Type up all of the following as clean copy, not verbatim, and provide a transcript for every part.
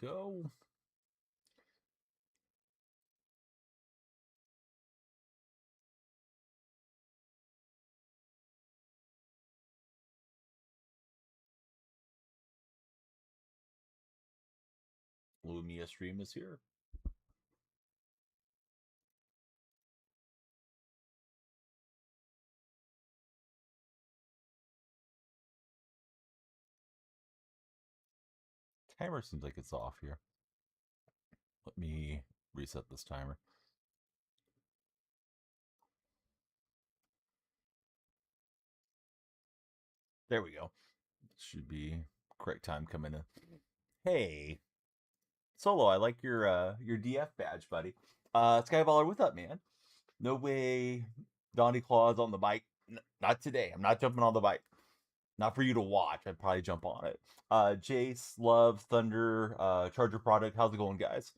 go. Lumia stream is here. Timer seems like it's off here. Let me reset this timer. There we go. Should be correct time coming in. Hey, Solo, I like your DF badge, buddy. Skyballer, what's up, man? No way Donnie Claus on the bike. Not today. I'm not jumping on the bike. Not for you to watch. I'd probably jump on it. Jace, Love, Thunder, Charger Product. How's it going, guys?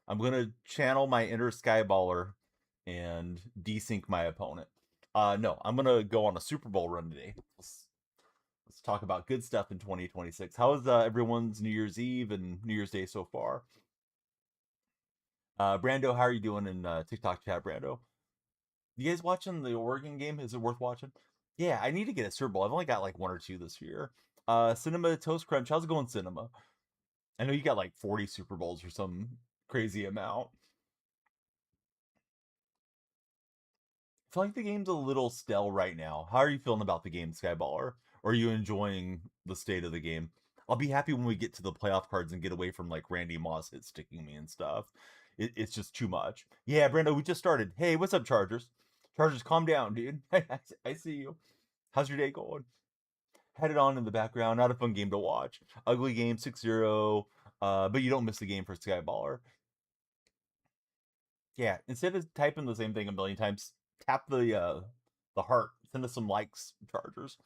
I'm gonna channel my inner Skyballer and desync my opponent. No, I'm gonna go on a Super Bowl run today. Let's talk about good stuff in 2026. How is everyone's New Year's Eve and New Year's Day so far? Brando, how are you doing in TikTok chat, Brando? You guys watching the Oregon game? Is it worth watching? Yeah, I need to get a Super Bowl. I've only got like one or two this year. Cinema Toast Crunch, how's it going, Cinema? I know you got like 40 Super Bowls or some crazy amount. I feel like the game's a little stale right now. How are you feeling about the game, Skyballer? Or are you enjoying the state of the game? I'll be happy when we get to the playoff cards and get away from like Randy Moss hit sticking me and stuff. It's just too much. Yeah, Brando, we just started. Hey, what's up, Chargers? Chargers, calm down, dude. I see you. How's your day going? Had it on in the background. Not a fun game to watch. Ugly game, 6-0. But you don't miss the game for Skyballer. Yeah, instead of typing the same thing a million times, tap the heart. Send us some likes, Chargers.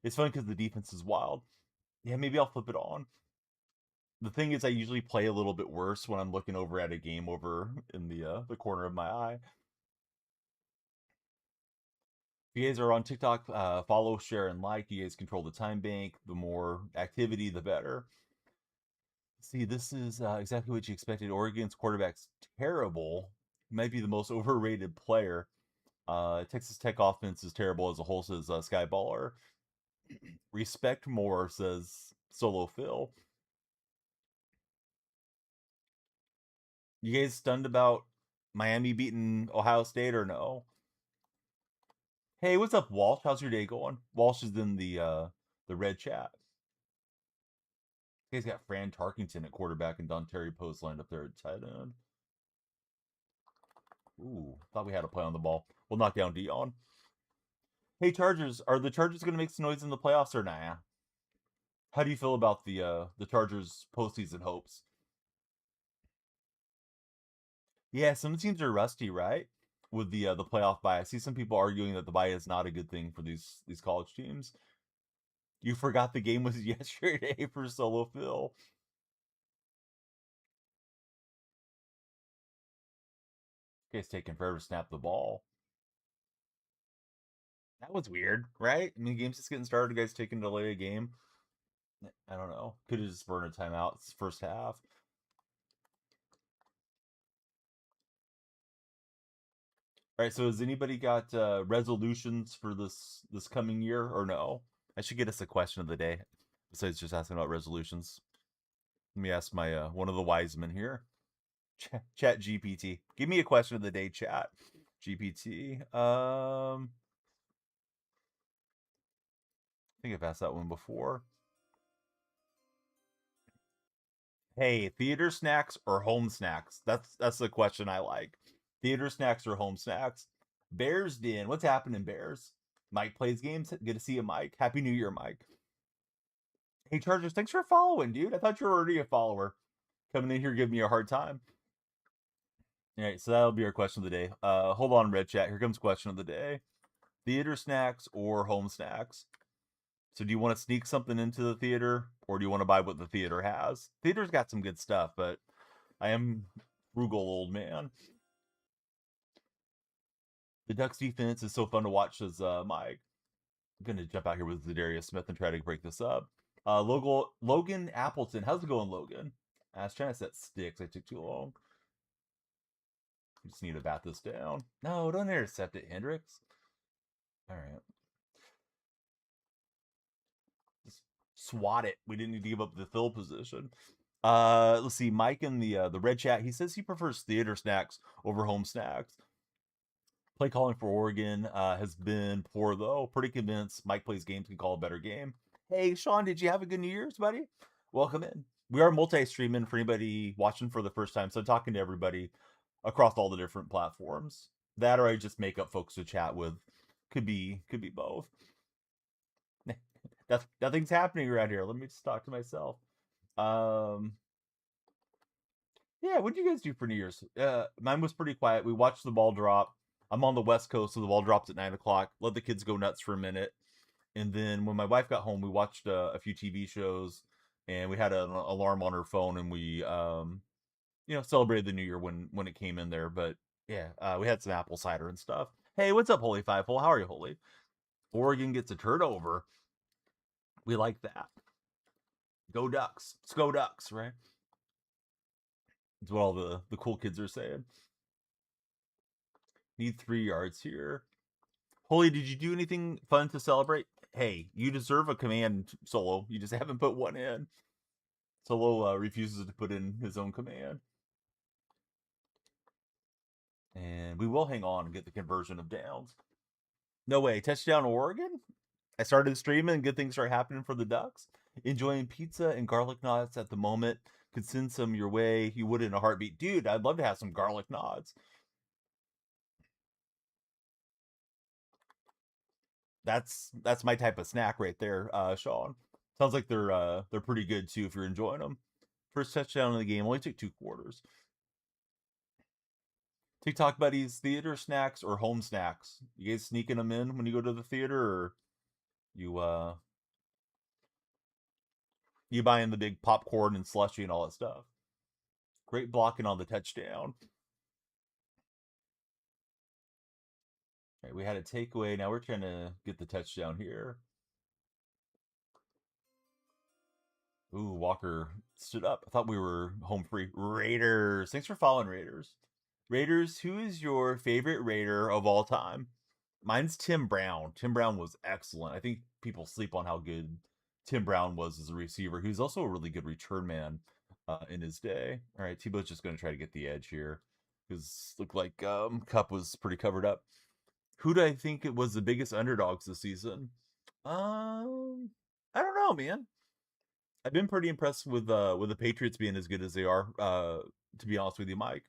It's fun because the defense is wild. Yeah, maybe I'll flip it on. The thing is, I usually play a little bit worse when I'm looking over at a game over in the corner of my eye. If you guys are on TikTok, follow, share, and like. You guys control the time bank. The more activity, the better. See, this is exactly what you expected. Oregon's quarterback's terrible. Might be the most overrated player. Texas Tech offense is terrible as a whole, says Skyballer. Respect more, says Solo Phil. You guys stunned about Miami beating Ohio State or no? Hey, what's up, Walsh? How's your day going? Walsh is in the red chat. You guys got Fran Tarkington at quarterback and Don Terry Post lined up there at tight end. Ooh, thought we had a play on the ball. We'll knock down Dion. Hey, Chargers, are the Chargers going to make some noise in the playoffs or nah? How do you feel about the Chargers postseason hopes? Yeah, some teams are rusty, right? With the playoff bye. I see some people arguing that the bye is not a good thing for these college teams. You forgot the game was yesterday for Solo Phil. Guy's taking forever to snap the ball. That was weird, right? I mean, the game's just getting started. The guy's taking delay a game. I don't know. Could have just burned a timeout. It's first half. All right. So has anybody got resolutions for this coming year or no? I should get us a question of the day. Besides just asking about resolutions, let me ask my one of the wise men here. Chat GPT. Give me a question of the day, chat GPT. I think I've asked that one before. Hey, theater snacks or home snacks? That's the question I like. Theater snacks or home snacks? Bears Den. What's happening, Bears? Mike plays games. Good to see you, Mike. Happy New Year, Mike. Hey, Chargers, thanks for following, dude. I thought you were already a follower. Coming in here giving me a hard time. All right, so that'll be our question of the day. Hold on, Red Chat. Here comes question of the day. Theater snacks or home snacks? So do you want to sneak something into the theater or do you want to buy what the theater has? Theater's got some good stuff, but I am frugal old man. The Ducks defense is so fun to watch as Mike. I'm gonna jump out here with Zadarius Smith and try to break this up. Logan Appleton. How's it going, Logan? I was trying to set sticks. I took too long. Just need to bat this down. No, don't intercept it, Hendricks. All right. Just swat it. We didn't need to give up the fill position. Let's see. Mike in the red chat. He says he prefers theater snacks over home snacks. Play calling for Oregon has been poor though. Pretty convinced Mike plays games can call a better game. Hey Sean, did you have a good New Year's, buddy? Welcome in. We are multi-streaming for anybody watching for the first time, so talking to everybody across all the different platforms. That or I just make up folks to chat with. Could be both. Nothing's happening around here. Let me just talk to myself. Um, yeah, what did you guys do for New Year's? Mine was pretty quiet. We watched the ball drop. I'm on the West Coast, so the ball drops at 9 o'clock. Let the kids go nuts for a minute, and then when my wife got home, we watched a few TV shows, and we had an alarm on her phone, and we celebrated the New Year when it came in there. But yeah, we had some apple cider and stuff. Hey, what's up, Holy Fiveful? How are you, Holy? Oregon gets a turnover. We like that. Go Ducks. Let's go Ducks, right? That's what all the cool kids are saying. Need 3 yards here. Holy, did you do anything fun to celebrate? Hey, you deserve a command, Solo. You just haven't put one in. Solo refuses to put in his own command. And we will hang on and get the conversion of downs. No way. Touchdown Oregon? I started streaming and good things are happening for the Ducks. Enjoying pizza and garlic knots at the moment. Could send some your way. You would in a heartbeat. Dude, I'd love to have some garlic knots. That's my type of snack right there, Sean. Sounds like they're pretty good too if you're enjoying them. First touchdown in the game only took 2 quarters. TikTok buddies, theater snacks or home snacks? You guys sneaking them in when you go to the theater, or you you buying the big popcorn and slushy and all that stuff? Great blocking on the touchdown. All right, we had a takeaway. Now we're trying to get the touchdown here. Ooh, Walker stood up. I thought we were home free. Raiders. Thanks for following, Raiders. Raiders, who is your favorite Raider of all time? Mine's Tim Brown. Tim Brown was excellent. I think people sleep on how good Tim Brown was as a receiver. He was also a really good return man in his day. All right, Tebow's just going to try to get the edge here because looked like Cup was pretty covered up. Who do I think it was the biggest underdogs this season? I don't know, man. I've been pretty impressed with the Patriots being as good as they are. To be honest with you, Mike.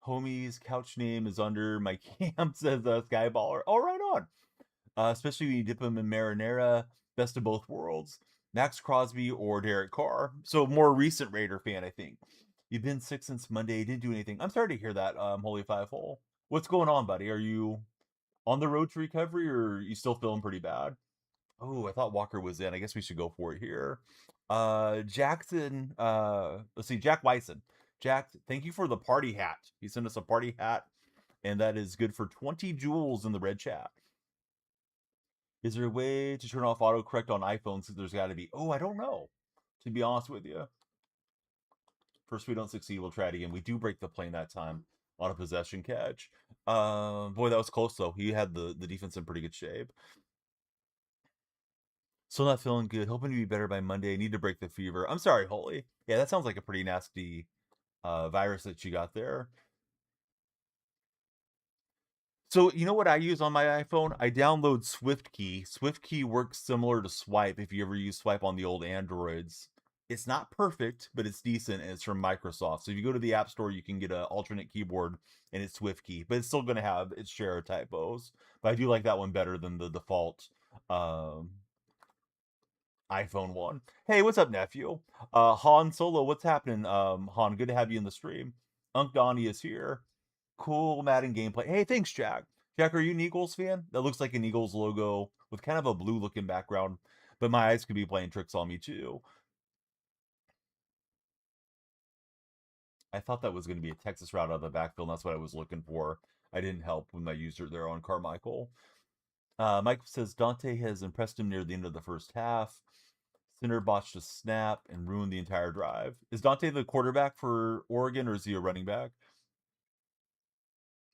Homie's couch name is under my cam, says Skyballer. Oh, right on. Especially when you dip them in marinara. Best of both worlds. Max Crosby or Derek Carr. So more recent Raider fan, I think. You've been sick since Monday. Didn't do anything. I'm sorry to hear that, Holy Fivehole. What's going on, buddy? Are you on the road to recovery, or are you still feeling pretty bad? Oh, I thought Walker was in. I guess we should go for it here. Jackson. Let's see. Jack Wyson. Jack, thank you for the party hat. He sent us a party hat, and that is good for 20 jewels in the red chat. Is there a way to turn off autocorrect on iPhones? There's got to be. Oh, I don't know. To be honest with you. First, we don't succeed. We'll try it again. We do break the plane that time on a possession catch. Boy, that was close though. He had the defense in pretty good shape. Still not feeling good. Hoping to be better by Monday. Need to break the fever. I'm sorry, Holy. Yeah, that sounds like a pretty nasty virus that you got there. So you know what I use on my iPhone? I download SwiftKey. SwiftKey works similar to Swipe if you ever use Swipe on the old Androids. It's not perfect, but it's decent, and it's from Microsoft. So if you go to the App Store, you can get an alternate keyboard, and it's SwiftKey, but it's still going to have its share of typos. But I do like that one better than the default iPhone one. Hey, what's up, nephew? Han Solo, what's happening? Han, good to have you in the stream. Unc Donnie is here. Cool Madden gameplay. Hey, thanks, Jack. Jack, are you an Eagles fan? That looks like an Eagles logo with kind of a blue looking background, but my eyes could be playing tricks on me too. I thought that was going to be a Texas route out of the backfield, and that's what I was looking for. I didn't help with my user there on Carmichael. Mike says Dante has impressed him near the end of the first half. Sinner botched a snap and ruined the entire drive. Is Dante the quarterback for Oregon or is he a running back?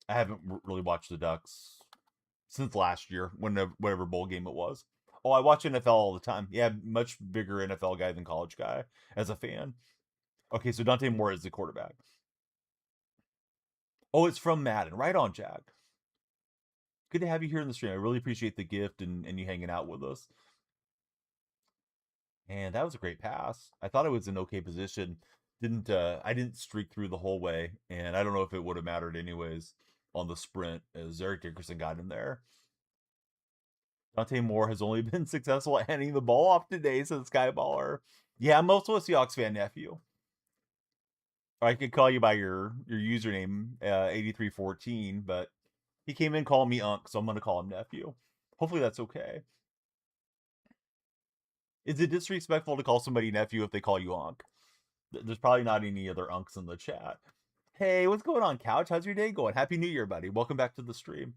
I haven't really watched the Ducks since last year, whatever bowl game it was. Oh, I watch NFL all the time. Yeah, much bigger NFL guy than college guy as a fan. Okay, so Dante Moore is the quarterback. Oh, it's from Madden. Right on, Jack. Good to have you here in the stream. I really appreciate the gift and you hanging out with us. And that was a great pass. I thought it was in okay position. Didn't I didn't streak through the whole way, and I don't know if it would have mattered anyways on the sprint as Eric Dickerson got in there. Dante Moore has only been successful at handing the ball off today, says Skyballer. Yeah, I'm also a Seahawks fan, nephew. Or I could call you by your username, 8314, but he came in calling me Unc, so I'm gonna call him nephew. Hopefully that's okay. Is it disrespectful to call somebody nephew if they call you Unc? There's probably not any other Uncs in the chat. Hey, what's going on, Couch? How's your day going? Happy New Year, buddy. Welcome back to the stream.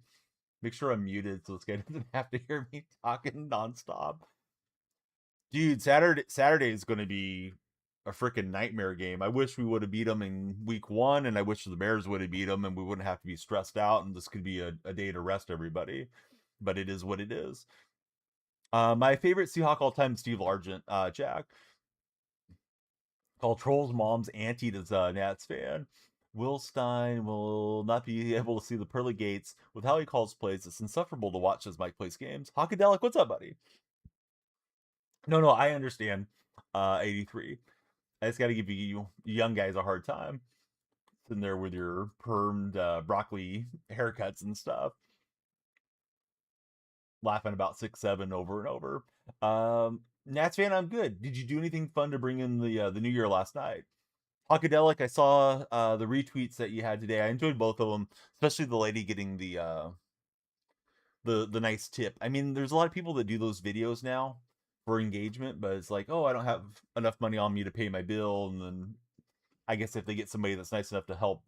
Make sure I'm muted so this guy doesn't have to hear me talking nonstop. Dude, Saturday is going to be a freaking nightmare game. I wish we would have beat them in week 1, and I wish the Bears would have beat them, and we wouldn't have to be stressed out, and this could be a day to rest everybody. But it is what it is. My favorite Seahawk all time, Steve Largent, Jack. Called Troll's mom's auntie is a Nats fan. Will Stein will not be able to see the pearly gates with how he calls plays. It's insufferable to watch as Mike plays games. Hockadelic, what's up, buddy? No, I understand. 83. I just got to give you young guys a hard time. Sitting there with your permed broccoli haircuts and stuff, laughing about 6'7" over and over. Nats fan, I'm good. Did you do anything fun to bring in the new year last night? Hockadelic, I saw the retweets that you had today. I enjoyed both of them, especially the lady getting the nice tip. I mean, there's a lot of people that do those videos now for engagement, but it's like, oh, I don't have enough money on me to pay my bill, and then I guess if they get somebody that's nice enough to help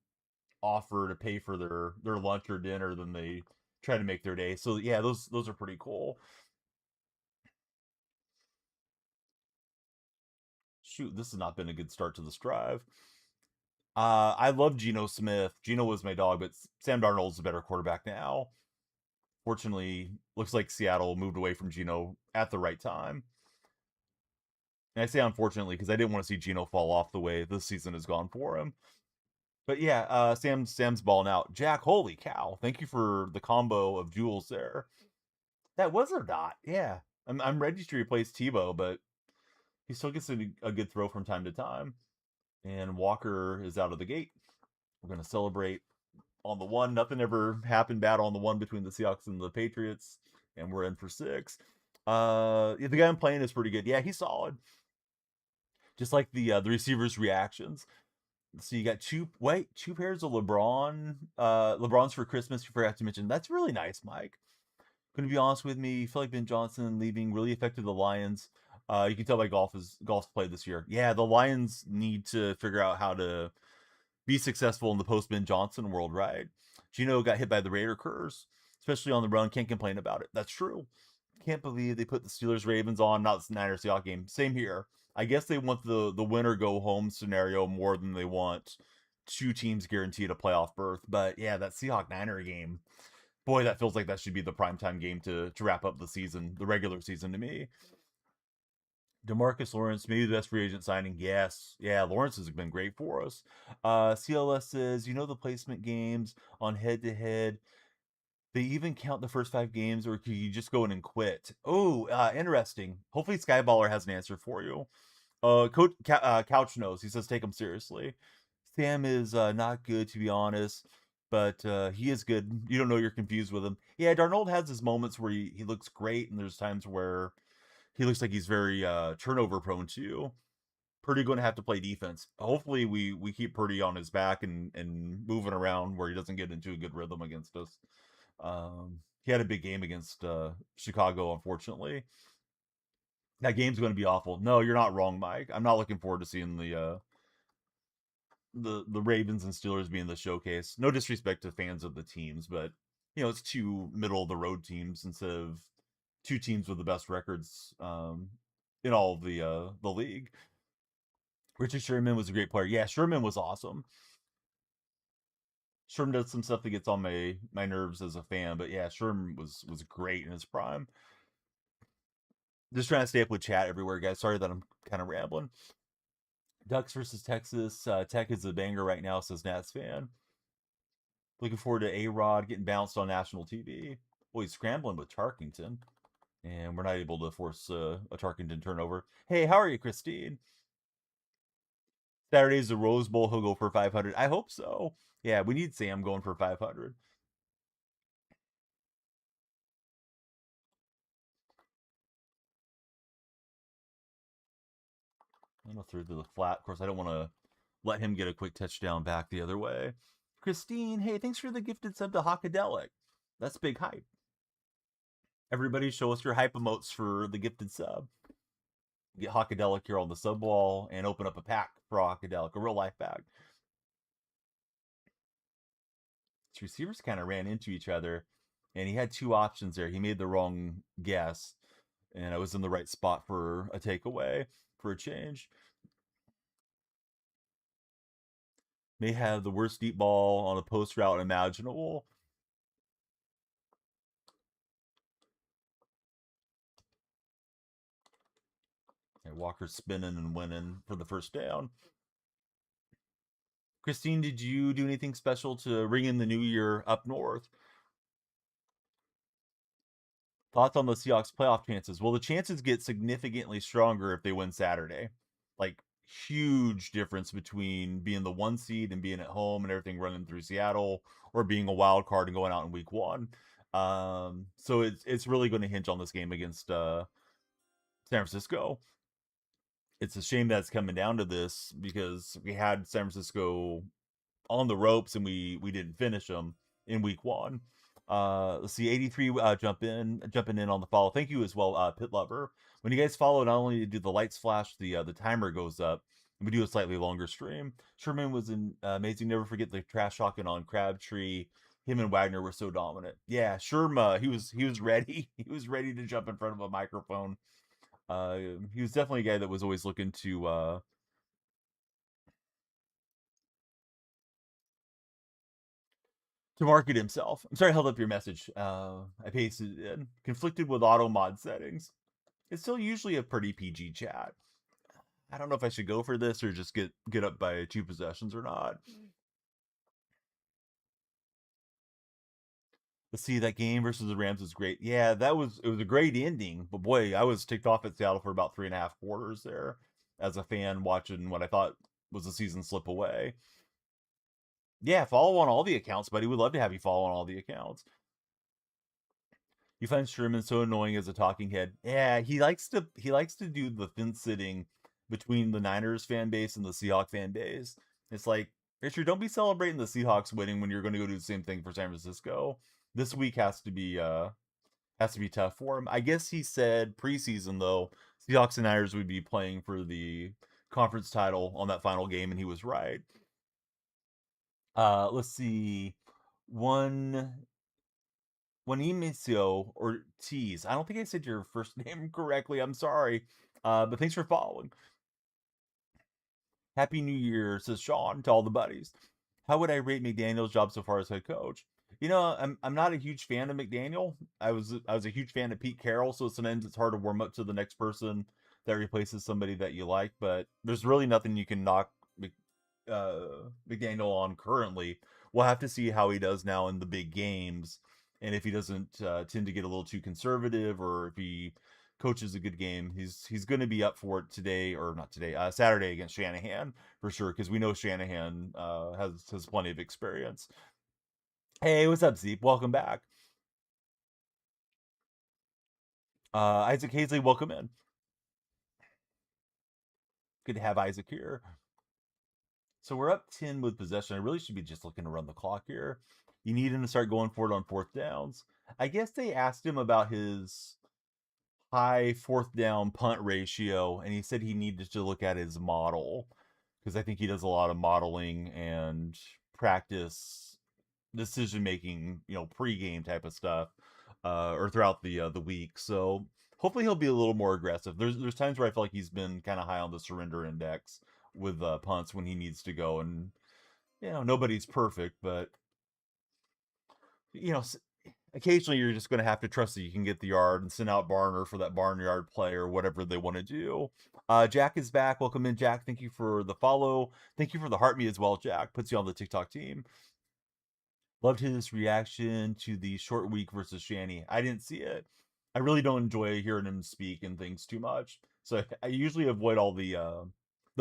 offer to pay for their lunch or dinner, then they try to make their day. So yeah, those are pretty cool. Shoot, this has not been a good start to this drive. I love Geno Smith. Geno was my dog, but Sam Darnold's a better quarterback now. Fortunately, looks like Seattle moved away from Geno at the right time. And I say unfortunately because I didn't want to see Geno fall off the way this season has gone for him. But yeah, Sam's balling out. Jack, holy cow! Thank you for the combo of jewels there. That was a dot. Yeah, I'm ready to replace Tebow, but he still gets a good throw from time to time. And Walker is out of the gate. We're gonna celebrate on the one. Nothing ever happened bad on the one between the Seahawks and the Patriots, and we're in for 6. The guy I'm playing is pretty good. Yeah, he's solid. Just like the receivers' reactions. So you got two pairs of LeBron's for Christmas. You forgot to mention. That's really nice, Mike. Gonna be honest with me, I feel like Ben Johnson leaving really affected the Lions. You can tell by golf's played this year. Yeah, the Lions need to figure out how to be successful in the post Ben Johnson world, right? Gino got hit by the Raider curse, especially on the run. Can't complain about it. That's true. Can't believe they put the Steelers Ravens on, not the Niners Seahawks game. Same here. I guess they want the winner go home scenario more than they want two teams guaranteed a playoff berth. But yeah, that Seahawk Niner game, boy, that feels like that should be the primetime game to wrap up the season, the regular season to me. DeMarcus Lawrence, maybe the best free agent signing. Yes. Yeah, Lawrence has been great for us. CLS says, the placement games on head to head. They even count the first 5 games, or can you just go in and quit? Oh, interesting. Hopefully Skyballer has an answer for you. Couch knows. He says take him seriously. Sam is not good, to be honest, but he is good. You don't know you're confused with him. Yeah, Darnold has his moments where he looks great, and there's times where he looks like he's very turnover prone too. Purdy going to have to play defense. Hopefully, we keep Purdy on his back and moving around where he doesn't get into a good rhythm against us. He had a big game against Chicago, unfortunately. That game's going to be awful. No, you're not wrong, Mike. I'm not looking forward to seeing the Ravens and Steelers being the showcase. No disrespect to fans of the teams, but it's two middle of the road teams instead of two teams with the best records in all of the league. Richard Sherman was a great player. Yeah, Sherman was awesome. Sherman does some stuff that gets on my nerves as a fan, but yeah, Sherman was great in his prime. Just trying to stay up with chat everywhere, guys. Sorry that I'm kind of rambling. Ducks versus Texas. Tech is a banger right now, says Nats fan. Looking forward to A-Rod getting bounced on national TV. Well, he's scrambling with Tarkington, and we're not able to force a Tarkington turnover. Hey, how are you, Christine? Saturday's the Rose Bowl. He'll go for 500. I hope so. Yeah, we need Sam going for 500. I'm going to throw to the flat. Of course, I don't want to let him get a quick touchdown back the other way. Christine, hey, thanks for the gifted sub to Hockadelic. That's big hype. Everybody show us your hype emotes for the gifted sub. Get Hockadelic here on the sub wall and open up a pack for Hockadelic, a real life pack. His receivers kind of ran into each other, and he had two options there. He made the wrong guess, and I was in the right spot for a takeaway, for a change. May have the worst deep ball on a post route imaginable. And Walker spinning and winning for the first down. Christine, did you do anything special to ring in the new year up north? Thoughts on the Seahawks playoff chances? Well, the chances get significantly stronger if they win Saturday. Like, huge difference between being the one seed and being at home and everything running through Seattle, or being a wild card and going out in week one. So it's really going to hinge on this game against San Francisco. It's a shame that it's coming down to this, because we had San Francisco on the ropes and we didn't finish them in week one. Let's see, 83 jumping in on the follow. Thank you as well, Pit Lover. When you guys follow, not only do the lights flash, the timer goes up, and we do a slightly longer stream. Sherman was amazing. Never forget the trash talking on Crabtree. Him and Wagner were so dominant. Yeah, Sherma, he was ready. He was ready to jump in front of a microphone. He was definitely a guy that was always looking to market himself. I'm sorry I held up your message. I pasted it in. Conflicted with auto mod settings. It's still usually a pretty PG chat. I don't know if I should go for this or just get up by 2 possessions or not. Let's see, that game versus the Rams was great. Yeah, it was a great ending, but boy, I was ticked off at Seattle for about 3.5 quarters there as a fan watching what I thought was a season slip away. Yeah, follow on all the accounts, buddy. We'd love to have you follow on all the accounts. You find Sherman so annoying as a talking head. Yeah, he likes to do the fence sitting between the Niners fan base and the Seahawks fan base. It's like, Richard, don't be celebrating the Seahawks winning when you're going to go do the same thing for San Francisco. This week has to be tough for him. I guess he said preseason though, Seahawks and Niners would be playing for the conference title on that final game, and he was right. Let's see. One Inicio Ortiz. I don't think I said your first name correctly. I'm sorry. But thanks for following. Happy New Year, says Sean to all the buddies. How would I rate McDaniel's job so far as head coach? I'm not a huge fan of McDaniel. I was a huge fan of Pete Carroll, so sometimes it's hard to warm up to the next person that replaces somebody that you like. But there's really nothing you can knock McDaniel on currently. We'll have to see how he does now in the big games, and if he doesn't tend to get a little too conservative, or if he coaches a good game, he's going to be up for it today, or not today, Saturday against Shanahan for sure, because we know Shanahan has plenty of experience. Hey, what's up, Zeep? Welcome back. Isaac Hazley, welcome in. Good to have Isaac here. So we're up 10 with possession. I really should be just looking to run the clock here. You need him to start going for it on 4th downs. I guess they asked him about his high 4th down punt ratio, and he said he needed to look at his model, because I think he does a lot of modeling and practice decision making, pre-game type of stuff, or throughout the week. So hopefully he'll be a little more aggressive. There's times where I feel like he's been kind of high on the surrender index with punts when he needs to go, and nobody's perfect, but you know occasionally you're just going to have to trust that you can get the yard and send out Barner for that barnyard play or whatever they want to do. Jack is back. Welcome in, Jack. Thank you for the follow. Thank you for the heart me as well, Jack. Puts you on the TikTok team. Loved his reaction to the short week versus Shanny. I didn't see it. I really don't enjoy hearing him speak and things too much. So I usually avoid all the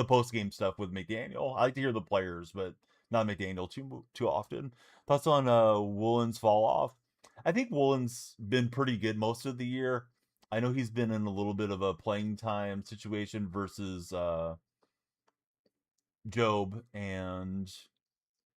post game stuff with McDaniel. I like to hear the players, but not McDaniel too often. Thoughts on Woolen's fall off? I think Woolen's been pretty good most of the year. I know he's been in a little bit of a playing time situation versus Job, and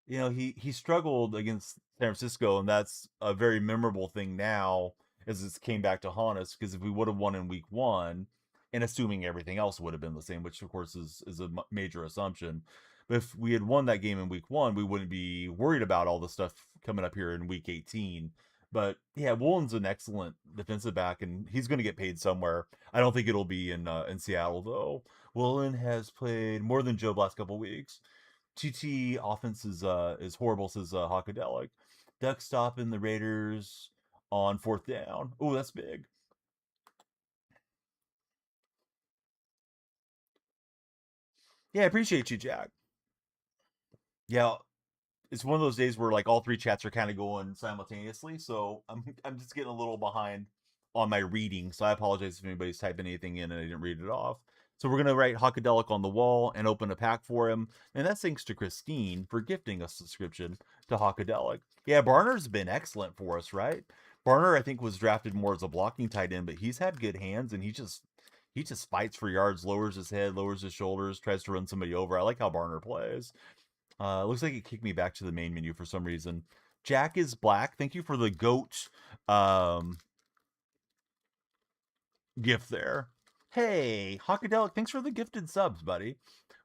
he struggled against San Francisco, and that's a very memorable thing now as it came back to haunt us. Because if we would have won in week one, and assuming everything else would have been the same, which of course is a major assumption, but if we had won that game in week one, we wouldn't be worried about all the stuff coming up here in week 18. But yeah, Woolen's an excellent defensive back, and he's going to get paid somewhere. I don't think it'll be in Seattle though. Woolen has played more than Joe last couple weeks. TT offense is horrible, says Hawkadelic. Duck stopping the Raiders on fourth down. Oh, that's big. Yeah, I appreciate you, Jack. Yeah, it's one of those days where like all three chats are kind of going simultaneously, so I'm just getting a little behind on my reading. So I apologize if anybody's typing anything in and I didn't read it off. So we're gonna write Hawkadelic on the wall and open a pack for him, and that's thanks to Christine for gifting a subscription to Hawkadelic. Yeah, Barner's been excellent for us, right? Barner, I think, was drafted more as a blocking tight end, but he's had good hands, and he just fights for yards, lowers his head, lowers his shoulders, tries to run somebody over. I like how Barner plays. Looks like it kicked me back to the main menu for some reason. Jack is black. Thank you for the goat um, gift there. Hey, Hawkadelic, thanks for the gifted subs, buddy.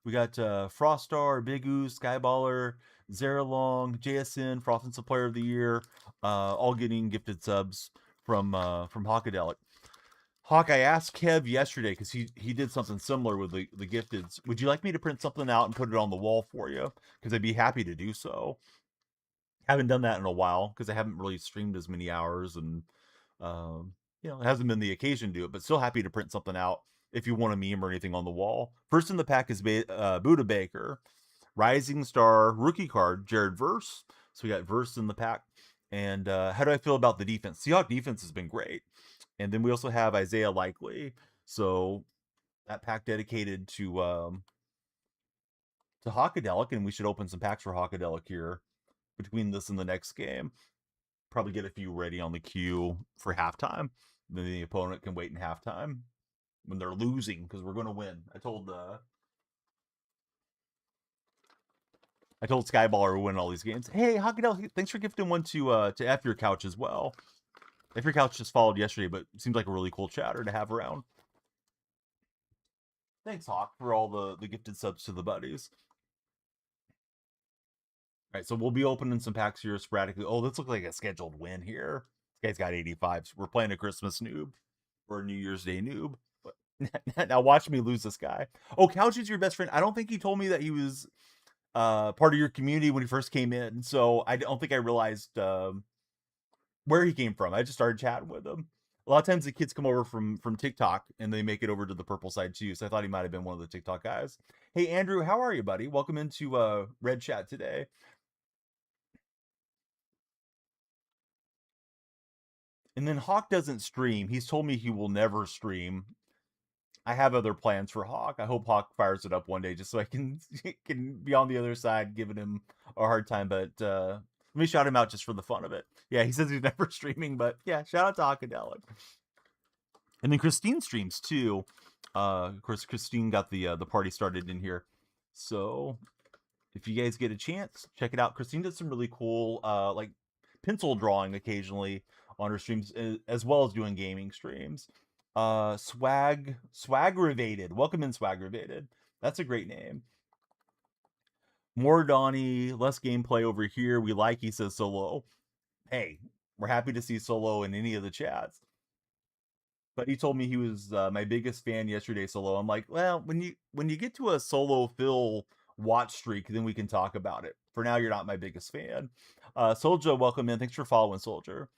We got Frostar, Big Ooze, Skyballer, Zeralong, JSN for Offensive Player of the Year, all getting gifted subs from Hawkadelic. Hawk, I asked Kev yesterday because he did something similar with the gifteds. Would you like me to print something out and put it on the wall for you? Because I'd be happy to do so. Haven't done that in a while because I haven't really streamed as many hours, and it hasn't been the occasion to do it. But still happy to print something out if you want a meme or anything on the wall. First in the pack is Buda Baker, Rising Star rookie card, Jared Verse. So we got Verse in the pack. And how do I feel about the defense? Seahawks defense has been great. And then we also have Isaiah Likely. So that pack dedicated to Hawkadelic, and we should open some packs for Hawkadelic here between this and the next game. Probably get a few ready on the queue for halftime. Then the opponent can wait in halftime when they're losing because we're going to win. I told Skyballer we win all these games. Hey, Hawkadelic, thanks for gifting one to F Your Couch as well. F Your Couch just followed yesterday, but seems like a really cool chatter to have around. Thanks, Hawk, for all the gifted subs to the buddies. All right, so we'll be opening some packs here sporadically. Oh, this looks like a scheduled win here. This guy's got 85s. We're playing a Christmas noob or a New Year's Day noob. But now watch me lose this guy. Oh, Couch is your best friend. I don't think he told me that he was part of your community when he first came in. So I don't think I realized where he came from. I just started chatting with him. A lot of times the kids come over from TikTok and they make it over to the purple side too. So I thought he might have been one of the TikTok guys. Hey Andrew, how are you, buddy? Welcome into Red Chat today. And then Hawk doesn't stream. He's told me he will never stream. I have other plans for Hawk. I hope Hawk fires it up one day just so I can be on the other side giving him a hard time. But let me shout him out just for the fun of it. Yeah, he says he's never streaming, but yeah, shout out to Hawkadelic. And then Christine streams too. Of course, Christine got the party started in here. So if you guys get a chance, check it out. Christine does some really cool like pencil drawing occasionally on her streams, as well as doing gaming streams. Swaggravated. Welcome in, Swaggravated. That's a great name. More Donnie, less gameplay over here. We like, he says Solo. Hey, we're happy to see Solo in any of the chats. But he told me he was my biggest fan yesterday, Solo. I'm like, well, when you get to a Solo Phil watch streak, then we can talk about it. For now, you're not my biggest fan. Soldier, welcome in. Thanks for following, Soldier.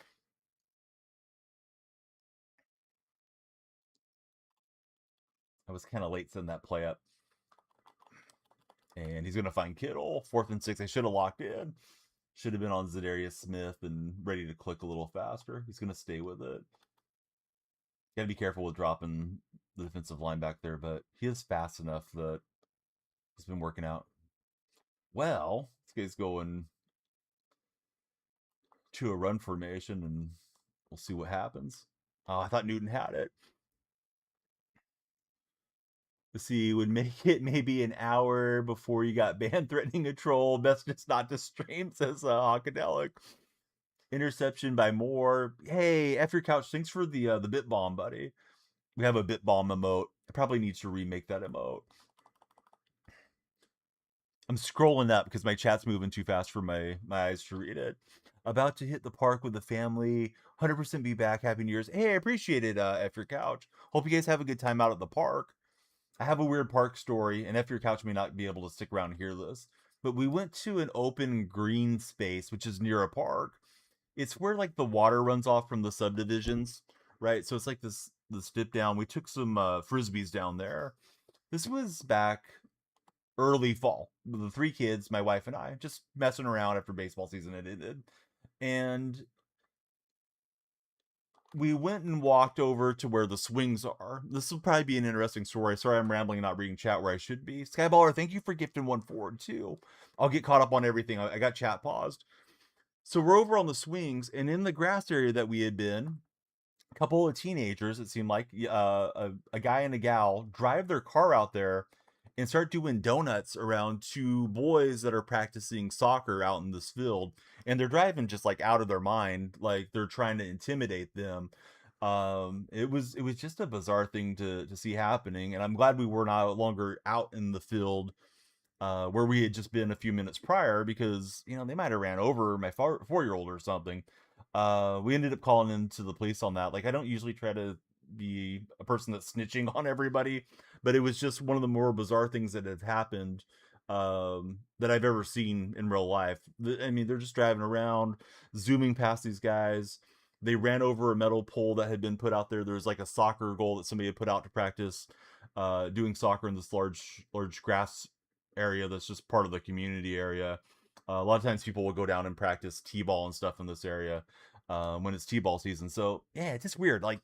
I was kind of late setting that play up. And he's going to find Kittle. 4th and 6. I should have locked in. Should have been on Zadarius Smith and ready to click a little faster. He's going to stay with it. Got to be careful with dropping the defensive line back there, but he is fast enough that he's been working out. Well, this guy's going to a run formation, and we'll see what happens. Oh, I thought Newton had it. Let's see, would make it maybe an hour before you got banned threatening a troll. Best just not to stream, says Hawkadelic. Interception by Moore. Hey, F your couch. Thanks for the bit bomb, buddy. We have a bit bomb emote. I probably need to remake that emote. I'm scrolling up because my chat's moving too fast for my eyes to read it. About to hit the park with the family. 100% be back. Happy New Year's. Hey, I appreciate it, F your couch. Hope you guys have a good time out at the park. I have a weird park story, and F your couch may not be able to stick around and hear this. But we went to an open green space, which is near a park. It's where like the water runs off from the subdivisions, right? So it's like this dip down. We took some frisbees down there. This was back early fall. The 3 kids, my wife and I, just messing around after baseball season had ended. And we went and walked over to where the swings are. This will probably be an interesting story. Sorry, I'm rambling, not reading chat where I should be. Skyballer, thank you for gifting one forward too. I'll get caught up on everything. I got chat paused. So we're over on the swings, and in the grass area that we had been, a couple of teenagers, it seemed like, a guy and a gal, drive their car out there and start doing donuts around 2 boys that are practicing soccer out in this field. And they're driving just like out of their mind, like they're trying to intimidate them. It was just a bizarre thing to see happening, and I'm glad we were no longer out in the field where we had just been a few minutes prior, because they might have ran over my 4-year-old or something. We ended up calling into the police on that. Like, I don't usually try to be a person that's snitching on everybody, but it was just one of the more bizarre things that have happened that I've ever seen in real life. I mean, they're just driving around, zooming past these guys. They ran over a metal pole that had been put out there. There was like a soccer goal that somebody had put out to practice doing soccer in this large grass area that's just part of the community area. A lot of times people will go down and practice t-ball and stuff in this area when it's t-ball season. So yeah, it's just weird. Like,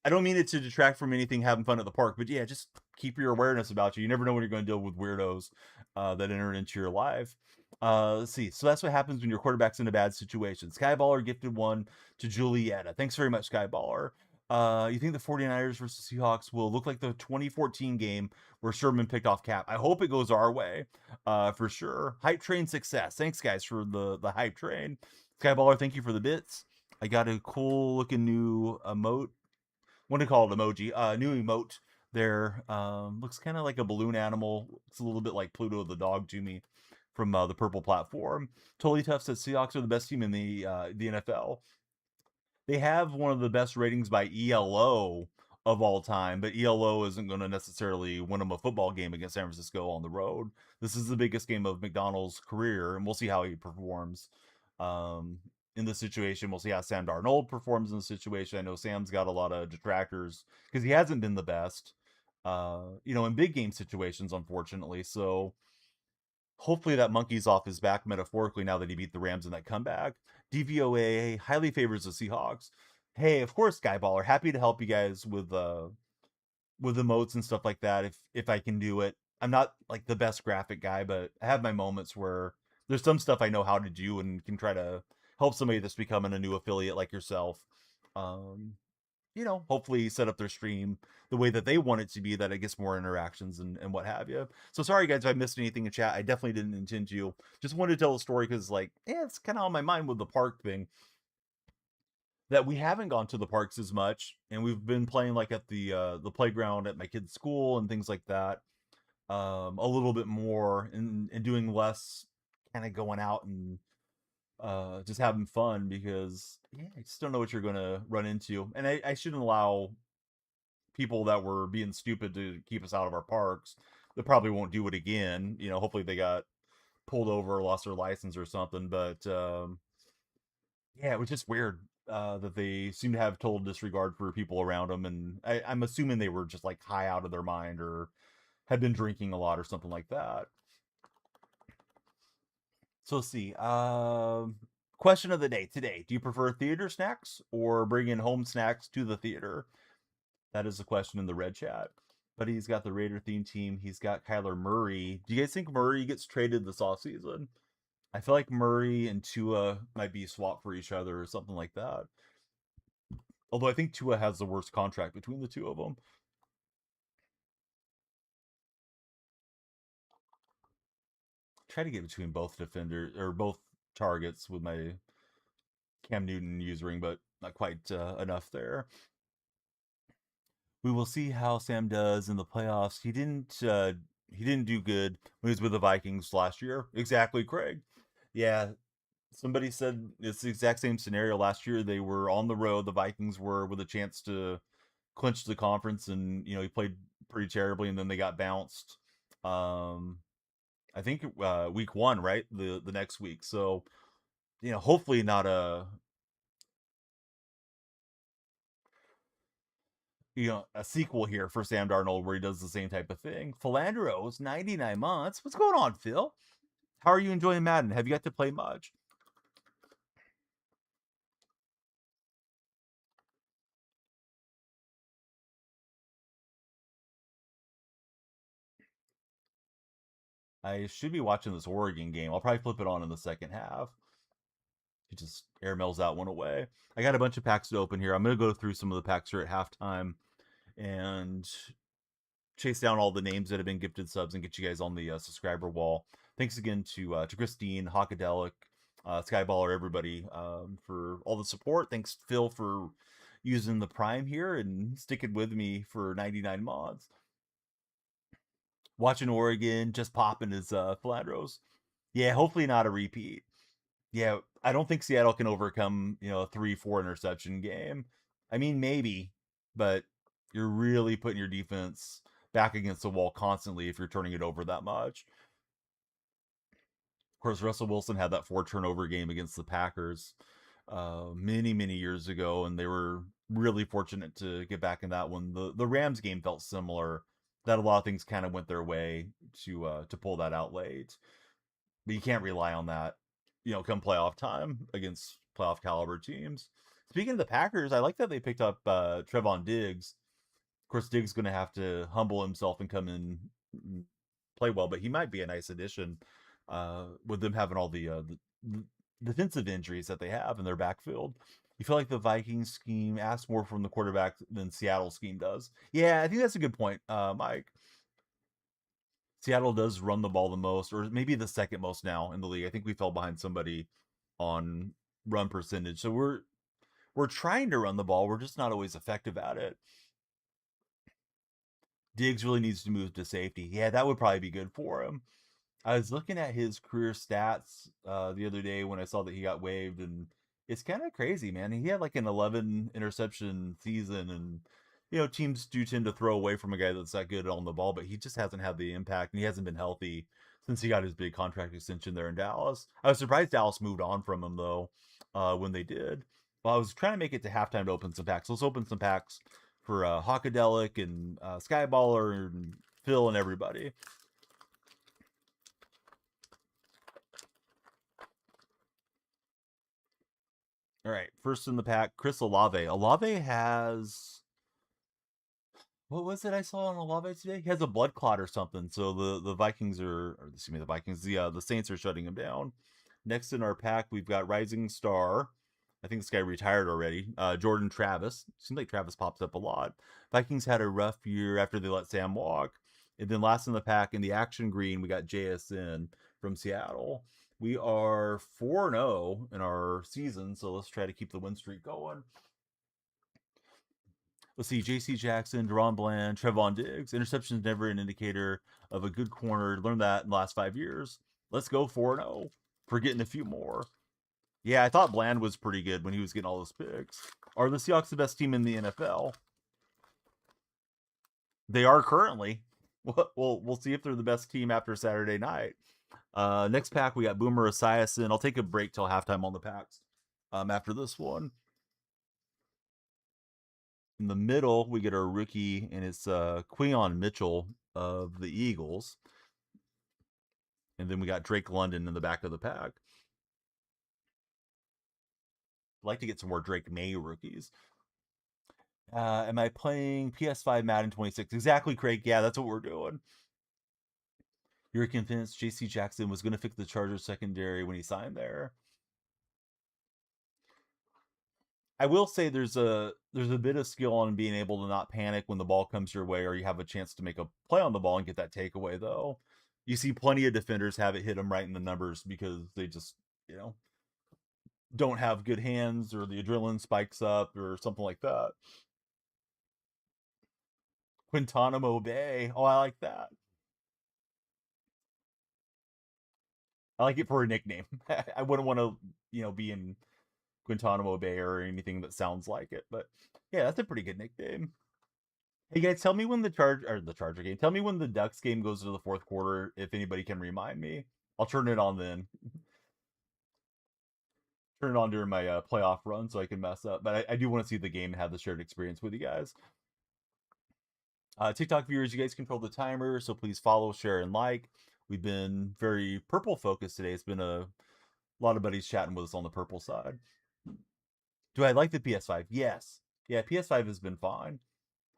I don't mean it to detract from anything having fun at the park, but yeah, just keep your awareness about you. You never know when you're going to deal with weirdos that enter into your life. Let's see. So that's what happens when your quarterback's in a bad situation. Skyballer gifted one to Julietta. Thanks very much, Skyballer. You think the 49ers versus Seahawks will look like the 2014 game where Sherman picked off Cap? I hope it goes our way, for sure. Hype train success. Thanks, guys, for the hype train. Skyballer, thank you for the bits. I got a cool looking new emote. What do you call it? Emoji. New emote there. Looks kind of like a balloon animal. It's a little bit like Pluto the dog to me from the purple platform. Totally Tough says Seahawks are the best team in the NFL. They have one of the best ratings by ELO of all time, but ELO isn't going to necessarily win them a football game against San Francisco on the road. This is the biggest game of McDonald's career, and we'll see how he performs in this situation. We'll see how Sam Darnold performs in the situation. I know Sam's got a lot of detractors because he hasn't been the best, in big game situations, unfortunately. So hopefully that monkey's off his back metaphorically now that he beat the Rams in that comeback. DVOA highly favors the Seahawks. Hey, of course, Skyballer, happy to help you guys with emotes and stuff like that if I can do it. I'm not like the best graphic guy, but I have my moments where there's some stuff I know how to do and can try to help somebody that's becoming a new affiliate like yourself. Hopefully set up their stream the way that they want it to be, that it gets more interactions and what have you. So sorry guys if I missed anything in chat. I definitely didn't intend to. Just wanted to tell a story because it's kind of on my mind with the park thing, that we haven't gone to the parks as much, and we've been playing like at the playground at my kid's school and things like that. a little bit more and doing less kind of going out and just having fun because yeah, I just don't know what you're gonna run into, and I shouldn't allow people that were being stupid to keep us out of our parks. They probably won't do it again. You know, hopefully they got pulled over, or lost their license or something. But yeah, it was just weird that they seem to have total disregard for people around them, and I'm assuming they were just like high out of their mind or had been drinking a lot or something like that. So let's see. Question of the day today: do you prefer theater snacks or bringing home snacks to the theater? That is the question in the red chat. But he's got the Raider theme team. He's got Kyler Murray. Do you guys think Murray gets traded this offseason? I feel like Murray and Tua might be swapped for each other or something like that. Although I think Tua has the worst contract between the two of them. Try to get between both defenders or both targets with my Cam Newton usering, but not quite enough there. We will see how Sam does in the playoffs. He didn't do good when he was with the Vikings last year. Exactly, Craig. Yeah, somebody said it's the exact same scenario last year. They were on the road. The Vikings were with a chance to clinch the conference, and he played pretty terribly, and then they got bounced. Um, I think week one, right? The next week. So hopefully not a sequel here for Sam Darnold where he does the same type of thing. Philandro's 99 months. What's going on, Phil? How are you enjoying Madden? Have you got to play much? I should be watching this Oregon game. I'll probably flip it on in the second half. He just air mails that one away. I got a bunch of packs to open here. I'm going to go through some of the packs here at halftime and chase down all the names that have been gifted subs and get you guys on the subscriber wall. Thanks again to Christine, Hawkadelic, Skyballer, everybody for all the support. Thanks, Phil, for using the Prime here and sticking with me for 99 mods. Watching Oregon, just popping his Flandros. Yeah, hopefully not a repeat. Yeah, I don't think Seattle can overcome, a 3-4 interception game. I mean, maybe, but you're really putting your defense back against the wall constantly if you're turning it over that much. Of course, Russell Wilson had that 4 turnover game against the Packers many, many years ago, and they were really fortunate to get back in that one. The Rams game felt similar. That a lot of things kind of went their way to pull that out late, but you can't rely on that, come playoff time against playoff caliber teams. Speaking of the Packers, I like that they picked up Trevon Diggs. Of course, Diggs going to have to humble himself and come in and play well, but he might be a nice addition with them having all the defensive injuries that they have in their backfield. You feel like the Vikings scheme asks more from the quarterback than Seattle scheme does. Yeah, I think that's a good point, Mike. Seattle does run the ball the most, or maybe the second most now in the league. I think we fell behind somebody on run percentage. So we're trying to run the ball. We're just not always effective at it. Diggs really needs to move to safety. Yeah, that would probably be good for him. I was looking at his career stats the other day when I saw that he got waived, and it's kind of crazy, man. He had like an 11 interception season, and teams do tend to throw away from a guy that's that good on the ball, but he just hasn't had the impact, and he hasn't been healthy since he got his big contract extension there in Dallas. I was surprised Dallas moved on from him though when they did. Well, I was trying to make it to halftime to open some packs. Let's open some packs for Hawkadelic and Skyballer and Phil and everybody. All right, first in the pack, Chris Olave. Olave has what was it I saw on Olave today? He has a blood clot or something. So the Vikings or excuse me, the Vikings, the Saints are shutting him down. Next in our pack, we've got Rising Star. I think this guy retired already. Jordan Travis. Seems like Travis pops up a lot. Vikings had a rough year after they let Sam walk. And then last in the pack, in the action green, we got JSN from Seattle. We are 4-0 in our season, so let's try to keep the win streak going. Let's see, J.C. Jackson, Deron Bland, Trevon Diggs. Interception's never an indicator of a good corner. Learned that in the last 5 years. Let's go 4-0 for getting a few more. Yeah, I thought Bland was pretty good when he was getting all those picks. Are the Seahawks the best team in the NFL? They are currently. We'll see if they're the best team after Saturday night. Next pack, we got Boomer Esiason. I'll take a break till halftime on the packs after this one. In the middle, we get our rookie, and it's Queon Mitchell of the Eagles. And then we got Drake London in the back of the pack. I'd like to get some more Drake May rookies. Am I playing PS5 Madden 26? Exactly, Craig. Yeah, that's what we're doing. You're convinced J.C. Jackson was going to fix the Chargers secondary when he signed there? I will say there's a bit of skill on being able to not panic when the ball comes your way, or you have a chance to make a play on the ball and get that takeaway. Though you see plenty of defenders have it hit them right in the numbers because they just don't have good hands, or the adrenaline spikes up or something like that. Guantanamo Bay. Oh, I like that. I like it for a nickname. I wouldn't want to, be in Guantanamo Bay or anything that sounds like it, but yeah, that's a pretty good nickname. Hey guys, tell me when the Charger game. Tell me when the Ducks game goes to the fourth quarter. If anybody can remind me, I'll turn it on then. Turn it on during my playoff run so I can mess up. But I do want to see the game and have the shared experience with you guys. TikTok viewers, you guys control the timer, so please follow, share, and like. We've been very purple focused today. It's been a lot of buddies chatting with us on the purple side. Do I like the PS5? Yes. Yeah, PS5 has been fine.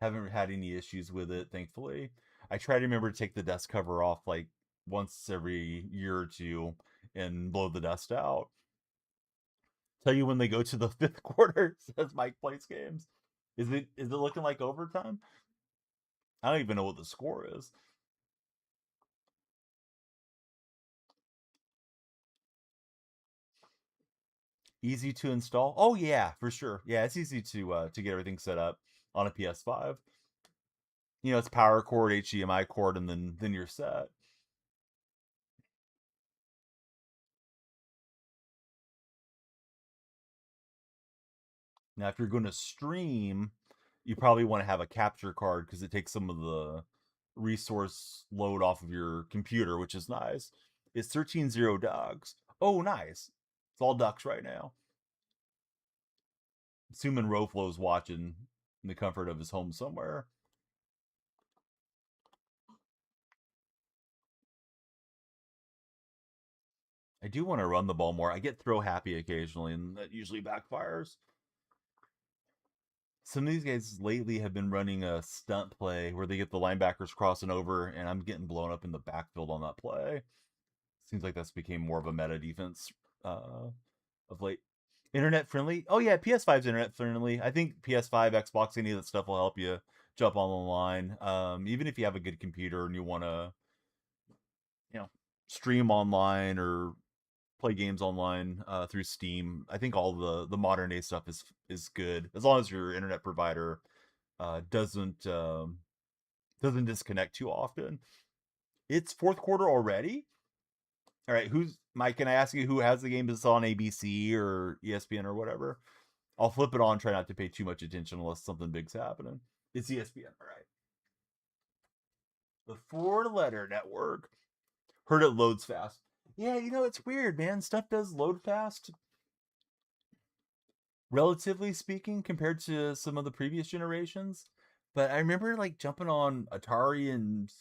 Haven't had any issues with it, thankfully. I try to remember to take the dust cover off like once every year or two and blow the dust out. Tell you when they go to the fifth quarter, says Mike Plays Games. Is it looking like overtime? I don't even know what the score is. Easy to install? Oh yeah, for sure. Yeah, it's easy to get everything set up on a PS5. It's power cord, HDMI cord, and then you're set. Now, if you're going to stream, you probably want to have a capture card because it takes some of the resource load off of your computer, which is nice. It's 13-0 dogs. Oh, nice. It's all ducks right now. Assuming Roflo's watching in the comfort of his home somewhere. I do want to run the ball more. I get throw happy occasionally, and that usually backfires. Some of these guys lately have been running a stunt play where they get the linebackers crossing over, and I'm getting blown up in the backfield on that play. Seems like that's became more of a meta defense of late. Internet friendly? Oh yeah, PS5's internet friendly. I think PS5, Xbox, any of that stuff will help you jump on the line. Even if you have a good computer and you want to, stream online or play games online through Steam. I think all the modern day stuff is good as long as your internet provider doesn't disconnect too often. It's fourth quarter already. All right, who's Mike? Can I ask you who has the game? Is it on ABC or ESPN or whatever? I'll flip it on. Try not to pay too much attention unless something big's happening. It's ESPN. All right. The four-letter network. Heard it loads fast. Yeah, it's weird, man. Stuff does load fast, relatively speaking, compared to some of the previous generations. But I remember like jumping on Atari and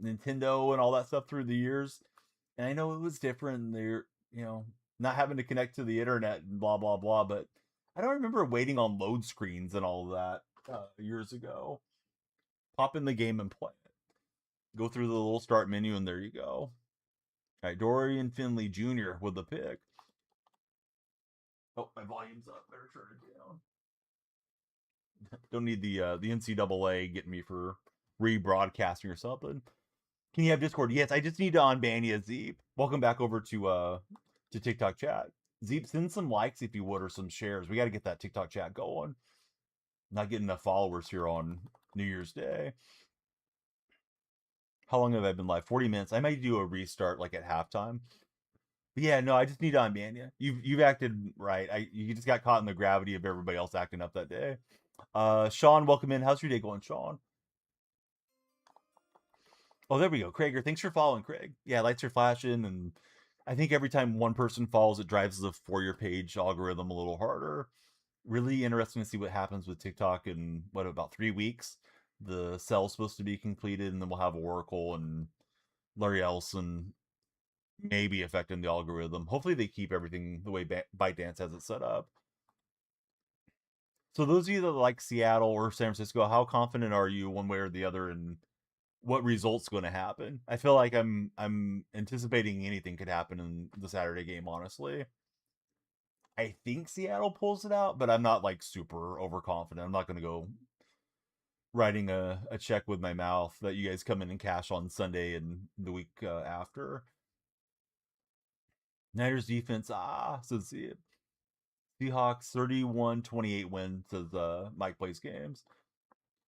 Nintendo and all that stuff through the years, and I know it was different. They're not having to connect to the internet and blah blah blah. But I don't remember waiting on load screens and all of that years ago. Pop in the game and play it. Go through the little start menu and there you go. All right, Dorian Finley Jr. with the pick. Oh, my volume's up. Better turn it down. Don't need the NCAA getting me for rebroadcasting or something. Can you have Discord? Yes, I just need to unban you, Zeep. Welcome back over to TikTok chat. Zeep, send some likes if you would or some shares. We got to get that TikTok chat going. Not getting enough followers here on New Year's Day. How long have I been live? 40 minutes. I might do a restart like at halftime. But yeah, no, I just need to unban you. You've acted right. You just got caught in the gravity of everybody else acting up that day. Sean, welcome in. How's your day going, Sean? Oh, there we go. Krager, thanks for following, Craig. Yeah, lights are flashing, and I think every time one person follows, it drives the For Your Page algorithm a little harder. Really interesting to see what happens with TikTok in what about 3 weeks. The cell's supposed to be completed, and then we'll have Oracle and Larry Ellison maybe affecting the algorithm. Hopefully, they keep everything the way ByteDance has it set up. So, those of you that like Seattle or San Francisco, how confident are you one way or the other in what result's going to happen? I feel like I'm anticipating anything could happen in the Saturday game. Honestly, I think Seattle pulls it out, but I'm not like super overconfident. I'm not going to go writing a check with my mouth that you guys come in and cash on Sunday and the week after. Niners defense, says the Seahawks 31-28 win, says Mike plays games.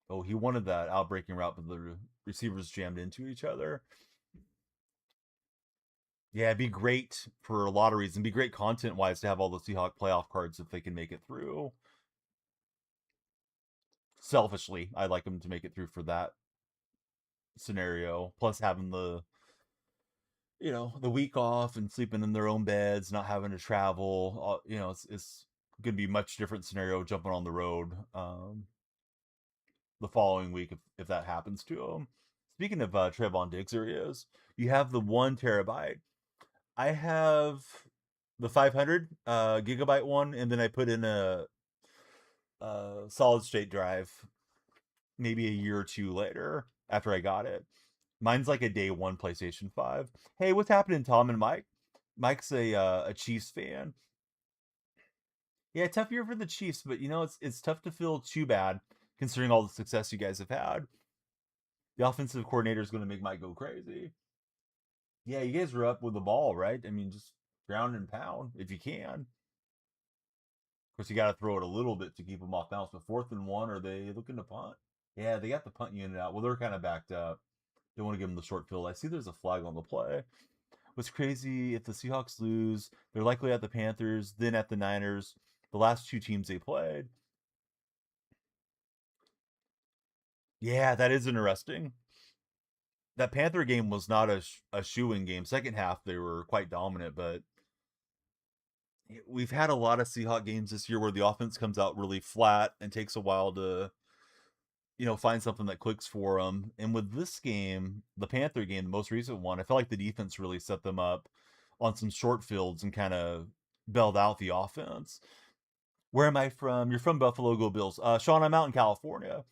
Oh, he wanted that outbreaking route, but the receivers jammed into each other. Yeah, it'd be great for a lot of reasons. It'd be great content wise to have all the Seahawk playoff cards if they can make it through. Selfishly, I'd like them to make it through for that scenario. Plus, having the week off and sleeping in their own beds, not having to travel. It's going to be a much different scenario jumping on the road the following week if that happens to them. Speaking of Trayvon Diggs areas, you have the 1 terabyte. I have the 500 gigabyte one, and then I put in a solid state drive maybe a year or two later after I got it. Mine's like a day one PlayStation 5. Hey, what's happening, Tom and Mike? Mike's a Chiefs fan. Yeah, tough year for the Chiefs, but it's tough to feel too bad considering all the success you guys have had. The offensive coordinator is going to make Mike go crazy. Yeah, you guys are up with the ball, right? I mean, just ground and pound if you can. Of course, you got to throw it a little bit to keep them off balance. But 4th and 1, are they looking to punt? Yeah, they got the punt unit out. Well, they're kind of backed up. Don't want to give them the short field. I see there's a flag on the play. What's crazy, if the Seahawks lose, they're likely at the Panthers, then at the Niners, the last two teams they played. Yeah, that is interesting. That Panther game was not a shoe-in game. Second half, they were quite dominant, but we've had a lot of Seahawk games this year where the offense comes out really flat and takes a while to find something that clicks for them. And with this game, the Panther game, the most recent one, I felt like the defense really set them up on some short fields and kind of bailed out the offense. Where am I from? You're from Buffalo. Go Bills. Sean, I'm out in California.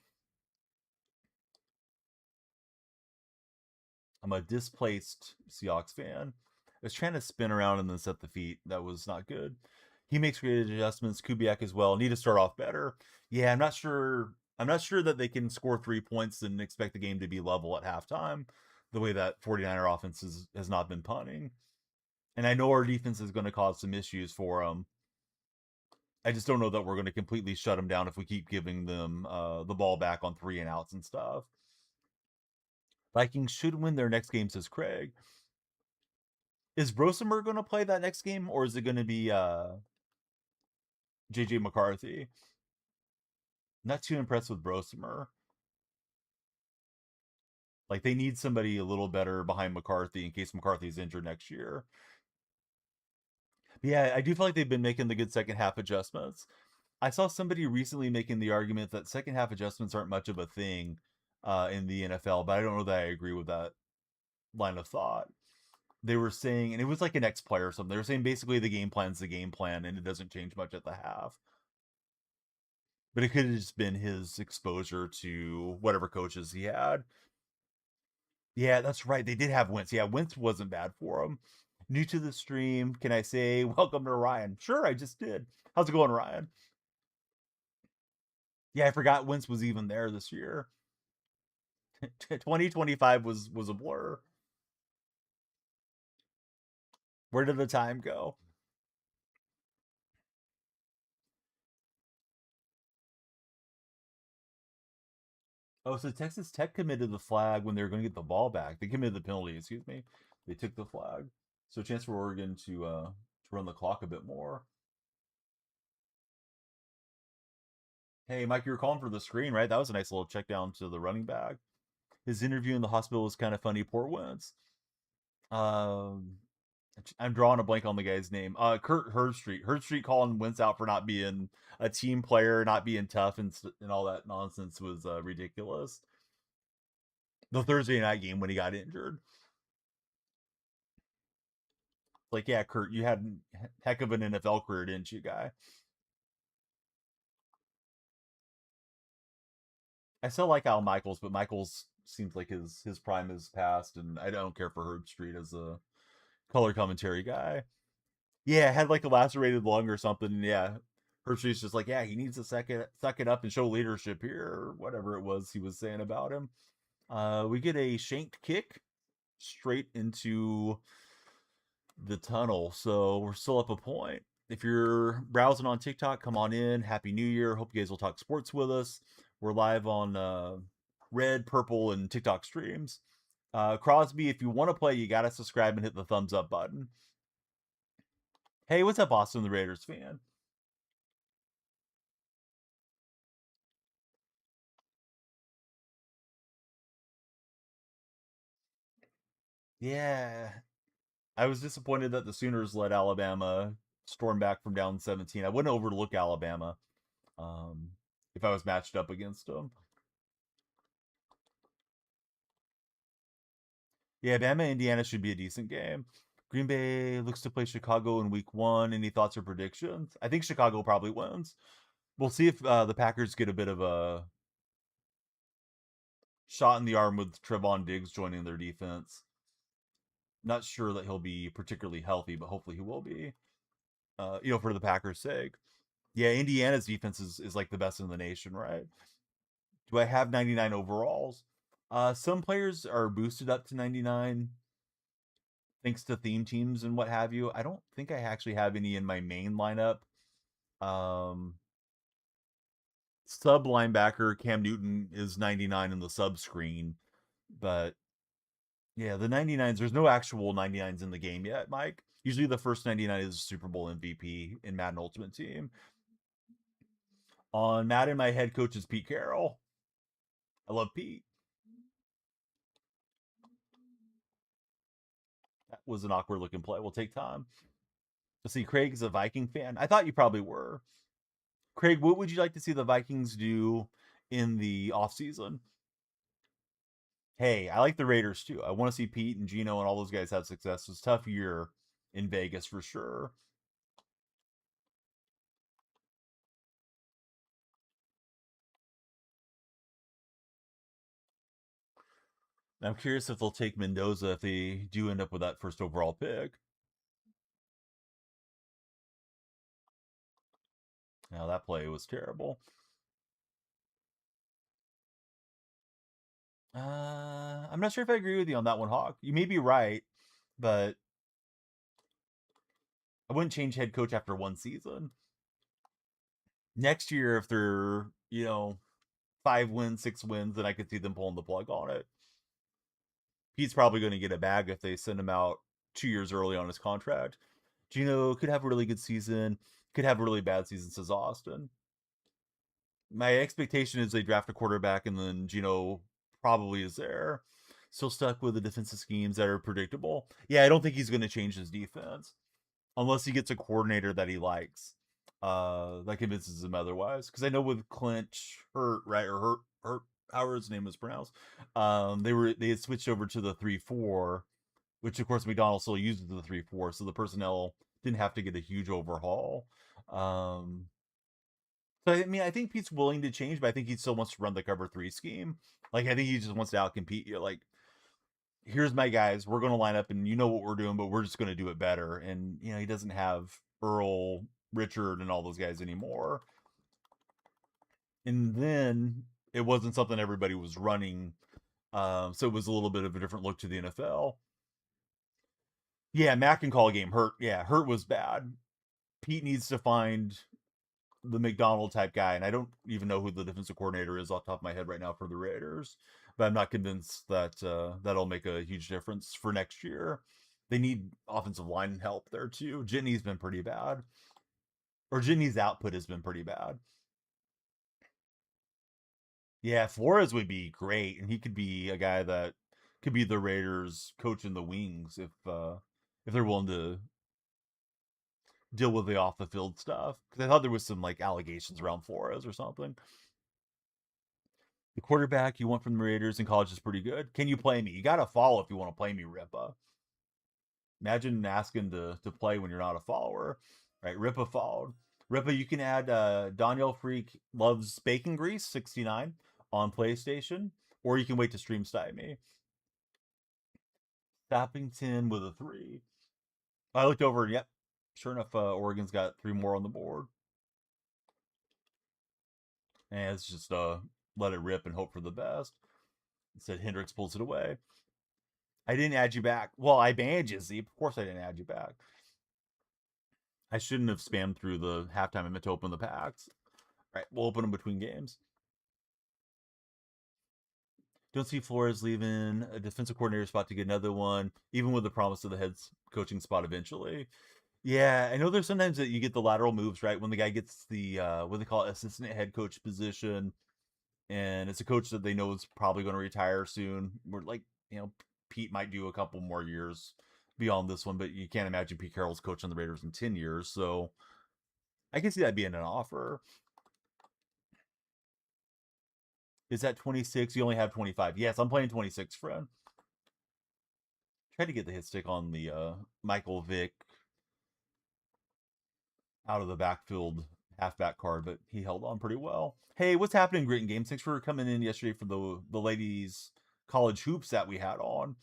I'm a displaced Seahawks fan. I was trying to spin around and then set the feet. That was not good. He makes great adjustments. Kubiak as well. Need to start off better. Yeah, I'm not sure. I'm not sure that they can score 3 points and expect the game to be level at halftime, the way that 49er offense has not been punting. And I know our defense is going to cause some issues for them. I just don't know that we're going to completely shut them down if we keep giving them the ball back on 3 and outs and stuff. Vikings should win their next game, says Craig. Is Brosemer going to play that next game, or is it going to be JJ McCarthy? Not too impressed with Brosemer. Like, they need somebody a little better behind McCarthy in case McCarthy's injured next year. But yeah, I do feel like they've been making the good second half adjustments. I saw somebody recently making the argument that second half adjustments aren't much of a thing in the NFL, but I don't know that I agree with that line of thought. They were saying, and it was like an ex player or something. They were saying basically the game plan's the game plan, and it doesn't change much at the half. But it could have just been his exposure to whatever coaches he had. Yeah, that's right. They did have Wentz. Yeah, Wentz wasn't bad for him. New to the stream, can I say welcome to Ryan? Sure, I just did. How's it going, Ryan? Yeah, I forgot Wentz was even there this year. 2025 was a blur. Where did the time go? Oh, so Texas Tech committed the flag when they were going to get the ball back. They committed the penalty, excuse me. They took the flag. So chance for Oregon to run the clock a bit more. Hey, Mike, you were calling for the screen, right? That was a nice little check down to the running back. His interview in the hospital was kind of funny. Poor Wentz. Um, I'm drawing a blank on the guy's name. Kurt Herbstreit. Herbstreit calling Wentz out for not being a team player, not being tough, and all that nonsense was ridiculous. The Thursday night game when he got injured. Like, yeah, Kurt, you had a heck of an NFL career, didn't you, guy? I still like Al Michaels, but Michaels seems like his prime is past, and I don't care for Herbstreit as a color commentary guy. Yeah, had like a lacerated lung or something. Yeah, Herbstreit's just like, yeah, he needs to suck it up and show leadership here, or whatever it was he was saying about him. We get a shanked kick straight into the tunnel, so we're still up a point. If you're browsing on TikTok, come on in. Happy New Year. Hope you guys will talk sports with us. We're live on Red, Purple, and TikTok streams. Crosby, if you want to play, you got to subscribe and hit the thumbs up button. Hey, what's up, Austin the Raiders fan? Yeah, I was disappointed that the Sooners let Alabama storm back from down 17. I wouldn't overlook Alabama um, if I was matched up against them. Yeah, Bama Indiana should be a decent game. Green Bay looks to play Chicago in week 1. Any thoughts or predictions? I think Chicago probably wins. We'll see if the Packers get a bit of a shot in the arm with Trevon Diggs joining their defense. Not sure that he'll be particularly healthy, but hopefully he will be. For the Packers' sake. Yeah, Indiana's defense is like the best in the nation, right? Do I have 99 overalls? Some players are boosted up to 99 thanks to theme teams and what have you. I don't think I actually have any in my main lineup. Um, Sub linebacker Cam Newton is 99 in the sub screen, but yeah, the 99s, there's no actual 99s in the game yet, Mike. Usually the first 99 is Super Bowl MVP in Madden Ultimate Team. On Madden, my head coach is Pete Carroll. I love Pete. That was an awkward looking play. We'll take time. Let's see. Craig is a Viking fan. I thought you probably were. Craig, what would you like to see the Vikings do in the offseason? Hey, I like the Raiders too. I want to see Pete and Gino and all those guys have success. It was a tough year in Vegas for sure. I'm curious if they'll take Mendoza if they do end up with that first overall pick. Now that play was terrible. I'm not sure if I agree with you on that one, Hawk. You may be right, but I wouldn't change head coach after one season. Next year, if they're 5 wins, 6 wins, then I could see them pulling the plug on it. He's probably going to get a bag if they send him out 2 years early on his contract. Gino could have a really good season, could have a really bad season, says Austin. My expectation is they draft a quarterback and then Gino probably is there. Still stuck with the defensive schemes that are predictable. Yeah, I don't think he's going to change his defense unless he gets a coordinator that he likes. That convinces him otherwise. Because I know with Clint Hurt, right, or Hurt, however his name was pronounced, they had switched over to the 3-4, which of course McDonald still uses the 3-4, so the personnel didn't have to get a huge overhaul. So I mean, I think Pete's willing to change, but I think he still wants to run the cover 3 scheme. Like I think he just wants to outcompete you. Like, here's my guys, we're going to line up, and you know what we're doing, but we're just going to do it better. And he doesn't have Earl, Richard, and all those guys anymore. And then it wasn't something everybody was running, so it was a little bit of a different look to the NFL. Yeah, Mac can call a game. Hurt, yeah, Hurt was bad. Pete needs to find the McDonald type guy, and I don't even know who the defensive coordinator is off the top of my head right now for the Raiders, but I'm not convinced that that'll make a huge difference for next year. They need offensive line help there too. Jitney's been pretty bad, or Jitney's output has been pretty bad. Yeah, Flores would be great, and he could be a guy that could be the Raiders' coach in the wings if they're willing to deal with the off the field stuff. Because I thought there was some like allegations around Flores or something. The quarterback you want from the Raiders in college is pretty good. Can you play me? You got to follow if you want to play me, Ripa. Imagine asking to play when you're not a follower. Right, Ripa followed. Ripa, you can add Daniel Freak loves bacon grease 69 on PlayStation, or you can wait to stream sty me. Stappington with a 3. I looked over, yep. Sure enough, Oregon's got 3 more on the board. And it's just let it rip and hope for the best. It said Hendricks pulls it away. I didn't add you back. Well, I banned you, Zeep. Of course I didn't add you back. I shouldn't have spammed through the halftime. I meant to open the packs. All right, we'll open them between games. Don't see Flores leaving a defensive coordinator spot to get another one, even with the promise of the head coaching spot eventually. Yeah, I know there's sometimes that you get the lateral moves, right? When the guy gets the what they call it, assistant head coach position, and it's a coach that they know is probably going to retire soon. We're like, Pete might do a couple more years beyond this one, but you can't imagine Pete Carroll's coaching the Raiders in 10 years. So I can see that being an offer. Is that 26? You only have 25. Yes, I'm playing 26, friend. Tried to get the hit stick on the Michael Vick out of the backfield halfback card, but he held on pretty well. Hey, what's happening, Grit and Games? Thanks for coming in yesterday for the ladies' college hoops that we had on.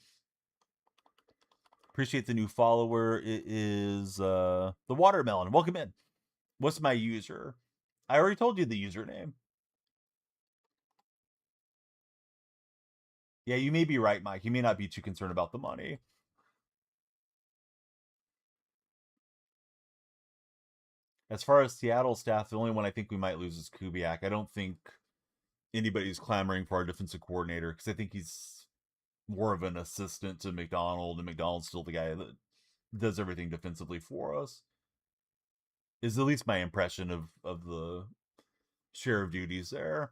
Appreciate the new follower. It is the Watermelon. Welcome in. What's my user? I already told you the username. Yeah, you may be right, Mike. You may not be too concerned about the money. As far as Seattle staff, the only one I think we might lose is Kubiak. I don't think anybody's clamoring for our defensive coordinator because I think he's more of an assistant to McDonald, and McDonald's still the guy that does everything defensively for us. Is at least my impression of the share of duties there.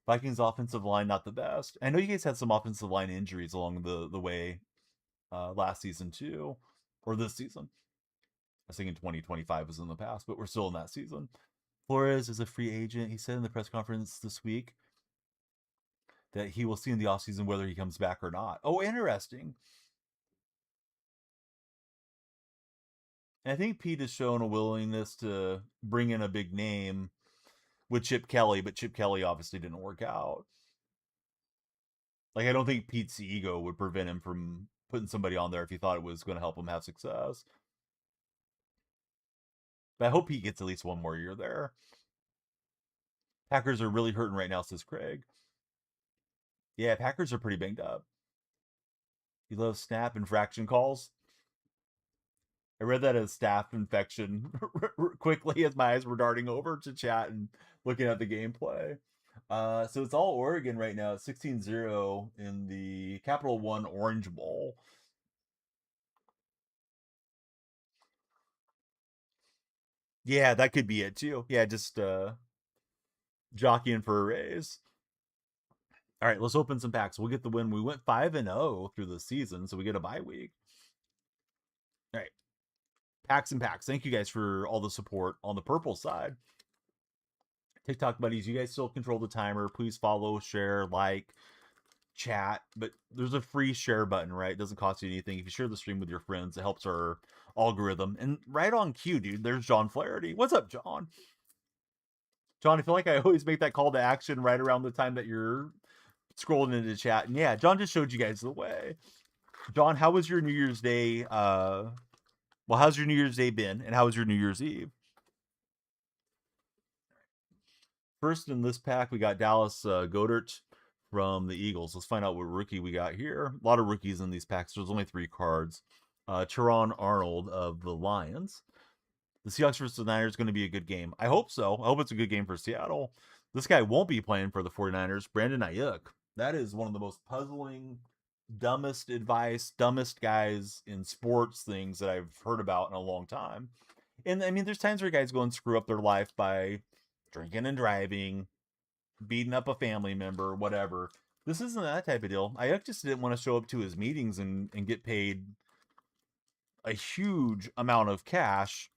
Vikings offensive line not the best. I know you guys had some offensive line injuries along the way last season too, or this season. I was thinking 2025 was in the past, but we're still in that season. Flores is a free agent. He said in the press conference this week that he will see in the offseason whether he comes back or not. Oh, interesting. And I think Pete has shown a willingness to bring in a big name with Chip Kelly, but Chip Kelly obviously didn't work out. Like, I don't think Pete's ego would prevent him from putting somebody on there if he thought it was going to help him have success. But I hope Pete gets at least one more year there. Packers are really hurting right now, says Craig. Yeah, Packers are pretty banged up. He loves snap infraction calls. I read that as staph infection quickly as my eyes were darting over to chat and looking at the gameplay. So it's all Oregon right now, 16-0 in the Capital One Orange Bowl. Yeah, that could be it too. Yeah, just jockeying for a raise. All right, let's open some packs. We'll get the win. We went 5-0 through the season, so we get a bye week. All right, packs and packs. Thank you guys for all the support on the purple side. TikTok buddies, you guys still control the timer. Please follow, share, like, chat. But there's a free share button, right? It doesn't cost you anything. If you share the stream with your friends, it helps our algorithm. And right on cue, dude, there's John Flaherty. What's up, John? John, I feel like I always make that call to action right around the time that you're scrolling into chat. And yeah, John just showed you guys the way. John, how was your New Year's Day? How's your New Year's Day been? And how was your New Year's Eve? First in this pack, we got Dallas Goedert from the Eagles. Let's find out what rookie we got here. A lot of rookies in these packs. There's only 3 cards. Teron Arnold of the Lions. The Seahawks versus the Niners is going to be a good game. I hope so. I hope it's a good game for Seattle. This guy won't be playing for the 49ers. Brandon Ayuk. That is one of the most puzzling, dumbest advice, dumbest guys in sports things that I've heard about in a long time. And I mean, there's times where guys go and screw up their life by drinking and driving, beating up a family member, whatever. This isn't that type of deal. Ayuk just didn't want to show up to his meetings and get paid a huge amount of cash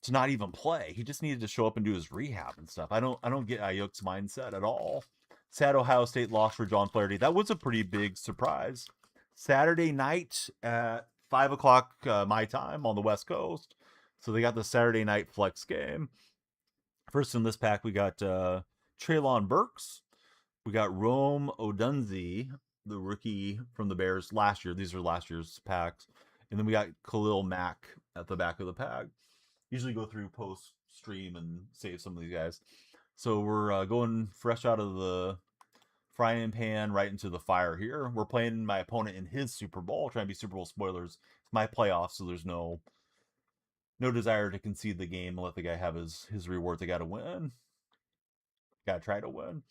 to not even play. He just needed to show up and do his rehab and stuff. I don't get Ayuk's mindset at all. Sad Ohio State loss for John Flaherty. That was a pretty big surprise. Saturday night at 5 o'clock my time on the West Coast. So they got the Saturday night flex game. First in this pack, we got Treylon Burks. We got Rome Odunze, the rookie from the Bears last year. These are last year's packs. And then we got Khalil Mack at the back of the pack. Usually go through post stream and save some of these guys. So we're going fresh out of the frying pan right into the fire here. We're playing my opponent in his Super Bowl, trying to be Super Bowl spoilers. It's my playoffs, so there's no desire to concede the game and let the guy have his reward. They got to win. Got to try to win.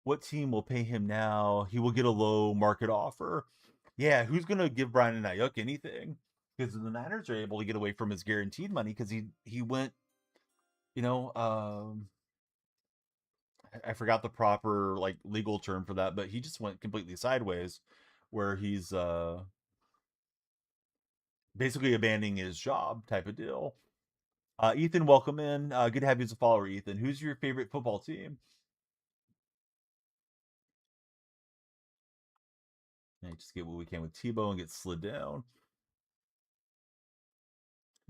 What team will pay him now? He will get a low market offer. Yeah, who's going to give Brian and Ayuk anything? Because the Niners are able to get away from his guaranteed money because he went, you know, I forgot the proper like legal term for that, but he just went completely sideways, where he's basically abandoning his job type of deal. Ethan, welcome in. Good to have you as a follower, Ethan. Who's your favorite football team? Yeah, just get what we can with Tebow and get slid down.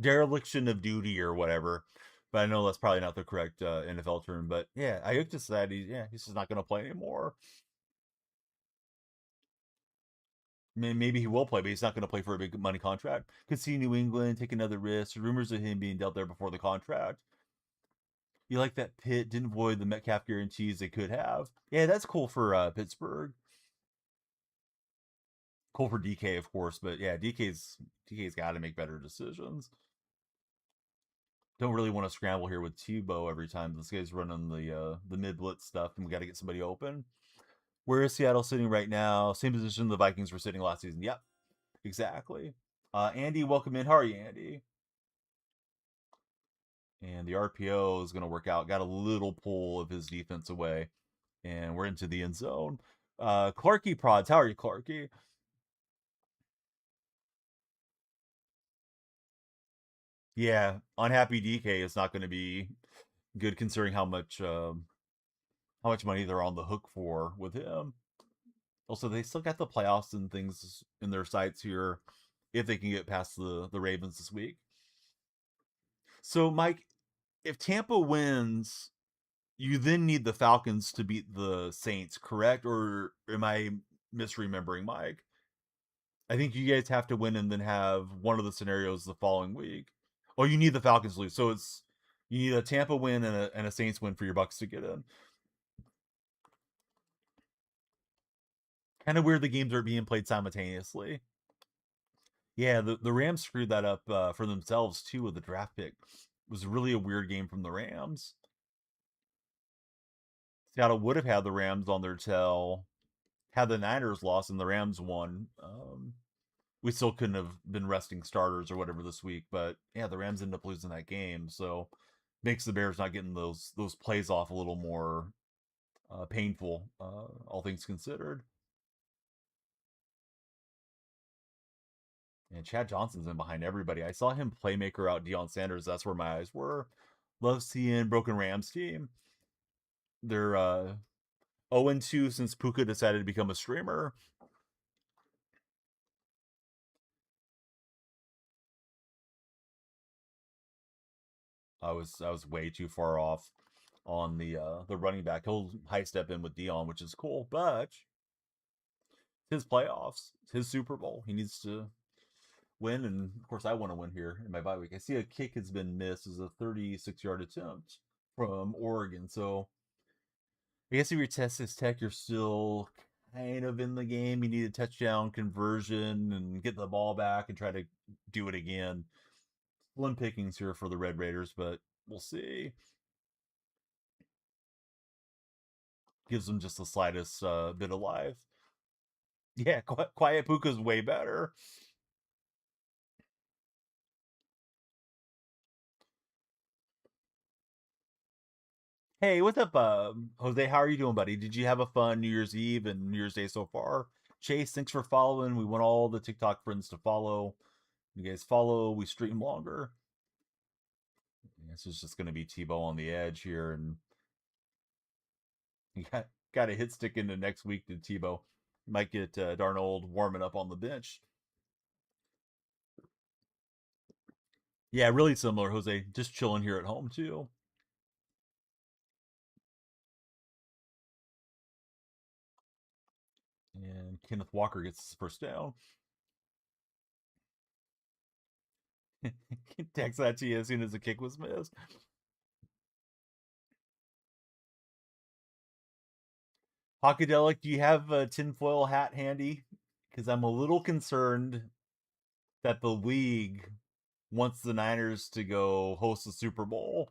Dereliction of duty or whatever. But I know that's probably not the correct NFL term. But yeah, Ayuk decided he's just not going to play anymore. Maybe he will play, but he's not going to play for a big money contract. Could see New England take another risk. Rumors of him being dealt there before the contract. You like that Pitt didn't void the Metcalf guarantees they could have. Yeah, that's cool for Pittsburgh. Cool for DK, of course, but yeah, DK's got to make better decisions. Don't really want to scramble here with Tebow every time this guy's running the mid blitz stuff, and we got to get somebody open. Where is Seattle sitting right now? Same position the Vikings were sitting last season. Yep, exactly. Andy, welcome in. How are you, Andy? And the RPO is going to work out. Got a little pull of his defense away, and we're into the end zone. Clarky Prods, how are you, Clarky? Yeah, unhappy DK is not going to be good considering how much money they're on the hook for with him. Also, they still got the playoffs and things in their sights here if they can get past the Ravens this week. So, Mike, if Tampa wins, you then need the Falcons to beat the Saints, correct? Or am I misremembering, Mike? I think you guys have to win and then have one of the scenarios the following week. Oh, you need the Falcons to lose. So it's you need a Tampa win and a Saints win for your Bucks to get in. Kind of weird the games are being played simultaneously. Yeah, the Rams screwed that up for themselves too with the draft pick. It was really a weird game from the Rams. Seattle would have had the Rams on their tail had the Niners lost and the Rams won. We still couldn't have been resting starters or whatever this week, but yeah, the Rams ended up losing that game, so makes the Bears not getting those plays off a little more painful, all things considered. And Chad Johnson's in behind everybody. I saw him playmaker out Deion Sanders. That's where my eyes were. Love seeing Broken Rams team. They're 0-2 since Puka decided to become a streamer. I was way too far off on the running back. He'll high step in with Deion, which is cool, but his playoffs, his Super Bowl. He needs to win, and of course, I want to win here in my bye week. I see a kick has been missed as a 36-yard attempt from Oregon. So I guess if you're Texas Tech, you're still kind of in the game. You need a touchdown conversion and get the ball back and try to do it again. Slim pickings here for the Red Raiders, but we'll see. Gives them just the slightest bit of life. Yeah, Quiet Puka's way better. Hey, what's up, Jose? How are you doing, buddy? Did you have a fun New Year's Eve and New Year's Day so far? Chase, thanks for following. We want all the TikTok friends to follow. You guys follow, we stream longer. This is just going to be Tebow on the edge here, and you got a hit stick into next week to Tebow. Might get Darnold warming up on the bench. Yeah, really similar, Jose. Just chilling here at home too. And Kenneth Walker gets his first down. Text that to you as soon as the kick was missed. Pockadelic, do you have a tinfoil hat handy? Because I'm a little concerned that the league wants the Niners to go host the Super Bowl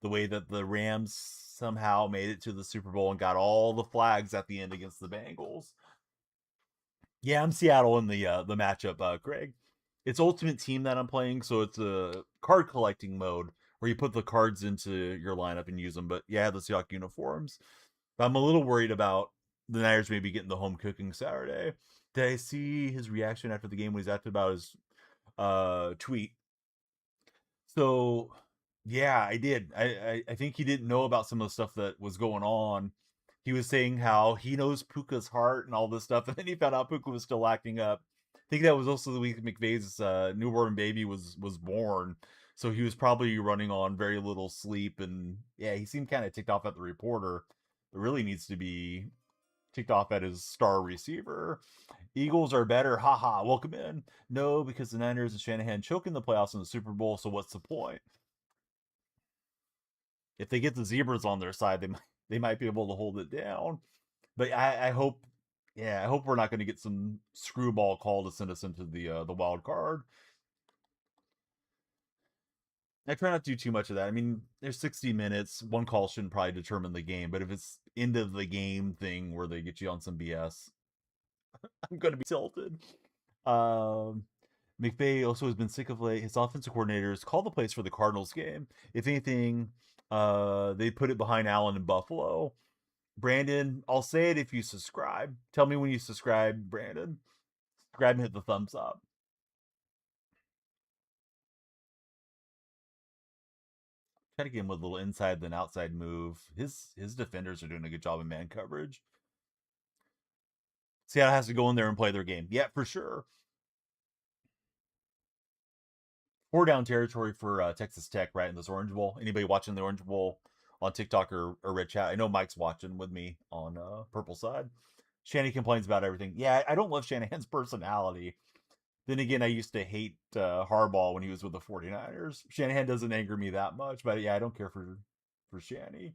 the way that the Rams somehow made it to the Super Bowl and got all the flags at the end against the Bengals. Yeah, I'm Seattle in the matchup, Greg. It's Ultimate Team that I'm playing, so it's a card collecting mode where you put the cards into your lineup and use them. But yeah, the Seahawks uniforms. But I'm a little worried about the Niners maybe getting the home cooking Saturday. Did I see his reaction after the game when he's asked about his tweet? So yeah, I did. I think he didn't know about some of the stuff that was going on. He was saying how he knows Puka's heart and all this stuff, and then he found out Puka was still acting up. I think that was also the week McVay's newborn baby was born, so he was probably running on very little sleep, and yeah, he seemed kind of ticked off at the reporter. It really needs to be ticked off at his star receiver. Eagles are better. Haha. Welcome in. No, because the Niners and Shanahan choke in the playoffs in the Super Bowl. So what's the point? If they get the zebras on their side, they might be able to hold it down. But I hope, yeah, I hope we're not going to get some screwball call to send us into the wild card. I try not to do too much of that. I mean, there's 60 minutes. One call shouldn't probably determine the game. But if it's end of the game thing where they get you on some BS, I'm going to be tilted. Um, McVay also has been sick of late. His offensive coordinators call the plays for the Cardinals game. If anything, they put it behind Allen in Buffalo. Brandon, I'll say it if you subscribe. Tell me when you subscribe, Brandon. Subscribe and hit the thumbs up. Try to get him with a little inside than outside move. His defenders are doing a good job in man coverage. Seattle has to go in there and play their game. Yeah, for sure. 4 down territory for Texas Tech right in this Orange Bowl. Anybody watching the Orange Bowl on TikTok or Red Chat? I know Mike's watching with me on Purple Side. Shanahan complains about everything. Yeah, I don't love Shanahan's personality. Then again, I used to hate Harbaugh when he was with the 49ers. Shanahan doesn't anger me that much, but yeah, I don't care for Shanny.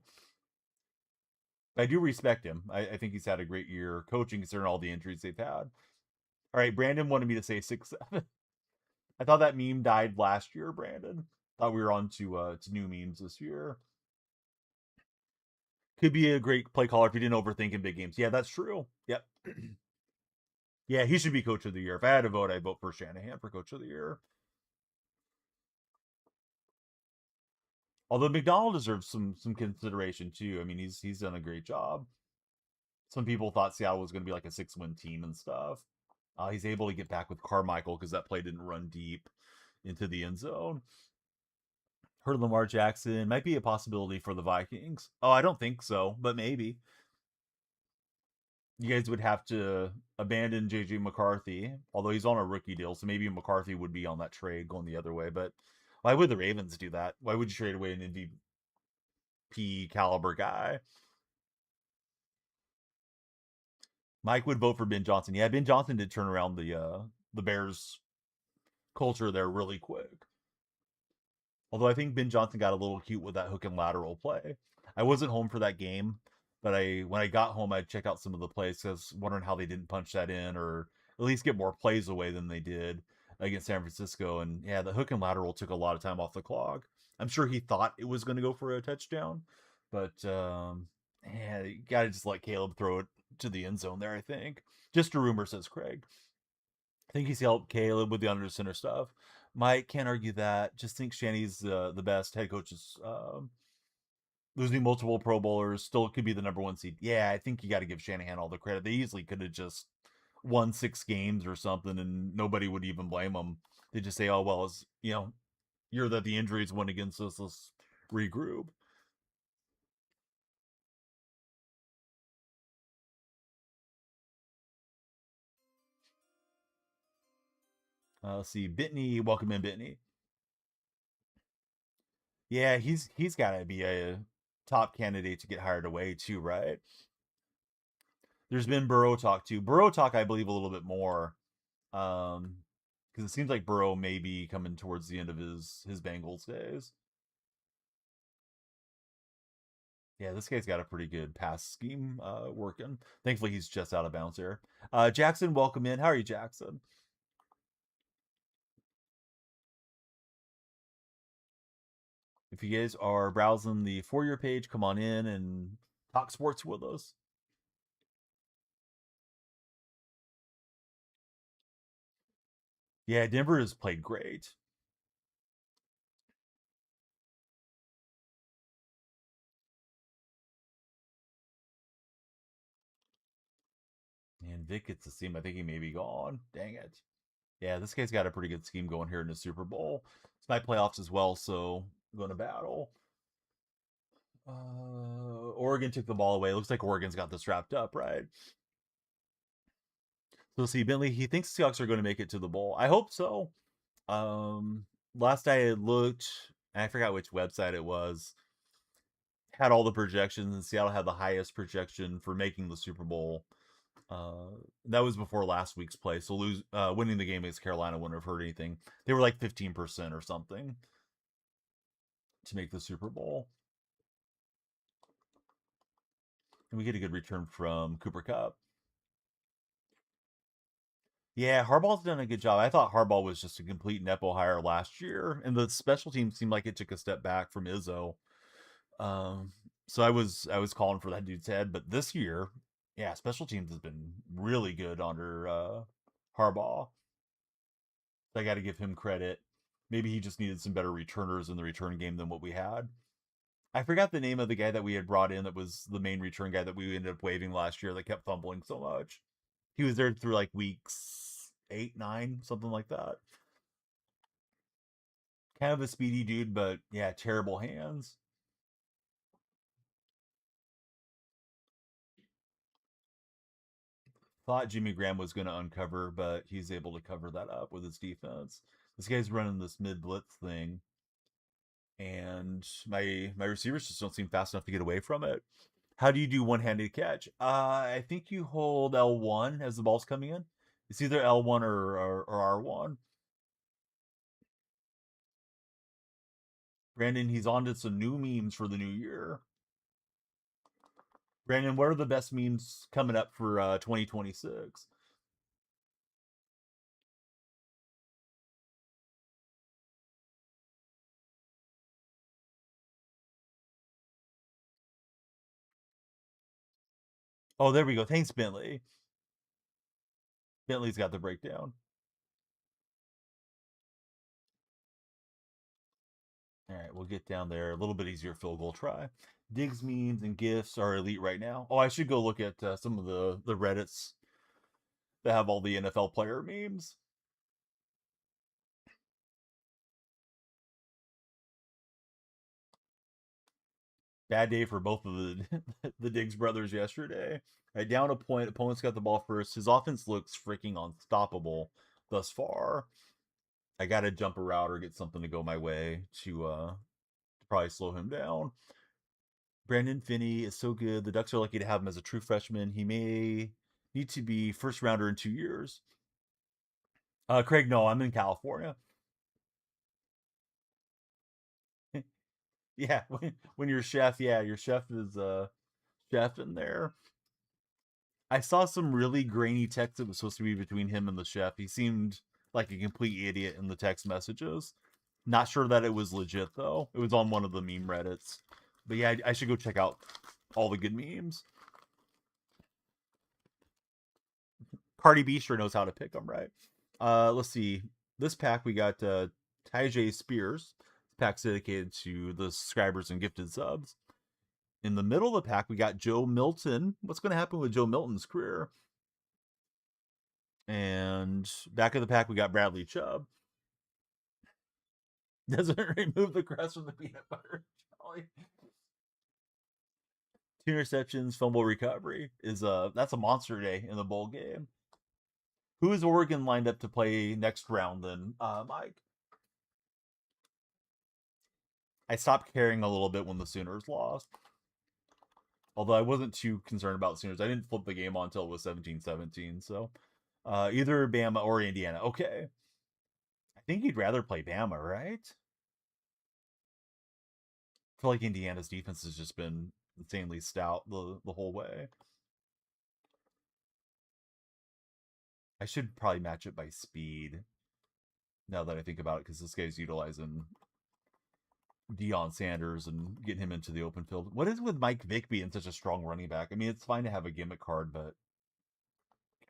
I do respect him. I think he's had a great year coaching considering all the injuries they've had. All right, Brandon wanted me to say 6-7. I thought that meme died last year, Brandon. Thought we were on to new memes this year. Could be a great play caller if he didn't overthink in big games. Yeah, that's true. Yep. Yeah, he should be coach of the year. If I had to vote, I'd vote for Shanahan for coach of the year. Although McDonald deserves some consideration too. I mean, he's done a great job. Some people thought Seattle was going to be like a 6-win team and stuff. He's able to get back with Carmichael because that play didn't run deep into the end zone. Heard Lamar Jackson might be a possibility for the Vikings. Oh, I don't think so, but maybe. You guys would have to abandon JJ McCarthy, although he's on a rookie deal, so maybe McCarthy would be on that trade going the other way. But why would the Ravens do that? Why would you trade away an MVP caliber guy? Mike would vote for Ben Johnson. Yeah, Ben Johnson did turn around the Bears culture there really quick. Although I think Ben Johnson got a little cute with that hook and lateral play. I wasn't home for that game, But when I got home, I checked out some of the plays. I was wondering how they didn't punch that in, or at least get more plays away than they did against San Francisco. And yeah, the hook and lateral took a lot of time off the clock. I'm sure he thought it was going to go for a touchdown, but yeah, you got to just let Caleb throw it to the end zone there. I think just a rumor, says Craig. I think he's helped Caleb with the under center stuff. Mike can't argue that. Just think Shanny's the best head coaches. Losing multiple Pro Bowlers, still could be the number one seed. Yeah, I think you got to give Shanahan all the credit. They easily could have just won 6 games or something, and nobody would even blame them. They just say, "Oh well, as you're that the injuries went against us. Let's regroup." Let's see, Bitney, welcome in, Bitney. Yeah, he's got to be a top candidate to get hired away too, right? There's been Burrow talk too. Burrow talk, I believe, a little bit more, because it seems like Burrow may be coming towards the end of his Bengals days. Yeah, this guy's got a pretty good pass scheme working. Thankfully, he's just out of bounds here. Jackson, welcome in. How are you, Jackson? If you guys are browsing the For Your page, come on in and talk sports with us. Yeah, Denver has played great. And Vic gets the team. I think he may be gone. Dang it. Yeah, this guy's got a pretty good scheme going here in the Super Bowl. It's my playoffs as well, so I'm going to battle. Oregon took the ball away. Looks like Oregon's got this wrapped up, right? So see, Bentley, he thinks the Seahawks are going to make it to the bowl. I hope so. Last I had looked, and I forgot which website it was, had all the projections, and Seattle had the highest projection for making the Super Bowl. That was before last week's play, so winning the game against Carolina wouldn't have hurt anything. They were like 15% or something to make the Super Bowl, and we get a good return from Cooper Cup. Yeah, Harbaugh's done a good job. I thought Harbaugh was just a complete nepo hire last year, and the special team seemed like it took a step back from Izzo. Um, so I was calling for that dude's head, but this year, yeah, special teams has been really good under Harbaugh. So I got to give him credit. Maybe he just needed some better returners in the return game than what we had. I forgot the name of the guy that we had brought in that was the main return guy that we ended up waiving last year that kept fumbling so much. He was there through like weeks 8, 9, something like that. Kind of a speedy dude, but yeah, terrible hands. Thought Jimmy Graham was going to uncover, but he's able to cover that up with his defense. This guy's running this mid blitz thing, and my receivers just don't seem fast enough to get away from it. How do you do one-handed catch? I think you hold L1 as the ball's coming in. It's either L1 or R1. Brandon, he's on to some new memes for the new year. Brandon, what are the best memes coming up for 2026? Oh, there we go. Thanks, Bentley. Bentley's got the breakdown. All right, we'll get down there. A little bit easier field goal try. Digs memes and gifts are elite right now. Oh, I should go look at some of the Reddits that have all the NFL player memes. Bad day for both of the the Diggs brothers yesterday. Right, down a point, opponent's got the ball first. His offense looks freaking unstoppable thus far. I got to jump a route or get something to go my way to probably slow him down. Brandon Finney is so good. The Ducks are lucky to have him as a true freshman. He may need to be first rounder in 2 years. Craig, no, I'm in California. Yeah, when your chef, yeah, your chef is chef in there. I saw some really grainy text that was supposed to be between him and the chef. He seemed like a complete idiot in the text messages. Not sure that it was legit though. It was on one of the meme Reddits. But yeah, I should go check out all the good memes. Cardi B sure knows how to pick them, right? Let's see. This pack we got Tyjae Spears. This pack's dedicated to the subscribers and gifted subs. In the middle of the pack, we got Joe Milton. What's going to happen with Joe Milton's career? And back of the pack, we got Bradley Chubb. Doesn't remove the crust from the peanut butter jelly. 2 interceptions, fumble recovery is that's a monster day in the bowl game. Who is Oregon lined up to play next round then, Mike? I stopped caring a little bit when the Sooners lost. Although I wasn't too concerned about the Sooners. I didn't flip the game on until it was 17-17. So either Bama or Indiana. Okay. I think you'd rather play Bama, right? I feel like Indiana's defense has just been insanely stout the whole way. I should probably match it by speed now that I think about it, because this guy's utilizing Deion Sanders and getting him into the open field. What is with Mike Vick being such a strong running back? I mean, it's fine to have a gimmick card, but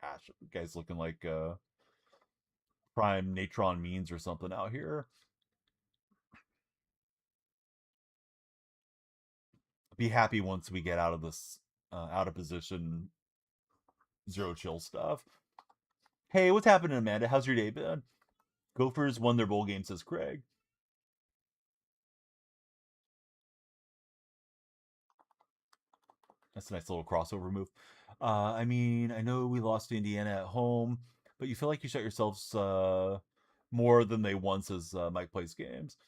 gosh, the guy's looking like prime Natron Means or something out here. Be happy once we get out of this out of position zero chill stuff. Hey, what's happening, Amanda? How's your day been? Gophers won their bowl game, says Craig. That's a nice little crossover move. I mean, I know we lost to Indiana at home, but you feel like you shut yourselves more than they once as Mike plays games.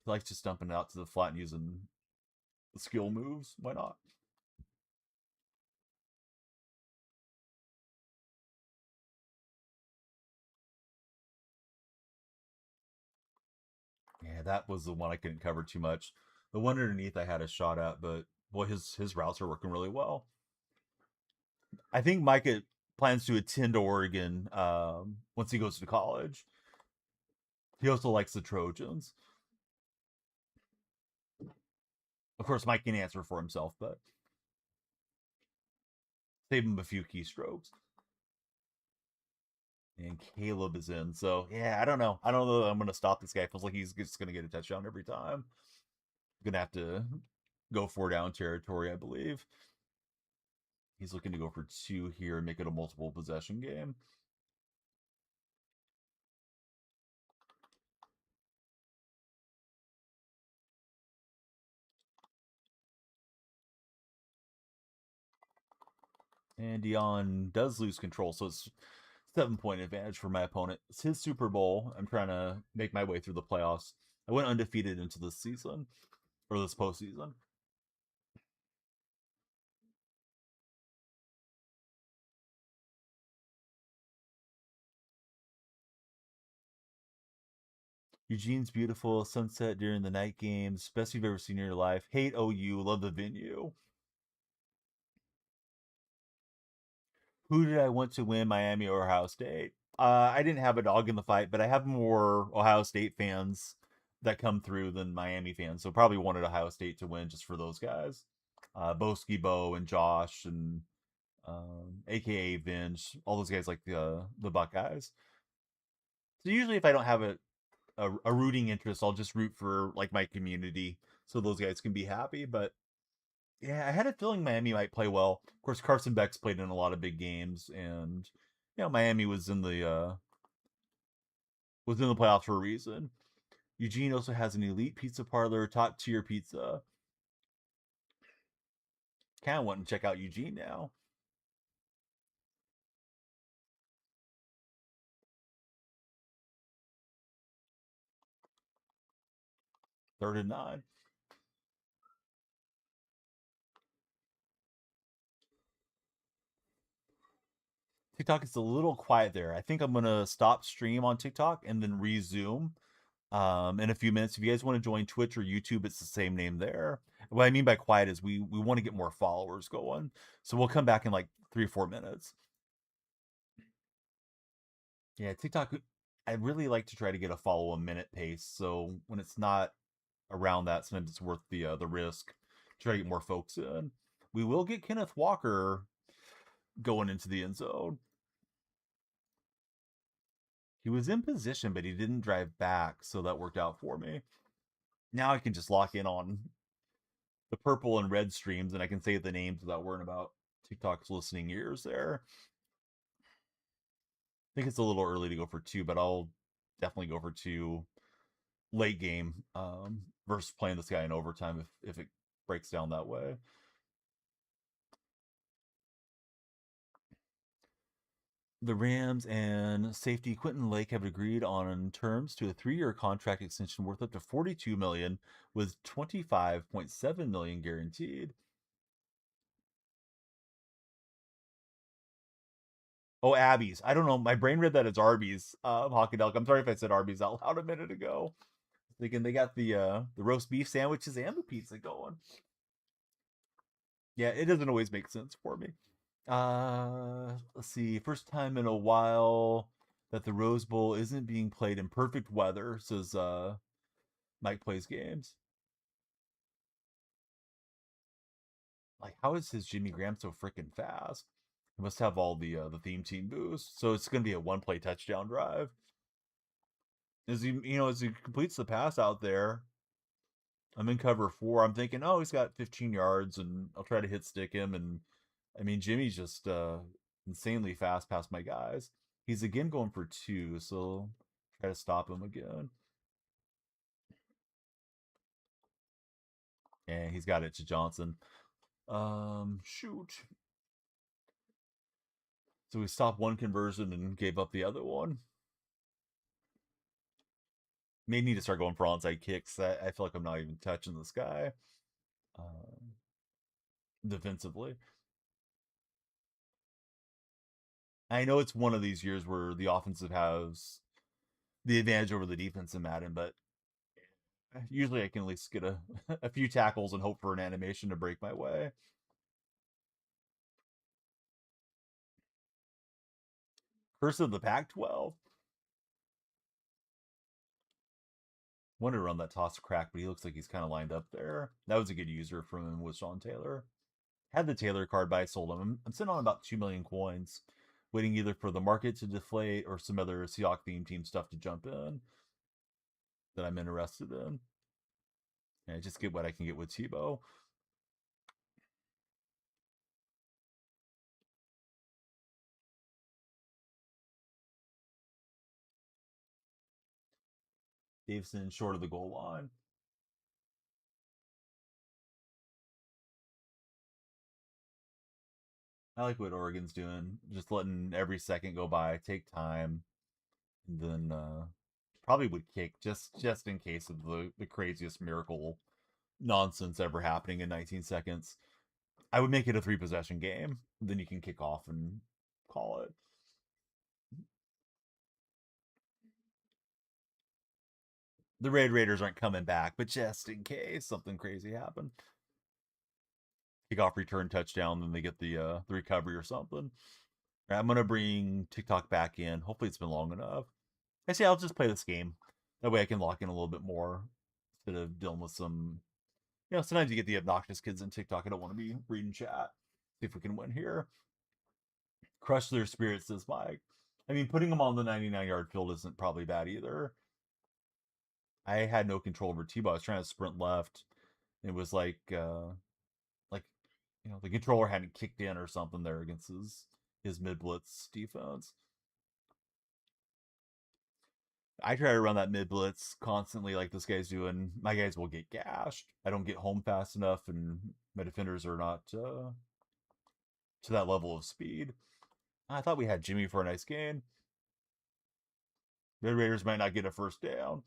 He likes just dumping it out to the flat and using the skill moves. Why not? Yeah, that was the one I couldn't cover too much. The one underneath I had a shot at, but boy, his routes are working really well. I think Micah plans to attend Oregon once he goes to college. He also likes the Trojans. Of course, Mike can answer for himself, but save him a few keystrokes. And Caleb is in. So, yeah, I don't know. I don't know that I'm going to stop this guy. Feels like he's just going to get a touchdown every time. Going to have to go 4 down territory, I believe. He's looking to go for 2 here and make it a multiple possession game. And Dion does lose control, so it's 7-point advantage for my opponent. It's his Super Bowl. I'm trying to make my way through the playoffs. I went undefeated into this season, or this postseason. Eugene's beautiful. Sunset during the night games. Best you've ever seen in your life. Hate OU. Love the venue. Who did I want to win, Miami or Ohio State? I didn't have a dog in the fight, but I have more Ohio State fans that come through than Miami fans. So probably wanted Ohio State to win just for those guys. Boski Bo and Josh and AKA Vince, all those guys like the Buckeyes. So usually if I don't have a rooting interest, I'll just root for like my community so those guys can be happy. But yeah, I had a feeling Miami might play well. Of course, Carson Beck's played in a lot of big games, and Miami was in the playoffs for a reason. Eugene also has an elite pizza parlor, top tier pizza. Kind of want to check out Eugene now. 3rd and 9. TikTok is a little quiet there. I think I'm gonna stop stream on TikTok and then resume. in a few minutes. If you guys want to join Twitch or YouTube, it's the same name there. What I mean by quiet is we want to get more followers going. So we'll come back in like 3 or 4 minutes. Yeah, TikTok, I really like to try to get a follow a minute pace. So when it's not around that, sometimes it's worth the risk to try to get more folks in. We will get Kenneth Walker going into the end zone. He was in position, but he didn't drive back, so that worked out for me. Now I can just lock in on the purple and red streams, and I can say the names without worrying about TikTok's listening ears there. I think it's a little early to go for two, but I'll definitely go for two late game versus playing this guy in overtime if it breaks down that way. The Rams and safety Quentin Lake have agreed on terms to a 3-year contract extension worth up to $42 million with $25.7 million guaranteed. Oh, Abby's. I don't know. My brain read that as Arby's. Hockey Dog. I'm sorry if I said Arby's out loud a minute ago. Thinking they got the roast beef sandwiches and the pizza going. Yeah, it doesn't always make sense for me. Let's see. First time in a while that the Rose Bowl isn't being played in perfect weather, says Mike plays games. Like, how is his Jimmy Graham so freaking fast? He must have all the theme team boost. So it's gonna be a one play touchdown drive. As he completes the pass out there, I'm in cover 4. I'm thinking, oh, he's got 15 yards, and I'll try to hit stick him. And I mean, Jimmy's just insanely fast past my guys. He's again going for 2, so try to stop him again. And he's got it to Johnson. Shoot. So we stopped one conversion and gave up the other one. May need to start going for onside kicks. I feel like I'm not even touching this guy defensively. I know it's one of these years where the offensive has the advantage over the defense in Madden, but usually I can at least get a few tackles and hope for an animation to break my way. Curse of the Pac-12. Wanted to run that toss crack, but he looks like he's kind of lined up there. That was a good user from him with Sean Taylor. Had the Taylor card, but I sold him. I'm sitting on about 2 million coins, waiting either for the market to deflate or some other Seahawks theme team stuff to jump in that I'm interested in. And just get what I can get with Tebow. Davison short of the goal line. I like what Oregon's doing, just letting every second go by, take time, and then probably would kick just in case of the craziest miracle nonsense ever happening in 19 seconds. I would make it a 3 possession game. Then you can kick off and call it. The Red Raiders aren't coming back, but just in case something crazy happened, kickoff return touchdown, then they get the recovery or something. Right, I'm gonna bring TikTok back in. Hopefully it's been long enough. I say I'll just play this game. That way I can lock in a little bit more instead of dealing with some. Sometimes you get the obnoxious kids in TikTok. I don't want to be reading chat. See if we can win here. Crush their spirits, says Mike. I mean, putting them on the 99-yard field isn't probably bad either. I had no control over T-Ball. I was trying to sprint left. It was like the controller hadn't kicked in or something there against his mid blitz defense. I try to run that mid blitz constantly, like this guy's doing. My guys will get gashed. I don't get home fast enough, and my defenders are not to that level of speed. I thought we had Jimmy for a nice game. Red Raiders might not get a first down.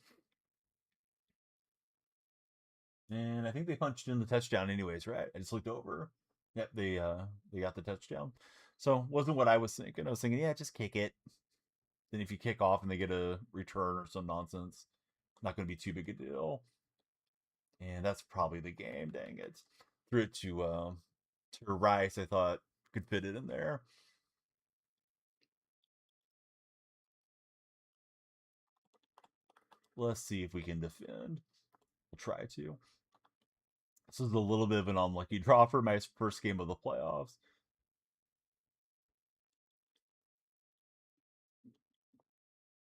And I think they punched in the touchdown anyways, right? I just looked over. Yep, they got the touchdown. So wasn't what I was thinking. I was thinking, yeah, just kick it. Then if you kick off and they get a return or some nonsense, Not going to be too big a deal. And that's probably the game. Dang it! Threw it to Rice. I thought could fit it in there. Let's see if we can defend. We'll try to. This is a little bit of an unlucky draw for my first game of the playoffs.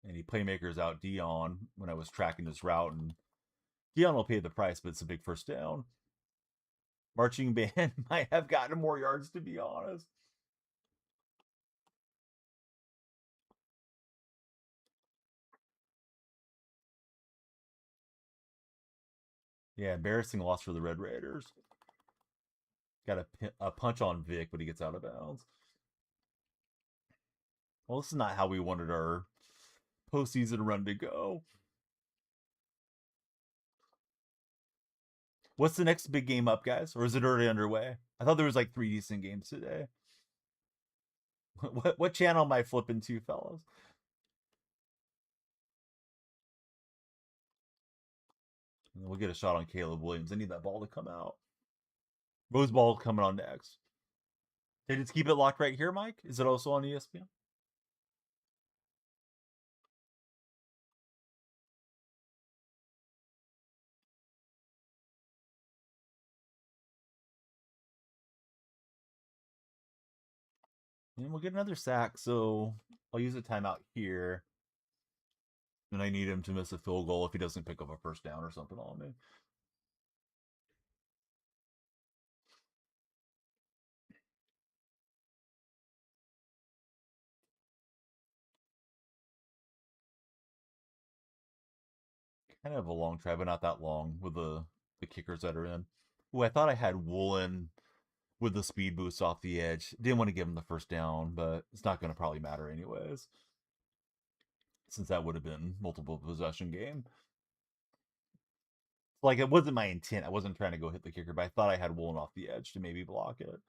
Any playmakers out Dion when I was tracking this route, and Dion will pay the price, but it's a big first down. Marching band might have gotten more yards, to be honest. Yeah, embarrassing loss for the Red Raiders. Got a punch on Vic, but he gets out of bounds. Well, this is not how we wanted our postseason run to go. What's the next big game up, guys? Or is it already underway? I thought there was like 3 decent games today. What channel am I flipping to, fellas? We'll get a shot on Caleb Williams. I need that ball to come out. Rose Ball coming on next. Did it keep it locked right here, Mike? Is it also on ESPN? And we'll get another sack, so I'll use a timeout here. And I need him to miss a field goal if he doesn't pick up a first down or something on me. Kind of a long try, but not that long with the kickers that are in. Ooh, I thought I had Woolen with the speed boost off the edge. Didn't want to give him the first down, but it's not going to probably matter anyways, since that would have been multiple possession game. Like, it wasn't my intent. I wasn't trying to go hit the kicker, but I thought I had Woolen off the edge to maybe block it.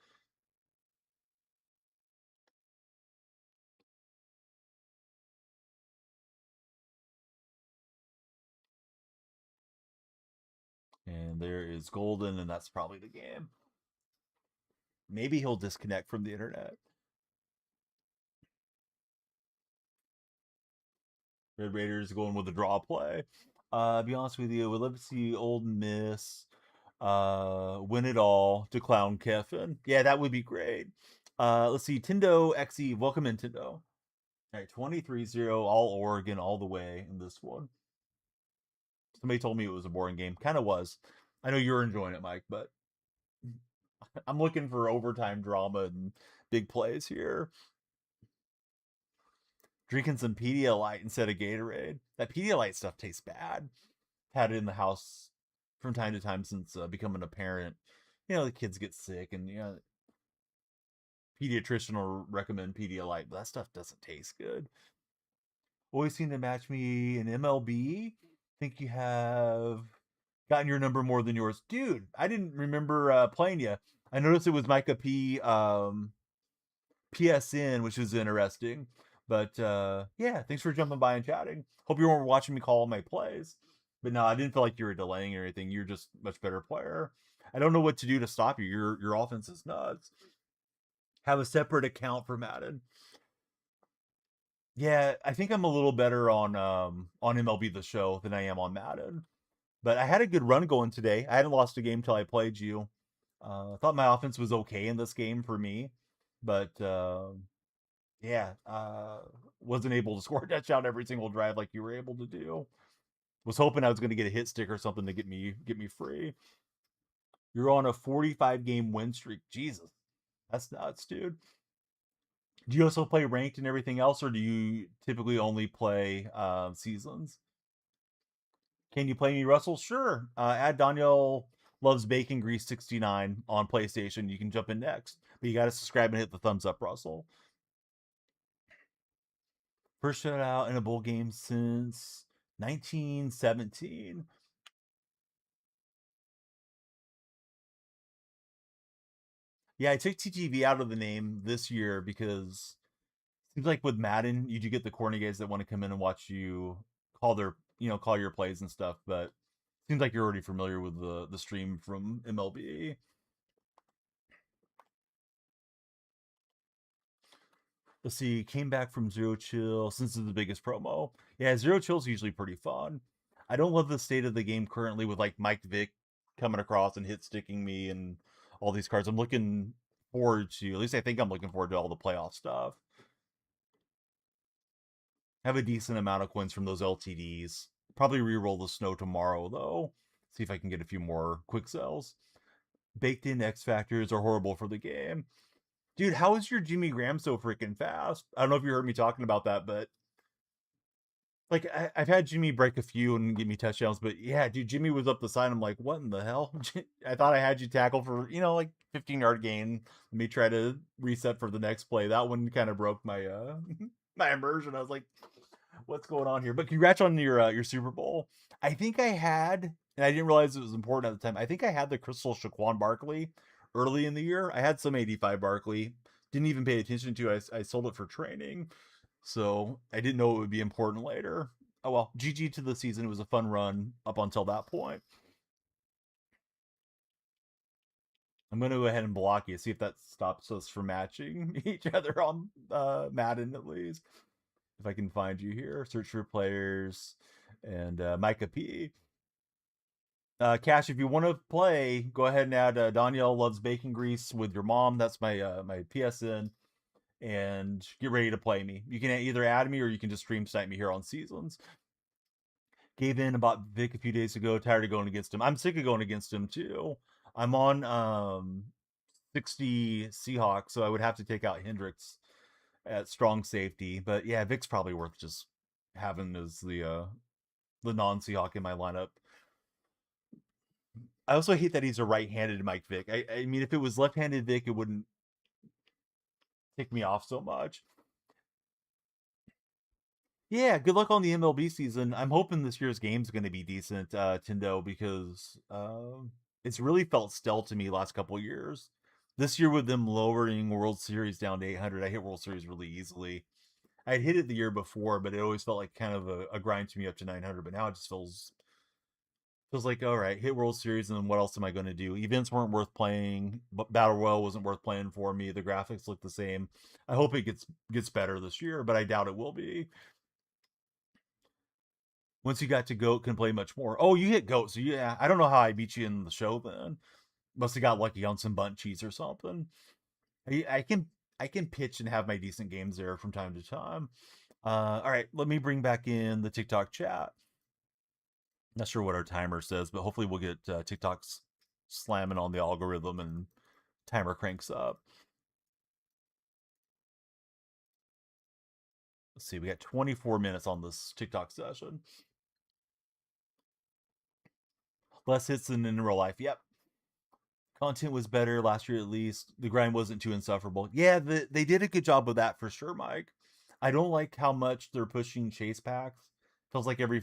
And there is Golden, and that's probably the game. Maybe he'll disconnect from the internet. Red Raiders going with a draw play. Be honest with you, we'd love to see Old Miss win it all to clown Keffin. Yeah, that would be great. Let's see. Tindo XE, welcome in, Tindo. All right, 23-0, all Oregon, all the way in this one. Somebody told me it was a boring game. Kind of was. I know you're enjoying it, Mike, but I'm looking for overtime drama and big plays here. Drinking some Pedialyte instead of Gatorade. That Pedialyte stuff tastes bad. Had it in the house from time to time since becoming a parent. You know, the kids get sick, and you know, pediatrician will recommend Pedialyte, but that stuff doesn't taste good. Always seem to match me in MLB. Think you have gotten your number more than yours, dude. I didn't remember playing you. I noticed it was Micah P. PSN, which is interesting. But yeah, thanks for jumping by and chatting. Hope you weren't watching me call all my plays. But no, I didn't feel like you were delaying or anything. You're just a much better player. I don't know what to do to stop you. Your offense is nuts. Have a separate account for Madden. Yeah, I think I'm a little better on MLB The Show than I am on Madden. But I had a good run going today. I hadn't lost a game till I played you. I thought my offense was okay in this game for me, but yeah, wasn't able to score a touchdown every single drive like you were able to do. Was hoping I was going to get a hit stick or something to get me free. You're on a 45 game win streak. Jesus, that's nuts, dude. Do you also play ranked and everything else, or do you typically only play seasons? Can you play me, Russell? Sure. Add Daniel loves bacon grease 69 on PlayStation. You can jump in next, but you got to subscribe and hit the thumbs up, Russell. First shutout in a bowl game since 1917. Yeah, I took TGV out of the name this year because it seems like with Madden, you do get the corny guys that want to come in and watch you call their call your plays and stuff, but seems like you're already familiar with the stream from MLB. Let's see, came back from Zero Chill since it's the biggest promo. Yeah, Zero Chill's usually pretty fun. I don't love the state of the game currently with like Mike Vick coming across and hit sticking me and all these cards. I'm looking forward to, at least I think I'm looking forward to all the playoff stuff. Have a decent amount of coins from those LTDs. Probably re-roll the snow tomorrow though. See if I can get a few more quick sells. Baked in X factors are horrible for the game. Dude, how is your Jimmy Graham so freaking fast? I don't know if you heard me talking about that, but like I've had Jimmy break a few and give me touchdowns, but yeah, dude, Jimmy was up the side. I'm like, what in the hell? I thought I had you tackle for like 15-yard gain. Let me try to reset for the next play. That one kind of broke my my immersion. I was like, what's going on here? But congrats on your Super Bowl. I think I had, and I didn't realize it was important at the time. I think I had the Crystal Shaquan Barkley early in the year. I had some 85 Barkley. Didn't even pay attention to it. I sold it for training. So I didn't know it would be important later. Oh well, GG to the season. It was a fun run up until that point. I'm going to go ahead and block you, see if that stops us from matching each other on Madden at least. If I can find you here, search for players and Micah P. Cash, if you want to play, go ahead and add Danielle loves bacon grease with your mom. That's my PSN, and get ready to play me. You can either add me or you can just stream snipe me here on Seasons. Gave in about Vic a few days ago. Tired of going against him. I'm sick of going against him too. I'm on 60 Seahawks, so I would have to take out Hendricks at strong safety. But yeah, Vic's probably worth just having as the non-Seahawk in my lineup. I also hate that he's a right-handed Mike Vick. I mean, if it was left-handed Vic, it wouldn't tick me off so much. Yeah, good luck on the MLB season. I'm hoping this year's game's going to be decent, Tindo, because it's really felt stale to me last couple years. This year with them lowering World Series down to 800, I hit World Series really easily. I'd hit it the year before, but it always felt like kind of a grind to me up to 900. But now it just feels like, all right, hit World Series, and then what else am I going to do? Events weren't worth playing, but Battle Royale wasn't worth playing for me. The graphics look the same. I hope it gets better this year, but I doubt it will be. Once you got to Goat, can play much more. Oh, you hit Goat, so yeah, I don't know how I beat you in the show then. Must have got lucky on some bunt cheese or something. I can pitch and have my decent games there from time to time. All right, let me bring back in the TikTok chat. Not sure what our timer says, but hopefully we'll get TikTok's slamming on the algorithm and timer cranks up. Let's see, we got 24 minutes on this TikTok session. Less hits than in real life. Yep. Content was better last year at least. The grind wasn't too insufferable. Yeah, they did a good job with that for sure, Mike. I don't like how much they're pushing chase packs. Feels like every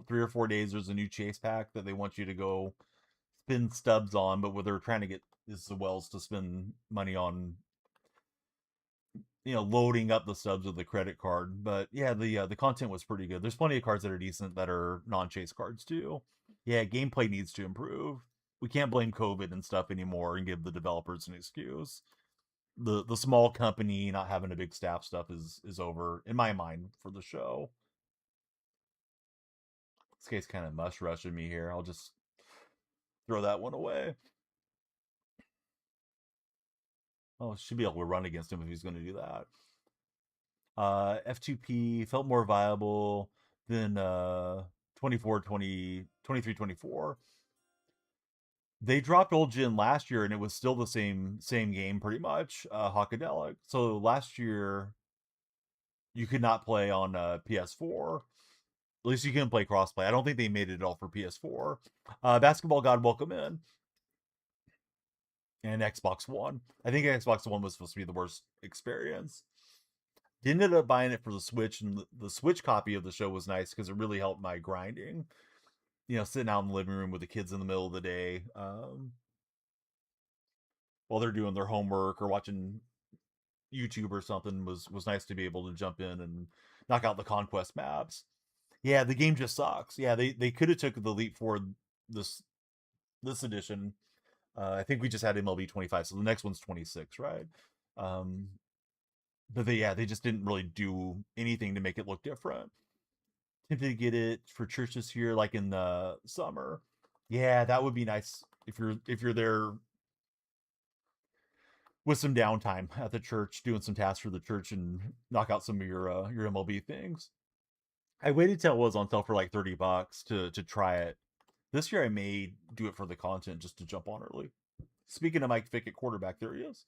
3 or 4 days there's a new chase pack that they want you to go spend stubs on, but what they're trying to get is the Wells to spend money on, loading up the stubs with the credit card. But yeah, the content was pretty good. There's plenty of cards that are decent that are non-chase cards too. Yeah, gameplay needs to improve. We can't blame COVID and stuff anymore and give the developers an excuse. The small company not having a big staff stuff is over in my mind for the show. This guy's kind of mush rushing me here. I'll just throw that one away. Oh, should be able to run against him if he's going to do that. F2P felt more viable than 24 20 23 24. They dropped Old Jin last year and it was still the same game pretty much, Hawkadelic. So last year you could not play on PS4. At least you couldn't play crossplay. I don't think they made it at all for PS4. Basketball God, welcome in. And Xbox One. I think Xbox One was supposed to be the worst experience. Didn't end up buying it for the Switch, and the Switch copy of the show was nice because it really helped my grinding. Sitting out in the living room with the kids in the middle of the day, while they're doing their homework or watching YouTube or something was nice to be able to jump in and knock out the conquest maps. Yeah, the game just sucks. Yeah, they could have took the leap forward this this edition. I think we just had MLB 25, so the next one's 26, right? Um, but they just didn't really do anything to make it look different. Tempted to get it for church this year, like in the summer. Yeah, that would be nice if you're there with some downtime at the church, doing some tasks for the church, and knock out some of your MLB things. I waited till it was on sale for like $30 to try it. This year I may do it for the content just to jump on early. Speaking of Mike Vick at quarterback, there he is.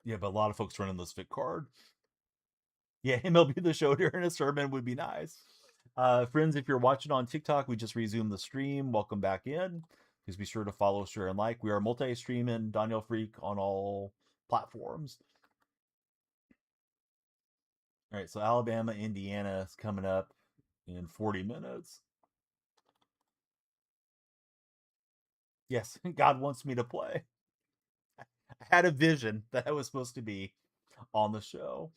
Yeah, but a lot of folks running this Vick card. Yeah, MLB the show during a sermon would be nice. Friends, if you're watching on TikTok, we just resumed the stream. Welcome back in. Please be sure to follow, share, and like. We are multi-streaming Daniel Freak on all platforms. All right, so Alabama, Indiana is coming up in 40 minutes. Yes, God wants me to play. I had a vision that I was supposed to be on the show.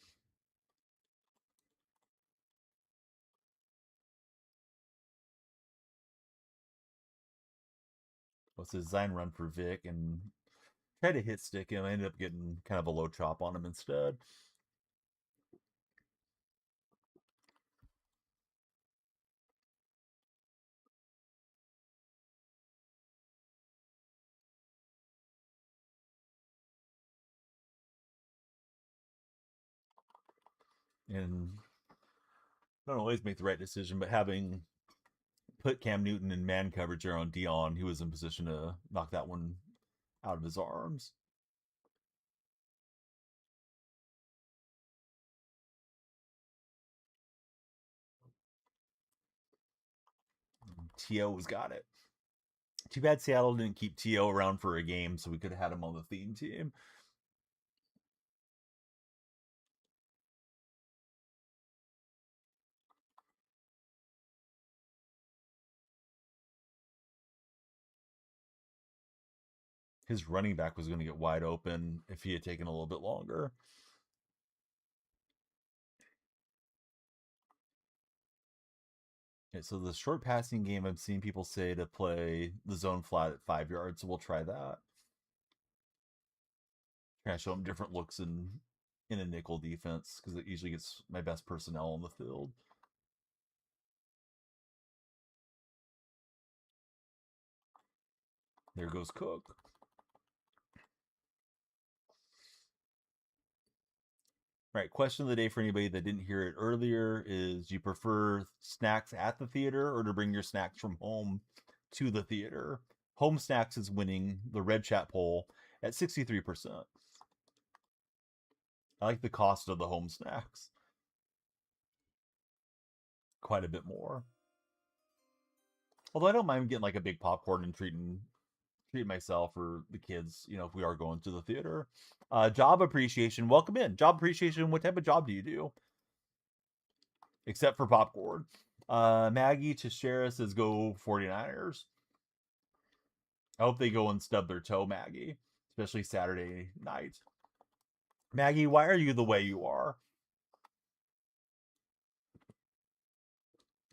Was a design run for Vic and tried to hit stick him. I ended up getting kind of a low chop on him instead. And don't always make the right decision, but having put Cam Newton in man coverage there on Dion, he was in position to knock that one out of his arms. T.O.'s got it. Too bad Seattle didn't keep T.O. around for a game so we could have had him on the theme team. His running back was going to get wide open if he had taken a little bit longer. Okay, so the short passing game, I've seen people say to play the zone flat at 5 yards, so we'll try that. Try to show them different looks in a nickel defense because it usually gets my best personnel on the field. There goes Cook. All right, question of the day for anybody that didn't hear it earlier is: do you prefer snacks at the theater or to bring your snacks from home to the theater? Home snacks is winning the red chat poll at 63%. I like the cost of the home snacks quite a bit more. Although I don't mind getting like a big popcorn and treating myself or the kids, if we are going to the theater. Job appreciation, welcome in. Job appreciation, what type of job do you do? Except for popcorn. Maggie Teixeira says go 49ers. I hope they go and stub their toe, Maggie, especially Saturday night. Maggie, why are you the way you are?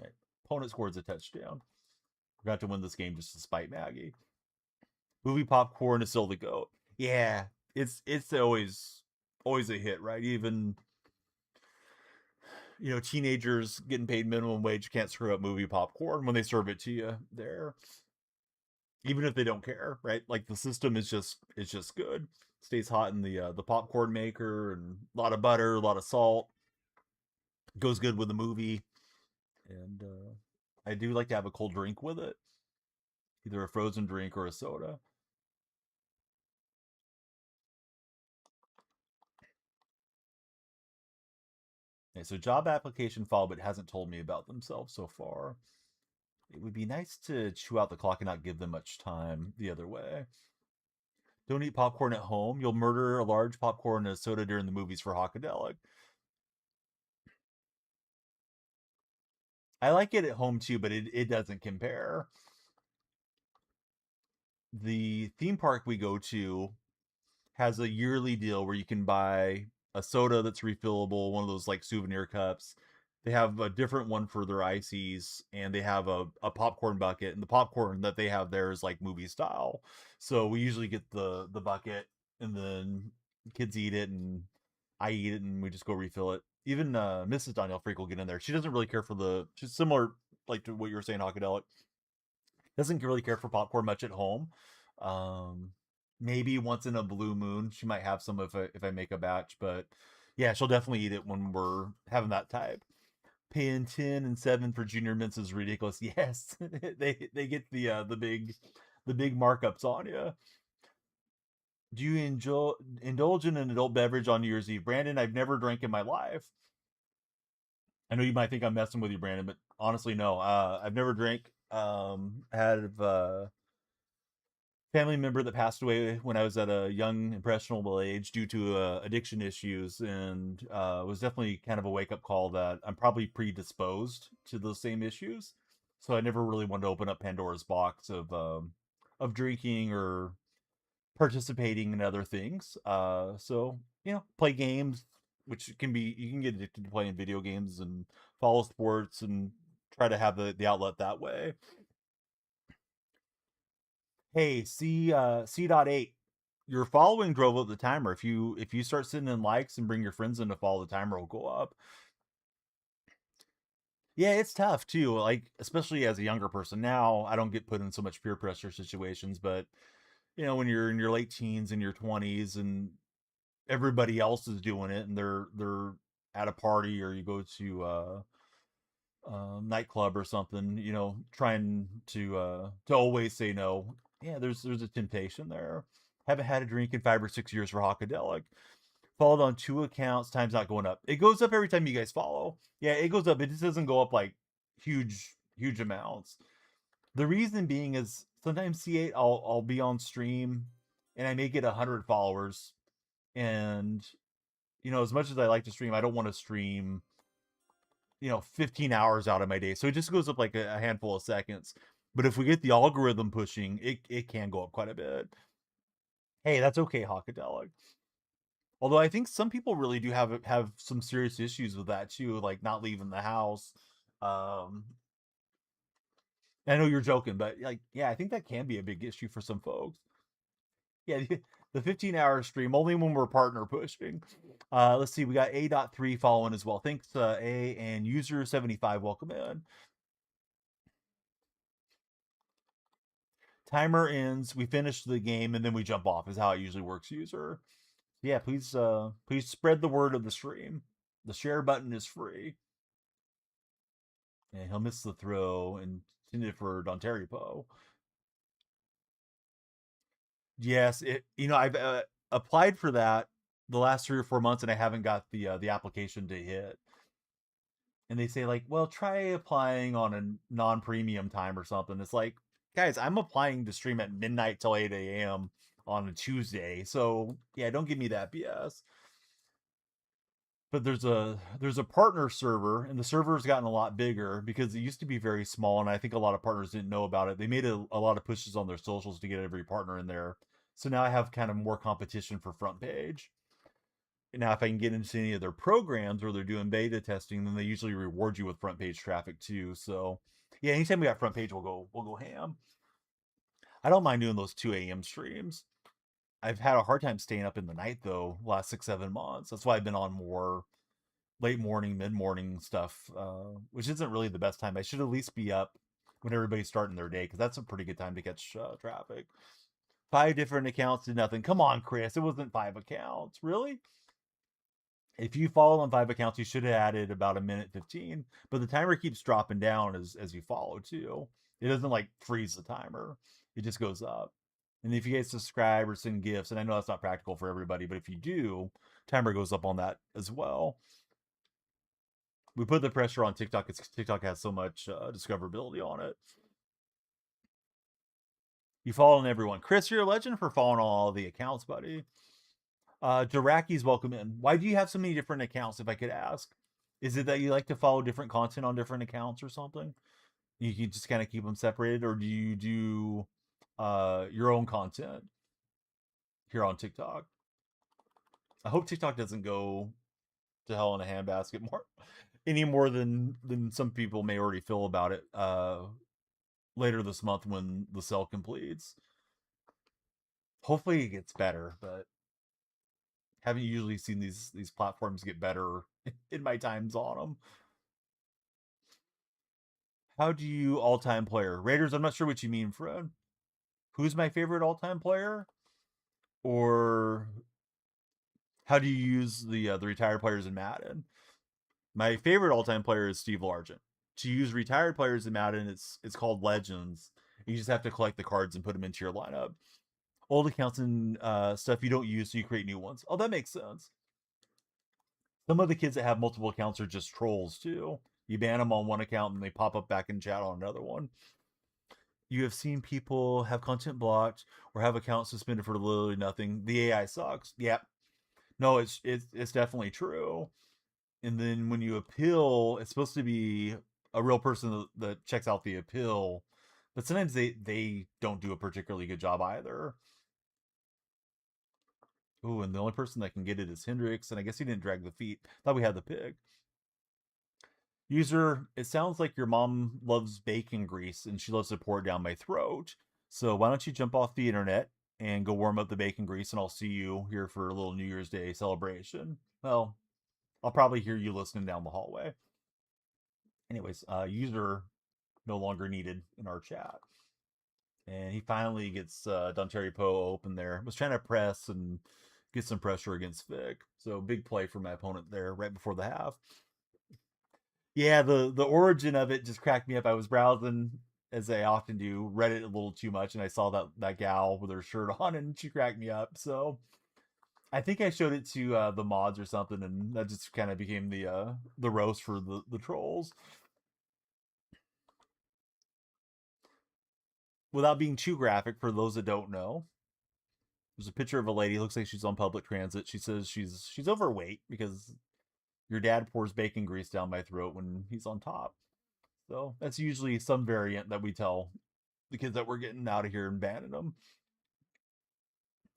Okay. Opponent scores a touchdown. Forgot to win this game just to spite Maggie. Movie popcorn is still the goat. Yeah, it's always a hit, right? Even teenagers getting paid minimum wage can't screw up movie popcorn when they serve it to you there, even if they don't care, right? Like the system is just good. Stays hot in the popcorn maker, and a lot of butter, a lot of salt. Goes good with the movie, and I do like to have a cold drink with it, either a frozen drink or a soda. Okay, so job application file, but hasn't told me about themselves so far. It would be nice to chew out the clock and not give them much time the other way. Don't eat popcorn at home. You'll murder a large popcorn and a soda during the movies for Hockadelic. I like it at home too, but it doesn't compare. The theme park we go to has a yearly deal where you can buy a soda that's refillable, one of those like souvenir cups, They have a different one for their ices, and they have a popcorn bucket, and the popcorn that they have there is like movie style. So we usually get the bucket, and then kids eat it, and I eat it, and we just go refill it. Even Mrs. Danielle Freak will get in there. She doesn't really care for the. She's similar, like to what you were saying, Hockadelic. Doesn't really care for popcorn much at home. Um, Maybe once in a blue moon she might have some if I make a batch, but yeah, she'll definitely eat it when we're having that type. Paying 10 and 7 for junior mints is ridiculous. Yes, they get the big markups on you. Do you enjoy indulge in an adult beverage on New Year's Eve, Brandon? I've never drank in my life. I know you might think I'm messing with you, Brandon, but honestly, no. I've never drank. Had family member that passed away when I was at a young impressionable age due to addiction issues, and was definitely kind of a wake up call that I'm probably predisposed to those same issues. So I never really wanted to open up Pandora's box of drinking or participating in other things. So play games, which can be you can get addicted to playing video games and follow sports and try to have the outlet that way. Hey, C.8, your following drove up the timer. If you start sitting in likes and bring your friends in to follow, the timer will go up. Yeah, it's tough too. Like especially as a younger person. Now I don't get put in so much peer pressure situations, but when you're in your late teens and your 20s and everybody else is doing it and they're at a party or you go to nightclub or something, trying to always say no. Yeah, there's a temptation there. Haven't had a drink in 5 or 6 years for Hockadelic. Followed on 2 accounts, time's not going up. It goes up every time you guys follow. Yeah, it goes up. It just doesn't go up like huge amounts. The reason being is sometimes C8 I'll be on stream and I may get 100 followers, and as much as I like to stream, I don't want to stream 15 hours out of my day. So it just goes up like a handful of seconds. But if we get the algorithm pushing, it can go up quite a bit. Hey, that's okay, Hockadelic. Although I think some people really do have some serious issues with that too, like not leaving the house. Um, I know you're joking, but like, yeah, I think that can be a big issue for some folks. Yeah, the 15-hour stream only when we're partner pushing. Let's see, we got A.3 following as well. Thanks, A and user 75. Welcome in. Timer ends, we finish the game, and then we jump off. Is how it usually works, user. Yeah, please spread the word of the stream. The share button is free. And he'll miss the throw intended for Dontari Poe. Yes, I've applied for that the last 3 or 4 months, and I haven't got the application to hit. And they say like, well, try applying on a non-premium time or something. It's like, guys, I'm applying to stream at midnight till 8 a.m. on a Tuesday, so yeah, don't give me that BS. But there's a partner server, and the server has gotten a lot bigger because it used to be very small, and I think a lot of partners didn't know about it. They made a lot of pushes on their socials to get every partner in there. So now I have kind of more competition for front page. Now, if I can get into any of their programs where they're doing beta testing, then they usually reward you with front page traffic too. So, yeah, anytime we got front page, we'll go ham. I don't mind doing those 2 a.m. streams. I've had a hard time staying up in the night though, last 6 7 months. That's why I've been on more late morning, mid morning stuff, which isn't really the best time. I should at least be up when everybody's starting their day because that's a pretty good time to catch traffic. 5 different accounts did nothing. Come on, Chris, it wasn't 5 accounts, really. If you follow on 5 accounts, you should have added about a minute 15. But the timer keeps dropping down as you follow too. It doesn't like freeze the timer; it just goes up. And if you guys subscribe or send gifts, and I know that's not practical for everybody, but if you do, timer goes up on that as well. We put the pressure on TikTok because TikTok has so much discoverability on it. You follow on everyone. Chris, you're a legend for following all the accounts, buddy. Jaraki's welcome in. Why do you have so many different accounts, if I could ask? Is it that you like to follow different content on different accounts or something? You can just kind of keep them separated, or do you do your own content here on TikTok? I hope TikTok doesn't go to hell in a handbasket more. any more than some people may already feel about it later this month when the sale completes. Hopefully it gets better, but haven't usually seen these platforms get better in my times on them. How do you all-time player? Raiders, I'm not sure what you mean, Fred. Who's my favorite all-time player? Or how do you use the retired players in Madden? My favorite all-time player is Steve Largent. To use retired players in Madden, it's called Legends. You just have to collect the cards and put them into your lineup. Old accounts and stuff you don't use, so you create new ones. Oh, that makes sense. Some of the kids that have multiple accounts are just trolls too. You ban them on one account and they pop up back in chat on another one. You have seen people have content blocked or have accounts suspended for literally nothing. The AI sucks. Yep. No, it's definitely true. And then when you appeal, it's supposed to be a real person that checks out the appeal, but sometimes they don't do a particularly good job either. Ooh, and the only person that can get it is Hendrix, and I guess he didn't drag the feet. Thought we had the pick. User, it sounds like your mom loves bacon grease and she loves to pour it down my throat. So why don't you jump off the internet and go warm up the bacon grease, and I'll see you here for a little New Year's Day celebration. Well, I'll probably hear you listening down the hallway. Anyways, user no longer needed in our chat. And he finally gets Dontari Poe open there. Was trying to press and get some pressure against Vic. So big play for my opponent there right before the half. Yeah, the origin of it just cracked me up. I was browsing as I often do, read it a little too much, and I saw that gal with her shirt on, and she cracked me up. So I think I showed it to the mods or something, and that just kind of became the roast for the trolls. Without being too graphic, for those that don't know, there's a picture of a lady. Looks like she's on public transit. She says she's overweight because your dad pours bacon grease down my throat when he's on top. So that's usually some variant that we tell the kids that we're getting out of here and banning them.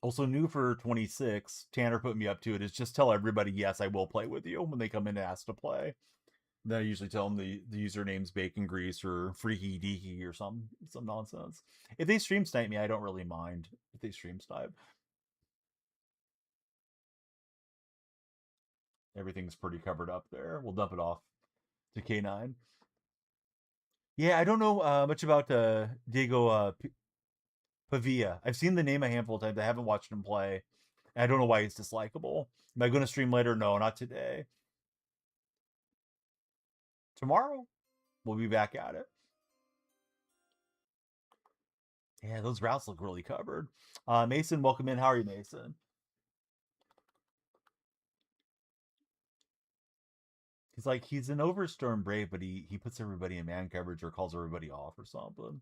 Also, new for 26, Tanner put me up to it, is just tell everybody, yes, I will play with you when they come in and ask to play. Then I usually tell them the username's Bacon Grease or Freaky Deaky or some nonsense. If they stream snipe me, I don't really mind if they stream snipe. Everything's pretty covered up there. We'll dump it off to K9. Yeah, I don't know much about Diego Pavia. I've seen the name a handful of times. I haven't watched him play. I don't know why he's dislikable. Am I going to stream later? No, not today. Tomorrow, we'll be back at it. Yeah, those routes look really covered. Mason, welcome in. How are you, Mason? He's an overstorm brave, but he puts everybody in man coverage or calls everybody off or something.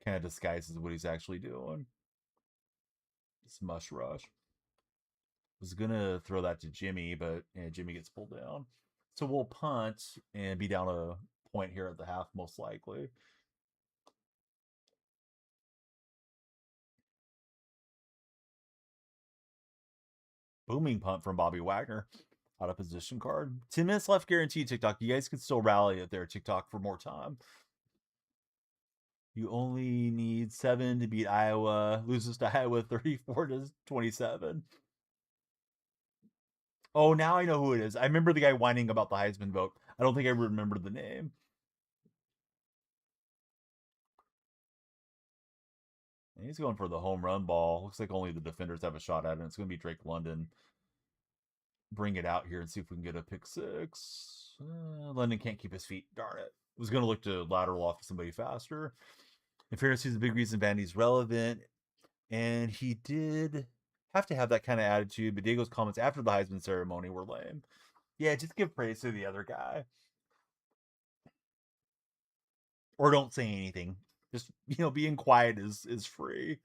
Kind of disguises what he's actually doing. It's mush rush. Was gonna throw that to Jimmy, but yeah, Jimmy gets pulled down. So we'll punt and be down a point here at the half, most likely. Booming punt from Bobby Wagner. Out of position card. 10 minutes left guaranteed, TikTok. You guys can still rally it there, TikTok, for more time. You only need 7 to beat Iowa. Loses to Iowa 34 to 27. Oh, now I know who it is. I remember the guy whining about the Heisman vote. I don't think I remember the name. And he's going for the home run ball. Looks like only the defenders have a shot at it. It's going to be Drake London. Bring it out here and see if we can get a pick six. London can't keep his feet. Darn it. Was going to look to lateral off to somebody faster. In fairness, he's a big reason Vandy's relevant. And he did have to have that kind of attitude, but Diego's comments after the Heisman ceremony were lame. Yeah, just give praise to the other guy. Or don't say anything. Just, being quiet is free.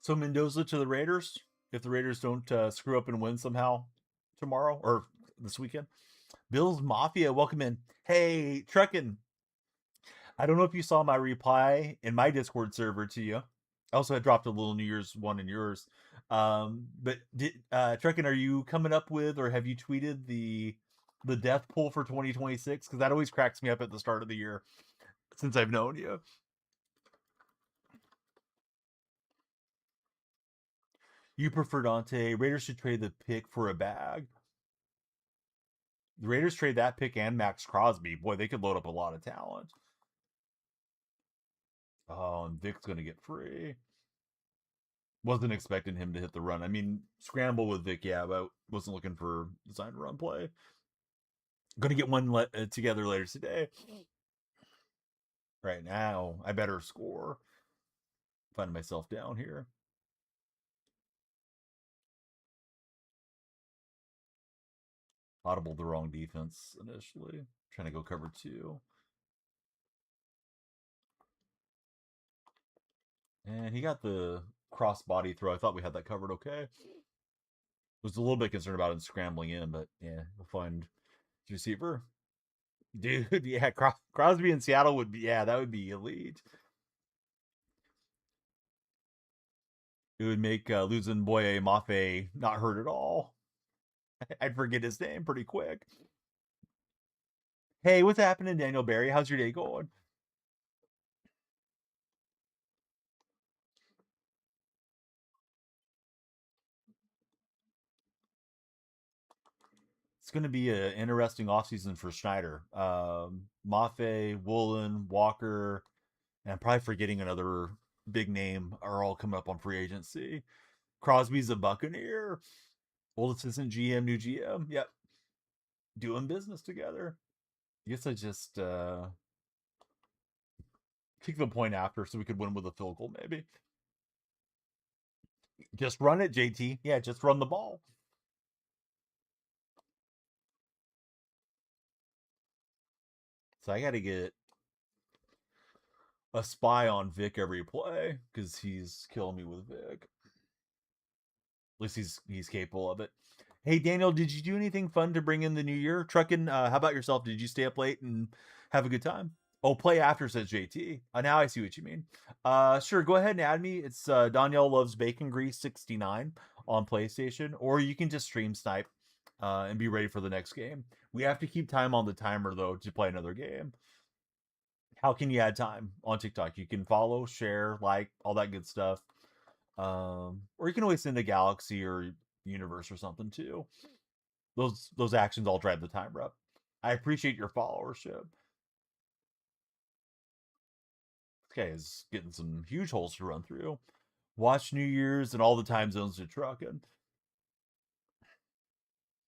So Mendoza to the Raiders. If the Raiders don't screw up and win somehow tomorrow or this weekend. Bill's Mafia, welcome in. Hey, Truckin'. I don't know if you saw my reply in my Discord server to you. I also had dropped a little New Year's one in yours. But did Truckin', are you coming up with or have you tweeted the death pool for 2026? Because that always cracks me up at the start of the year since I've known you. You prefer Dante. Raiders should trade the pick for a bag. The Raiders trade that pick and Max Crosby. Boy, they could load up a lot of talent. Oh, and Vic's going to get free. Wasn't expecting him to hit the run. I mean, scramble with Vic, yeah, but wasn't looking for design run play. Going to get one together later today. Right now, I better score. Finding myself down here. Audible the wrong defense initially. Trying to go cover 2. And he got the cross body throw. I thought we had that covered okay. Was a little bit concerned about him scrambling in, but yeah, we'll find the receiver. Dude, yeah, Crosby in Seattle would be, yeah, that would be elite. It would make losing Boye Mafe not hurt at all. I'd forget his name pretty quick. Hey, what's happening, Daniel Barry? How's your day going? It's going to be an interesting offseason for Schneider. Mafe, Woolen, Walker, and I'm probably forgetting another big name are all coming up on free agency. Crosby's a Buccaneer. Old assistant GM, new GM. Yep. Doing business together. I guess I just kick the point after so we could win with a field goal, maybe. Just run it, JT. Yeah, just run the ball. So I got to get a spy on Vic every play because he's killing me with Vic. At least he's capable of it. Hey Daniel, did you do anything fun to bring in the new year? Trucking, how about yourself? Did you stay up late and have a good time? Oh, play after, says JT. Now I see what you mean. Sure, go ahead and add me. It's Danielle Loves Bacon Grease 69 on PlayStation, or you can just stream snipe and be ready for the next game. We have to keep time on the timer though to play another game. How can you add time on TikTok? You can follow, share, like, all that good stuff. Or you can always send a galaxy or universe or something too. Those actions all drive the timer up. I appreciate your followership. This guy is getting some huge holes to run through. Watch New Year's and all the time zones to trucking.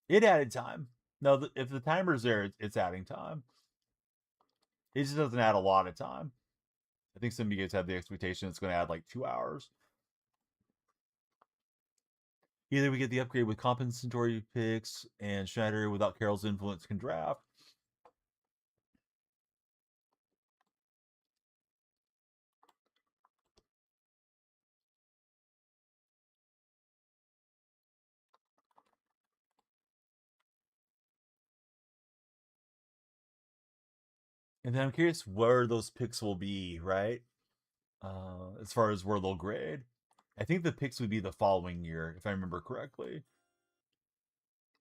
It added time. No, if the timer's there, it's adding time. It just doesn't add a lot of time. I think some of you guys have the expectation it's going to add like 2 hours. Either we get the upgrade with compensatory picks and Schneider without Carroll's influence can draft. And then I'm curious where those picks will be, right? As far as where they'll grade. I think the picks would be the following year, if I remember correctly.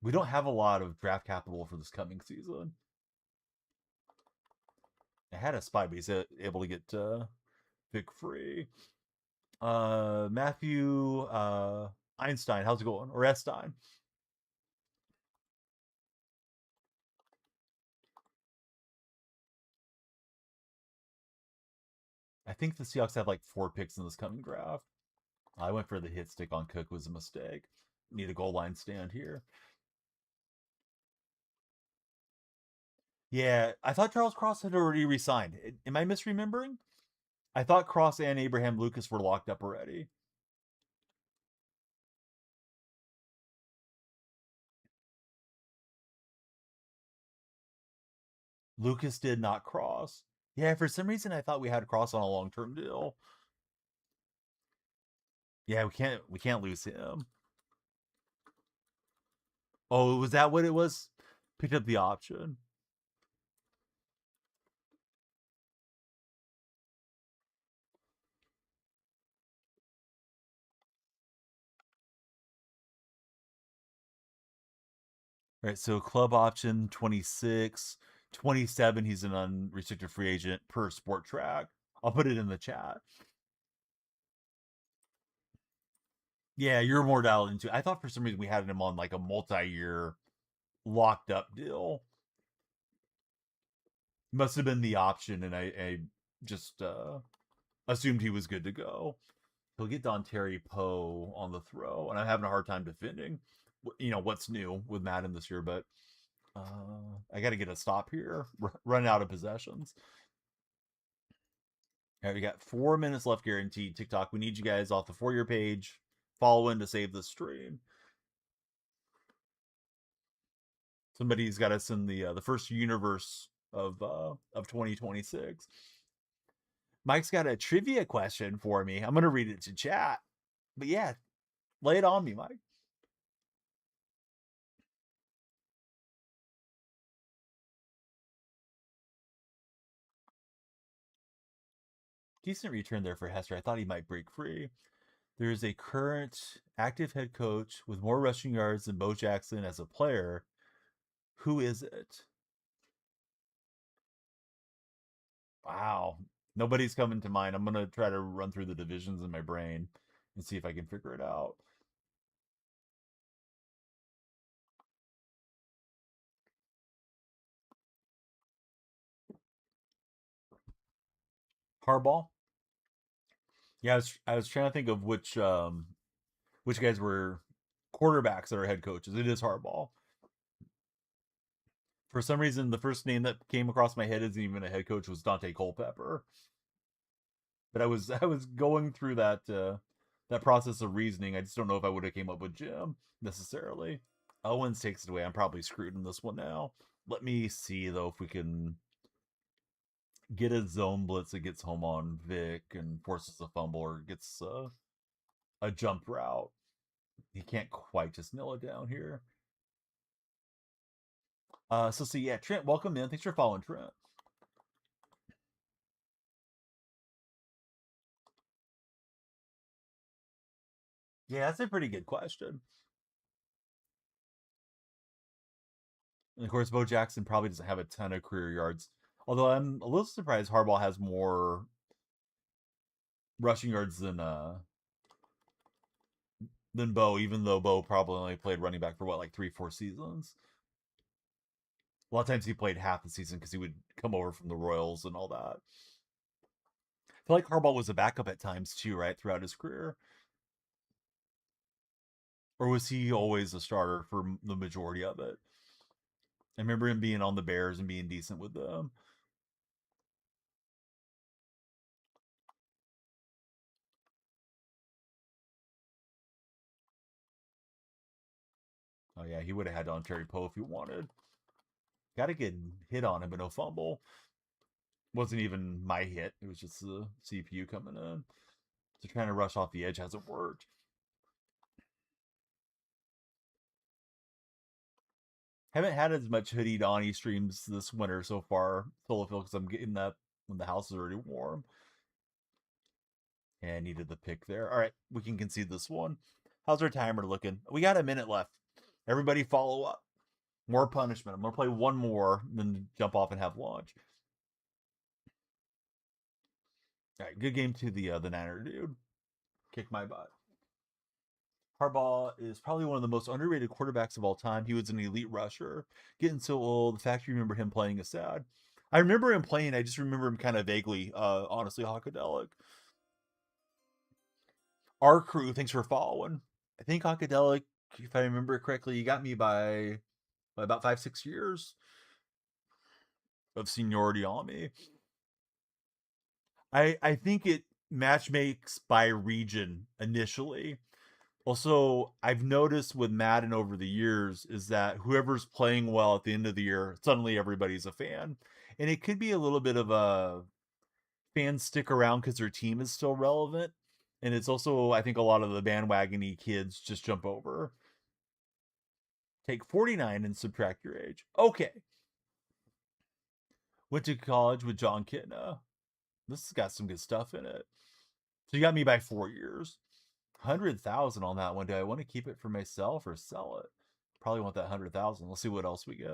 We don't have a lot of draft capital for this coming season. I had a spy, but he's able to get pick free. Matthew Einstein, how's it going? Or Estein? I think the Seahawks have like 4 picks in this coming draft. I went for the hit stick on Cook, was a mistake. Need a goal line stand here. Yeah, I thought Charles Cross had already resigned. Am I misremembering? I thought Cross and Abraham Lucas were locked up already. Lucas did not Cross. Yeah, for some reason I thought we had Cross on a long-term deal. Yeah, we can't lose him. Oh, was that what it was? Picked up the option. All right, so club option 26, 27. He's an unrestricted free agent per Sport Track. I'll put it in the chat. Yeah, you're more dialed into. I thought for some reason we had him on like a multi-year locked up deal. Must have been the option, and I just assumed he was good to go. He'll get Don Terry Poe on the throw, and I'm having a hard time defending. What's new with Madden this year, but I got to get a stop here. Run out of possessions. All right, we got 4 minutes left guaranteed. TikTok, we need you guys off the For Your page. Follow in to save the stream. Somebody's got us in the first universe of 2026. Mike's got a trivia question for me. I'm gonna read it to chat. But yeah, lay it on me, Mike. Decent return there for Hester. I thought he might break free. There is a current active head coach with more rushing yards than Bo Jackson as a player. Who is it? Wow. Nobody's coming to mind. I'm going to try to run through the divisions in my brain and see if I can figure it out. Harbaugh? Yeah, I was trying to think of which guys were quarterbacks that are head coaches. It is Harbaugh. For some reason, the first name that came across my head isn't even a head coach was Dante Culpepper. But I was going through that process of reasoning. I just don't know if I would have came up with Jim necessarily. Owens takes it away. I'm probably screwed in this one now. Let me see though if we can get a zone blitz that gets home on Vic and forces a fumble or gets a jump route. He can't quite just nail it down here. So yeah, Trent, welcome in. Thanks for following, Trent. Yeah, that's a pretty good question. And of course, Bo Jackson probably doesn't have a ton of career yards. Although I'm a little surprised Harbaugh has more rushing yards than Bo, even though Bo probably only played running back for what, like 3-4 seasons. A lot of times he played half the season because he would come over from the Royals and all that. I feel like Harbaugh was a backup at times too, right, throughout his career. Or was he always a starter for the majority of it? I remember him being on the Bears and being decent with them. Oh yeah, he would have had on Terry Poe if he wanted. Got a good hit on him, but no fumble. Wasn't even my hit. It was just the CPU coming in. So trying to rush off the edge hasn't worked. Haven't had as much hoodie Donnie streams this winter so far, solo fill, because I'm getting that when the house is already warm. And needed the pick there. All right, we can concede this one. How's our timer looking? We got a minute left. Everybody follow up. More punishment. I'm gonna play one more, then jump off and have lunch. All right, good game to the Niner dude. Kick my butt. Harbaugh is probably one of the most underrated quarterbacks of all time. He was an elite rusher. Getting so old, the fact you remember him playing is sad. I remember him playing. I just remember him kind of vaguely. Honestly, Hawkadelic. Our crew, thanks for following. I think Hawkadelic, if I remember correctly, you got me by about 5-6 years of seniority on me. I think it match makes by region initially. Also, I've noticed with Madden over the years is that whoever's playing well at the end of the year, suddenly everybody's a fan. And it could be a little bit of a fans stick around because their team is still relevant. And it's also, I think, a lot of the bandwagony kids just jump over. Take 49 and subtract your age. Okay. Went to college with John Kitna. This has got some good stuff in it. So you got me by 4 years. 100,000 on that one. Do I want to keep it for myself or sell it? Probably want that 100,000. Let's see what else we get.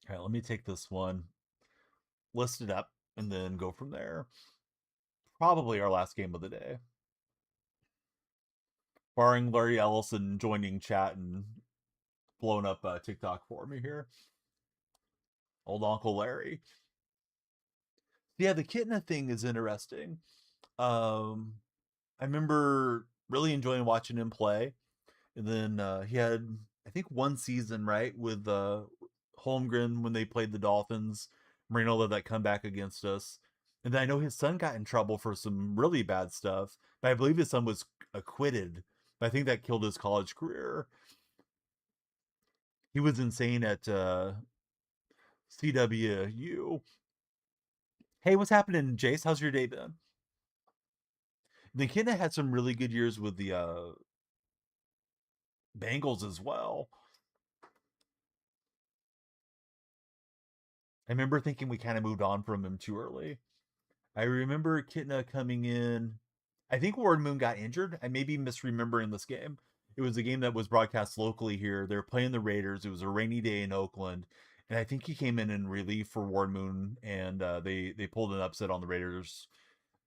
All right, let me take this one, list it up, and then go from there. Probably our last game of the day. Barring Larry Ellison joining chat and blowing up TikTok for me here. Old Uncle Larry. Yeah, the Kitna thing is interesting. I remember really enjoying watching him play. And then he had, I think, one season, right, with Holmgren when they played the Dolphins. Marino let that comeback against us. And then I know his son got in trouble for some really bad stuff. But I believe his son was acquitted. But I think that killed his college career. He was insane at CWU. Hey, what's happening, Jace? How's your day been? The kid had some really good years with the Bengals as well. I remember thinking we kind of moved on from him too early. I remember Kitna coming in. I think Ward Moon got injured. I may be misremembering this game. It was a game that was broadcast locally here. They were playing the Raiders. It was a rainy day in Oakland, and I think he came in relief for Ward Moon, and they pulled an upset on the Raiders.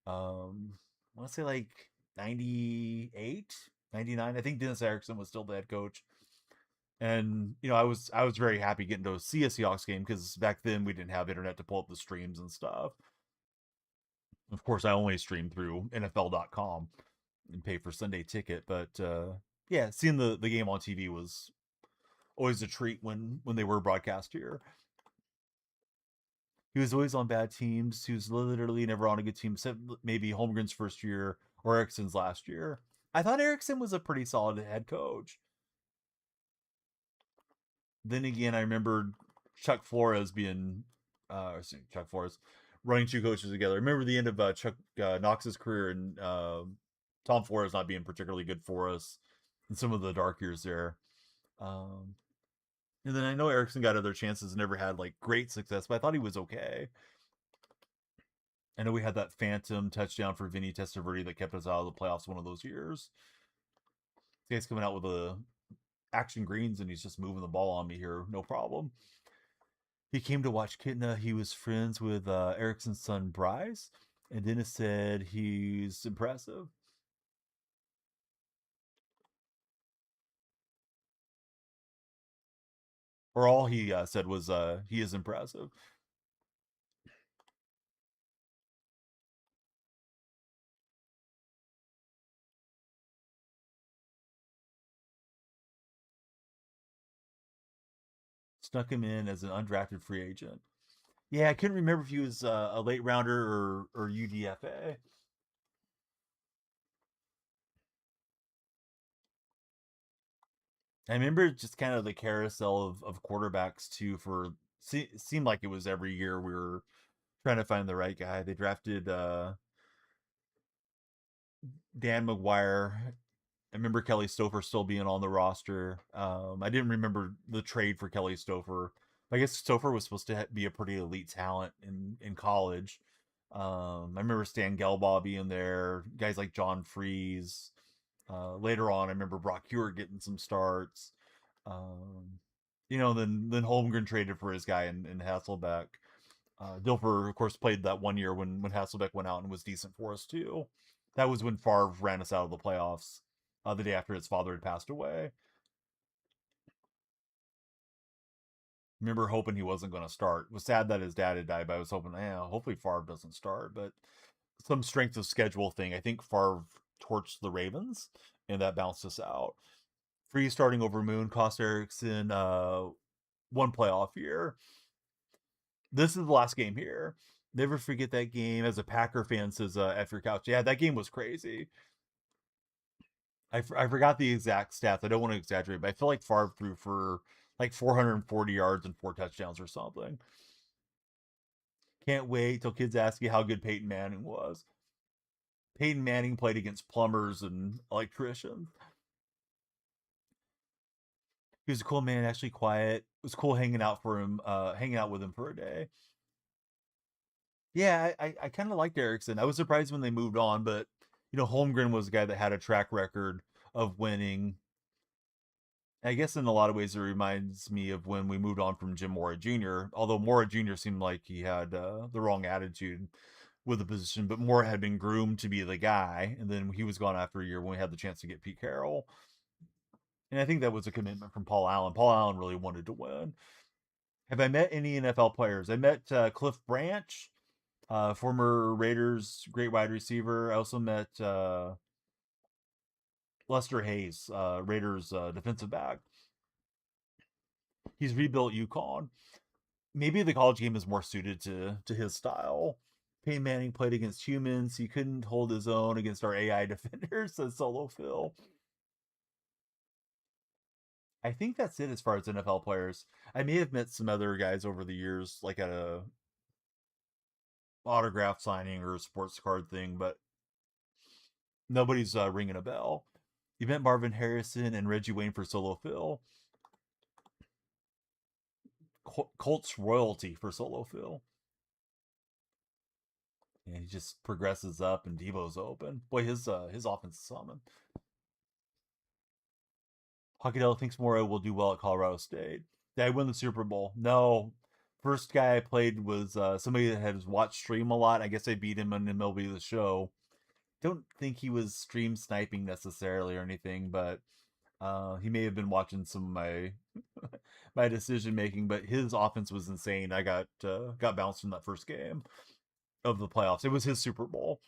I want to say like 98, 99. I think Dennis Erickson was still the head coach. And I was very happy getting to see a Seahawks game because back then we didn't have internet to pull up the streams and stuff. Of course, I only streamed through NFL.com and pay for Sunday ticket. But yeah, seeing the game on TV was always a treat when they were broadcast here. He was always on bad teams. He was literally never on a good team, except maybe Holmgren's first year or Erickson's last year. I thought Erickson was a pretty solid head coach. Then again, I remember Chuck Flores being Chuck Flores running two coaches together. I remember the end of Chuck Knox's career and Tom Flores not being particularly good for us in some of the dark years there. Um, and then I know Erickson got other chances and never had like great success, but I thought he was okay. I know we had that phantom touchdown for Vinny Testaverde that kept us out of the playoffs one of those years. This guy's coming out with a action greens and he's just moving the ball on me here, no problem. He came to watch Kitna. He was friends with Erickson's son Bryce, and Dennis said he's impressive. Or all he said was he is impressive. Snuck him in as an undrafted free agent. Yeah, I couldn't remember if he was a late rounder or UDFA. I remember just kind of the carousel of quarterbacks too. Seemed like it was every year we were trying to find the right guy. They drafted Dan McGuire. I remember Kelly Stouffer still being on the roster. I didn't remember the trade for Kelly Stouffer. I guess Stouffer was supposed to be a pretty elite talent in college. I remember Stan Gelbaugh being there. Guys like John Freeze. Later on, I remember Brock Hewitt getting some starts. Um, then Holmgren traded for his guy in Hasselbeck. Dilfer, of course, played that one year when Hasselbeck went out and was decent for us too. That was when Favre ran us out of the playoffs the day after his father had passed away. Remember hoping he wasn't going to start. It was sad that his dad had died, but I was hoping, hopefully Favre doesn't start. But some strength of schedule thing. I think Favre torched the Ravens, and that bounced us out. Free starting over Moon, cost Erickson one playoff year. This is the last game here. Never forget that game. As a Packer fan, says F your couch. Yeah, that game was crazy. I forgot the exact stats. I don't want to exaggerate, but I feel like Favre threw for like 440 yards and 4 touchdowns or something. Can't wait till kids ask you how good Peyton Manning was. Peyton Manning played against plumbers and electricians. He was a cool man, actually quiet. It was cool hanging out with him for a day. Yeah, I kind of liked Erickson. I was surprised when they moved on, but Holmgren was a guy that had a track record of winning. I guess in a lot of ways it reminds me of when we moved on from Jim Mora Jr. Although Mora Jr. seemed like he had the wrong attitude with the position, but Mora had been groomed to be the guy, and then he was gone after a year when we had the chance to get Pete Carroll. And I think that was a commitment from Paul Allen. Paul Allen really wanted to win. Have I met any NFL players? I met Cliff Branch, former Raiders great wide receiver. I also met Lester Hayes, Raiders defensive back. He's rebuilt UConn. Maybe the college game is more suited to his style. Peyton Manning played against humans. He couldn't hold his own against our AI defenders, says Solo Phil. I think that's it as far as NFL players. I may have met some other guys over the years, like at a autograph signing or a sports card thing, but nobody's ringing a bell. You met Marvin Harrison and Reggie Wayne for Solo Phil. Colts royalty for Solo Phil. And he just progresses up, and Debo's open. Boy, his offense is something. Huckadell thinks Mora will do well at Colorado State. Did I win the Super Bowl? No. First guy I played was somebody that has watched stream a lot. I guess I beat him in MLB The Show. Don't think he was stream sniping necessarily or anything, but he may have been watching some of my my decision making. But his offense was insane. I got bounced in that first game of the playoffs. It was his Super Bowl.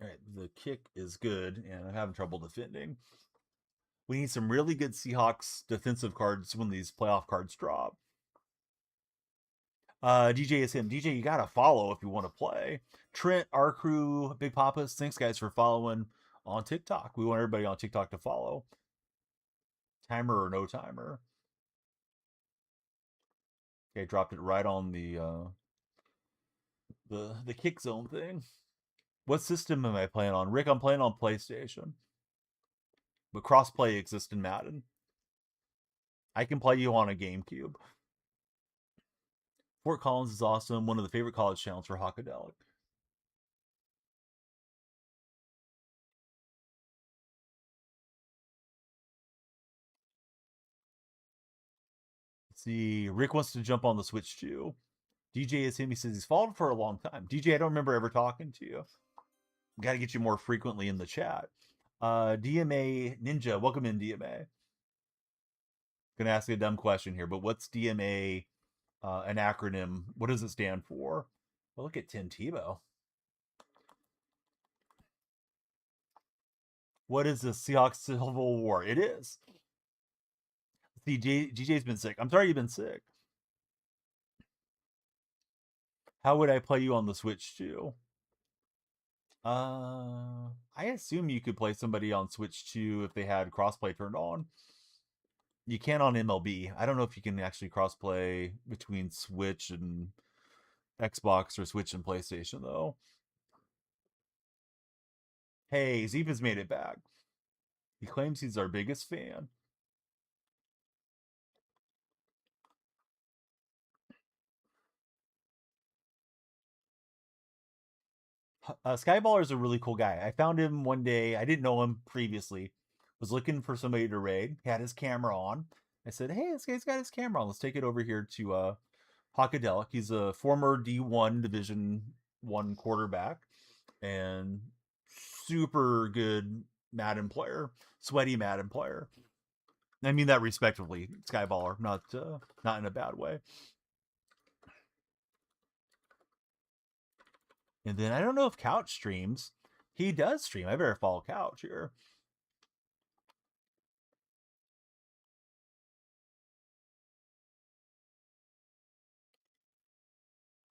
All right, the kick is good, and I'm having trouble defending. We need some really good Seahawks defensive cards when these playoff cards drop. DJ is him. DJ, you gotta follow if you want to play. Trent, our crew, Big Papas, thanks guys for following on TikTok. We want everybody on TikTok to follow. Timer or no timer. Okay, dropped it right on the kick zone thing. What system am I playing on? Rick, I'm playing on PlayStation. But crossplay exists in Madden. I can play you on a GameCube. Fort Collins is awesome. One of the favorite college channels for Hockadelic. Let's see, Rick wants to jump on the Switch too. DJ is him. He says he's followed for a long time. DJ, I don't remember ever talking to you. Got to get you more frequently in the chat. DMA Ninja, welcome in, DMA. Gonna ask you a dumb question here, but what's DMA an acronym? What does it stand for? Well, look at Tim Tebow. What is the Seahawks Civil War? It is. See, GJ's been sick. I'm sorry you've been sick. How would I play you on the Switch too? I assume you could play somebody on Switch 2 if they had crossplay turned on. You can on MLB. I don't know if you can actually crossplay between Switch and Xbox or Switch and PlayStation though. Hey, Zeepa's made it back. He claims he's our biggest fan. Skyballer is a really cool guy. I found him one day. I didn't know him previously. Was looking for somebody to raid. He had his camera on. I said, "Hey, this guy's got his camera on. Let's take it over here to Hockadelic." He's a former D1 Division 1 quarterback and super good Madden player, sweaty Madden player. I mean that respectively, Skyballer, not in a bad way. And then I don't know if Couch streams. He does stream. I better follow Couch here.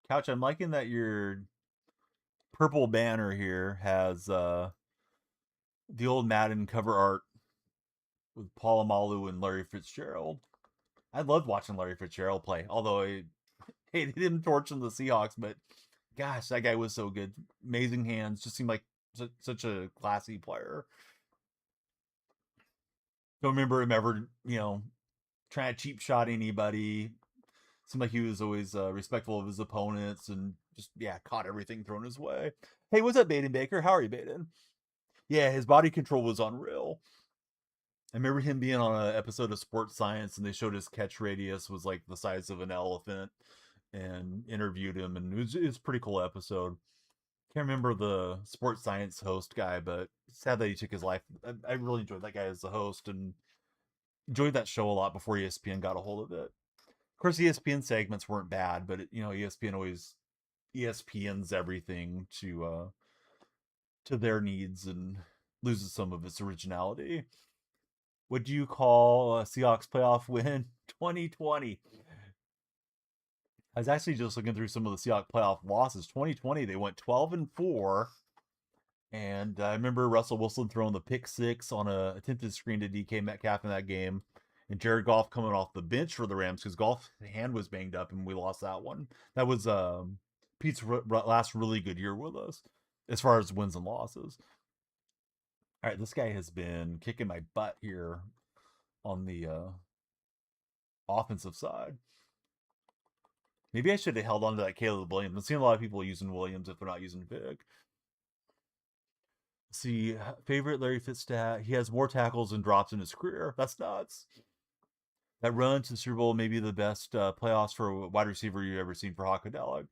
Couch, I'm liking that your purple banner here has the old Madden cover art with Paul Amalu and Larry Fitzgerald. I loved watching Larry Fitzgerald play, although I hated him torching the Seahawks. But gosh, that guy was so good. Amazing hands. Just seemed like such a classy player. Don't remember him ever, trying to cheap shot anybody. Seemed like he was always respectful of his opponents and just, yeah, caught everything thrown his way. Hey, what's up, Baden Baker? How are you, Baden? Yeah, his body control was unreal. I remember him being on an episode of Sports Science, and they showed his catch radius was like the size of an elephant, and interviewed him, and it was a pretty cool episode. Can't remember the Sports Science host guy, but sad that he took his life. I really enjoyed that guy as the host, and enjoyed that show a lot before ESPN got a hold of it. Of course, ESPN segments weren't bad, but ESPN always ESPN's everything to their needs and loses some of its originality. What do you call a Seahawks playoff win 2020? I was actually just looking through some of the Seahawks playoff losses. 2020, they went 12-4. And I remember Russell Wilson throwing the pick six on a attempted screen to DK Metcalf in that game. And Jared Goff coming off the bench for the Rams because Goff's hand was banged up and we lost that one. That was Pete's last really good year with us as far as wins and losses. All right, this guy has been kicking my butt here on the offensive side. Maybe I should have held on to that Caleb Williams. I've seen a lot of people using Williams if they're not using Vic. See, favorite Larry Fitz stat. He has more tackles and drops in his career. That's nuts. That run to the Super Bowl may be the best playoffs for a wide receiver you've ever seen for Hawkadelic.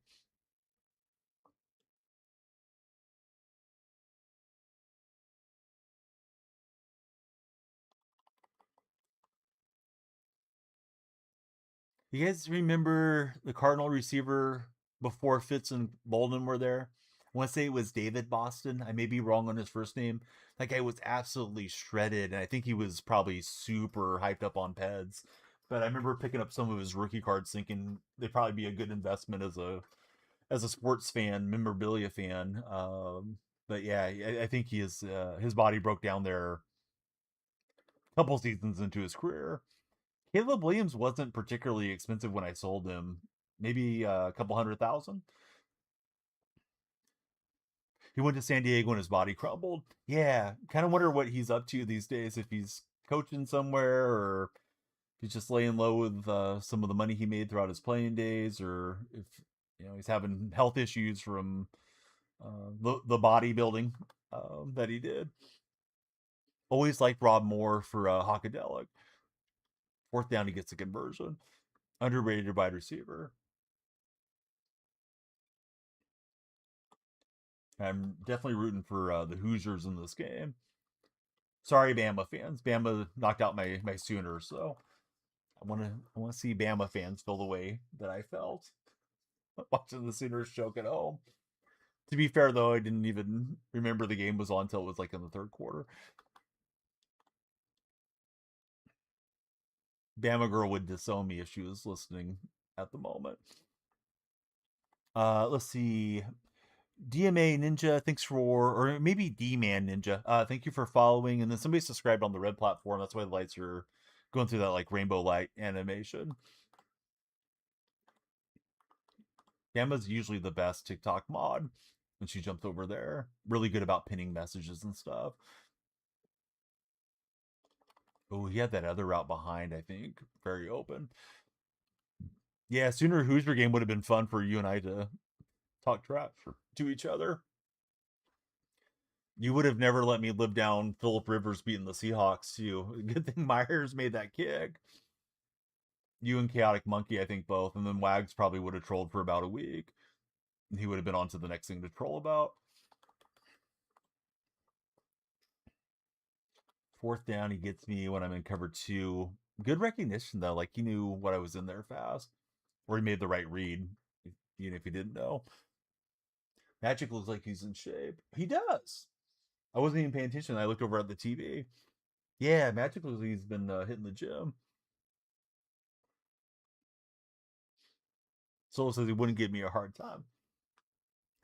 You guys remember the Cardinal receiver before Fitz and Bolden were there? I want to say it was David Boston. I may be wrong on his first name. That guy was absolutely shredded, and I think he was probably super hyped up on Peds. But I remember picking up some of his rookie cards, thinking they'd probably be a good investment as a sports fan, memorabilia fan. But yeah, I think his body broke down there a couple seasons into his career. Caleb Williams wasn't particularly expensive when I sold him. Maybe a couple 100,000. He went to San Diego and his body crumbled. Yeah, kind of wonder what he's up to these days. If he's coaching somewhere, or if he's just laying low with some of the money he made throughout his playing days, or if he's having health issues from the bodybuilding that he did. Always liked Rob Moore for Hawkadelic. Fourth down, he gets a conversion. Underrated wide receiver. I'm definitely rooting for the Hoosiers in this game. Sorry, Bama fans. Bama knocked out my Sooners, so I want to see Bama fans feel the way that I felt watching the Sooners choke at home. To be fair, though, I didn't even remember the game was on until it was like in the third quarter. Bama girl would disown me if she was listening at the moment. Let's see. DMA Ninja, thanks for, or maybe D Man Ninja. Thank you for following. And then somebody subscribed on the red platform. That's why the lights are going through that like rainbow light animation. Gamma's usually the best TikTok mod, and she jumped over there. Really good about pinning messages and stuff. Oh, he had that other route behind, I think. Very open. Yeah, Sooner Hoosier game would have been fun for you and I to talk trash to each other. You would have never let me live down Philip Rivers beating the Seahawks, too. Good thing Myers made that kick. You and Chaotic Monkey, I think both. And then Wags probably would have trolled for about a week. He would have been on to the next thing to troll about. Fourth down, he gets me when I'm in cover two. Good recognition, though. Like, he knew what I was in there fast. Or he made the right read, even if he didn't know. Magic looks like he's in shape. He does. I wasn't even paying attention. I looked over at the TV. Yeah, Magic looks like he's been hitting the gym. Solo says he wouldn't give me a hard time.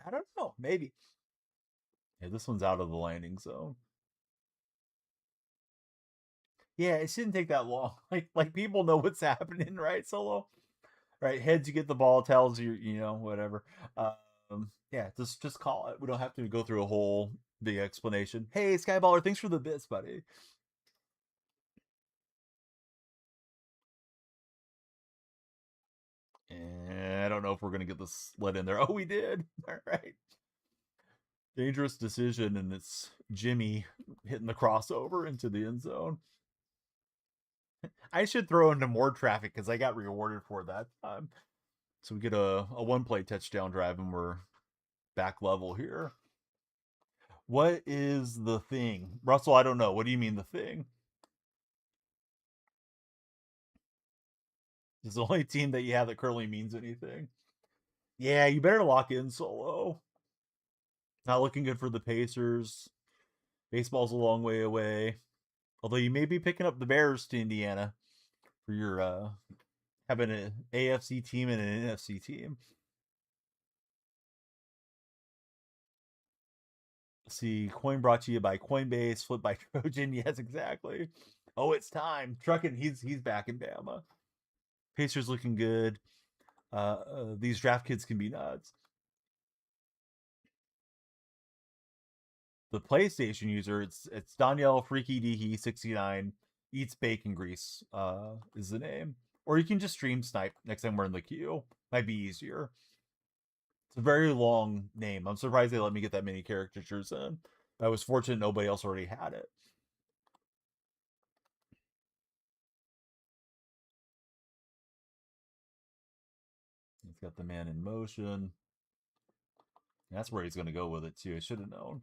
I don't know. Maybe. Yeah, this one's out of the landing zone. Yeah, it shouldn't take that long. Like people know what's happening, right? Solo, right? Heads, you get the ball. Tails, you know whatever. Yeah, just call it. We don't have to go through a whole big explanation. Hey, Skyballer, thanks for the bits, buddy. I don't know if we're gonna get this let in there. Oh, we did. All right. Dangerous decision, and it's Jimmy hitting the crossover into the end zone. I should throw into more traffic because I got rewarded for that time. So we get a one play touchdown drive, and we're back level here. What is the thing? Russell, I don't know. What do you mean the thing? It's the only team that you have that currently means anything. Yeah, you better lock in Solo. Not looking good for the Pacers. Baseball's a long way away. Although you may be picking up the Bears to Indiana for your having an AFC team and an NFC team. Let's see, coin brought to you by Coinbase, flipped by Trojan. Yes, exactly. Oh, it's time. Trucking, he's back in Bama. Pacers looking good. These draft kids can be nuts. The PlayStation user, it's Danielle Freaky Dehe 69 eats bacon grease. Is the name, or you can just stream snipe next time we're in the queue. Might be easier. It's a very long name. I'm surprised they let me get that many caricatures in. I was fortunate nobody else already had it. He's got the man in motion. That's where he's going to go with it too. I should have known.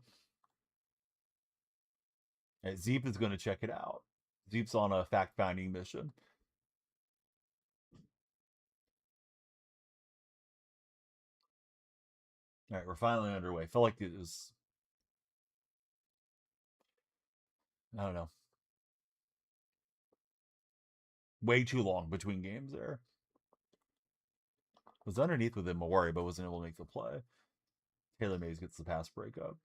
Right, Zeep is going to check it out. Zeep's on a fact-finding mission. All right, we're finally underway. Felt like it was, I don't know, way too long between games there. Was underneath with him, Mawari, but wasn't able to make the play. Taylor Mays gets the pass breakup.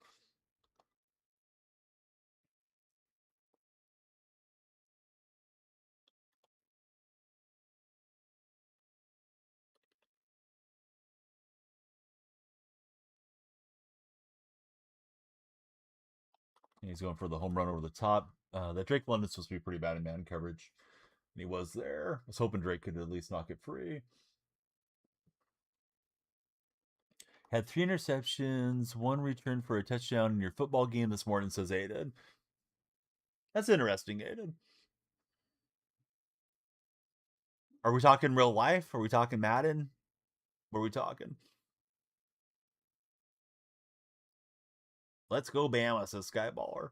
And he's going for the home run over the top. That Drake London's supposed to be pretty bad in man coverage. And he was there. I was hoping Drake could at least knock it free. Had 3 interceptions, 1 return for a touchdown in your football game this morning, says Aiden. That's interesting, Aiden. Are we talking real life? Are we talking Madden? What are we talking? Let's go Bama, says Skyballer.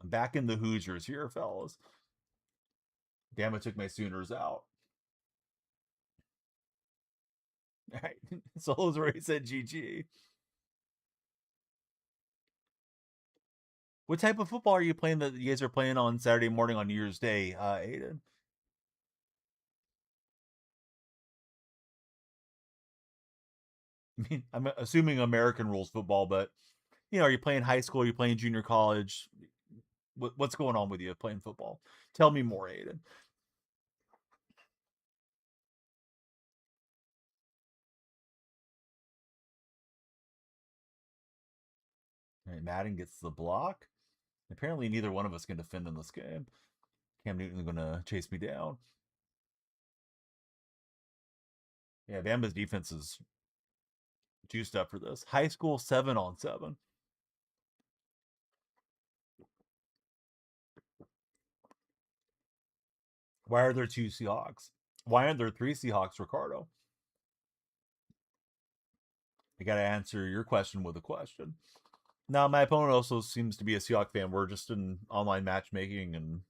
I'm back in the Hoosiers here, fellas. Bama took my Sooners out. All right. Solo's where he said GG. What type of football are you playing that you guys are playing on Saturday morning on New Year's Day, Aiden? I mean, I'm assuming American rules football, but are you playing high school? Are you playing junior college? What's going on with you playing football? Tell me more, Aiden. All right, Madden gets the block. Apparently, neither one of us can defend in this game. Cam Newton's going to chase me down. Yeah, Bama's defense is juiced up for this. High school 7-on-7. Why are there 2 Seahawks? Why aren't there 3 Seahawks, Ricardo? I got to answer your question with a question. Now, my opponent also seems to be a Seahawks fan. We're just in online matchmaking and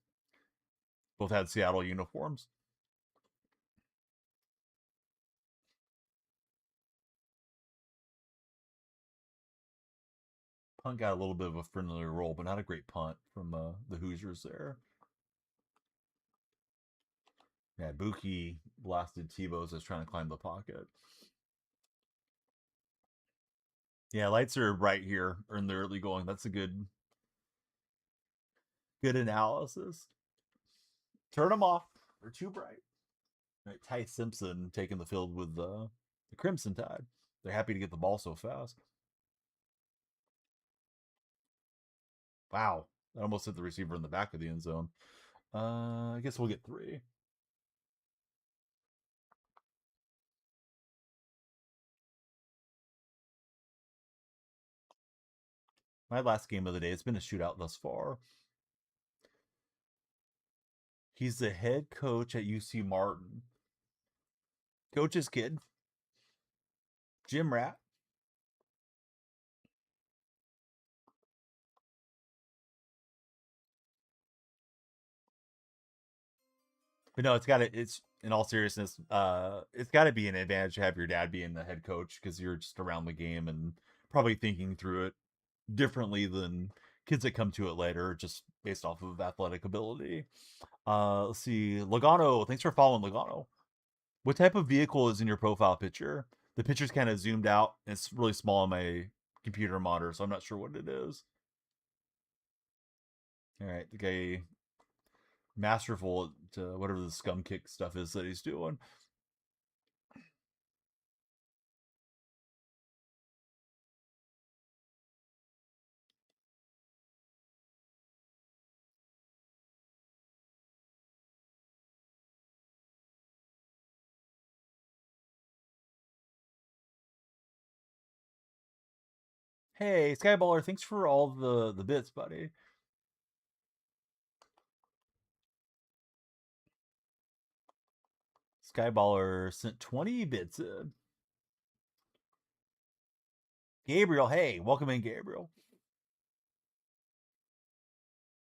both had Seattle uniforms. Punt got a little bit of a friendly roll, but not a great punt from the Hoosiers there. Yeah, Buki blasted Tebow's as trying to climb the pocket. Yeah, lights are bright here in the early going. That's a good Good analysis. Turn them off. They're too bright. Right, Ty Simpson taking the field with the Crimson Tide. They're happy to get the ball so fast. Wow. That almost hit the receiver in the back of the end zone. I guess we'll get 3. My last game of the day. It's been a shootout thus far. He's the head coach at UC Martin. Coach's kid, Jim Rat. But no, it's in all seriousness, it's gotta be an advantage to have your dad being the head coach because you're just around the game and probably thinking through it differently than kids that come to it later, just based off of athletic ability. Let's see. Logano, thanks for following Logano. What type of vehicle is in your profile picture? The picture's kind of zoomed out. And it's really small on my computer monitor, so I'm not sure what it is. All right, the guy masterful at whatever the scum kick stuff is that he's doing. Hey, Skyballer, thanks for all the bits, buddy. Skyballer sent 20 bits in. Gabriel, hey, welcome in, Gabriel.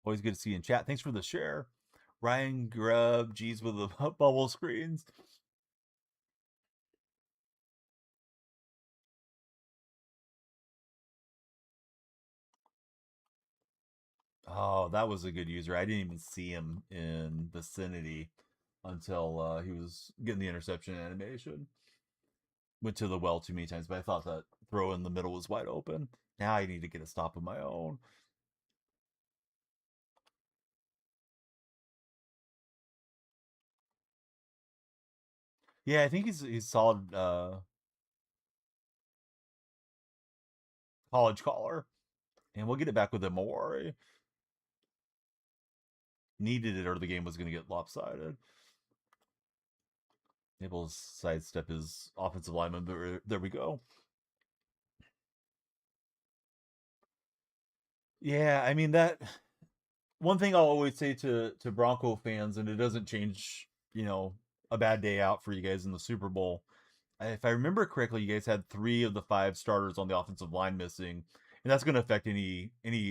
Always good to see you in chat. Thanks for the share. Ryan Grubb, geez, with the bubble screens. Oh, that was a good user. I didn't even see him in vicinity until he was getting the interception animation. Went to the well too many times, but I thought that throw in the middle was wide open. Now I need to get a stop of my own. Yeah, I think he's solid college caller. And we'll get it back with Amore. Needed it or the game was going to get lopsided. Able to sidestep his offensive lineman, but there we go. Yeah, I mean that one thing I'll always say to Bronco fans, and it doesn't change, a bad day out for you guys in the Super Bowl. If I remember correctly, you guys had 3 of the 5 starters on the offensive line missing, and that's going to affect any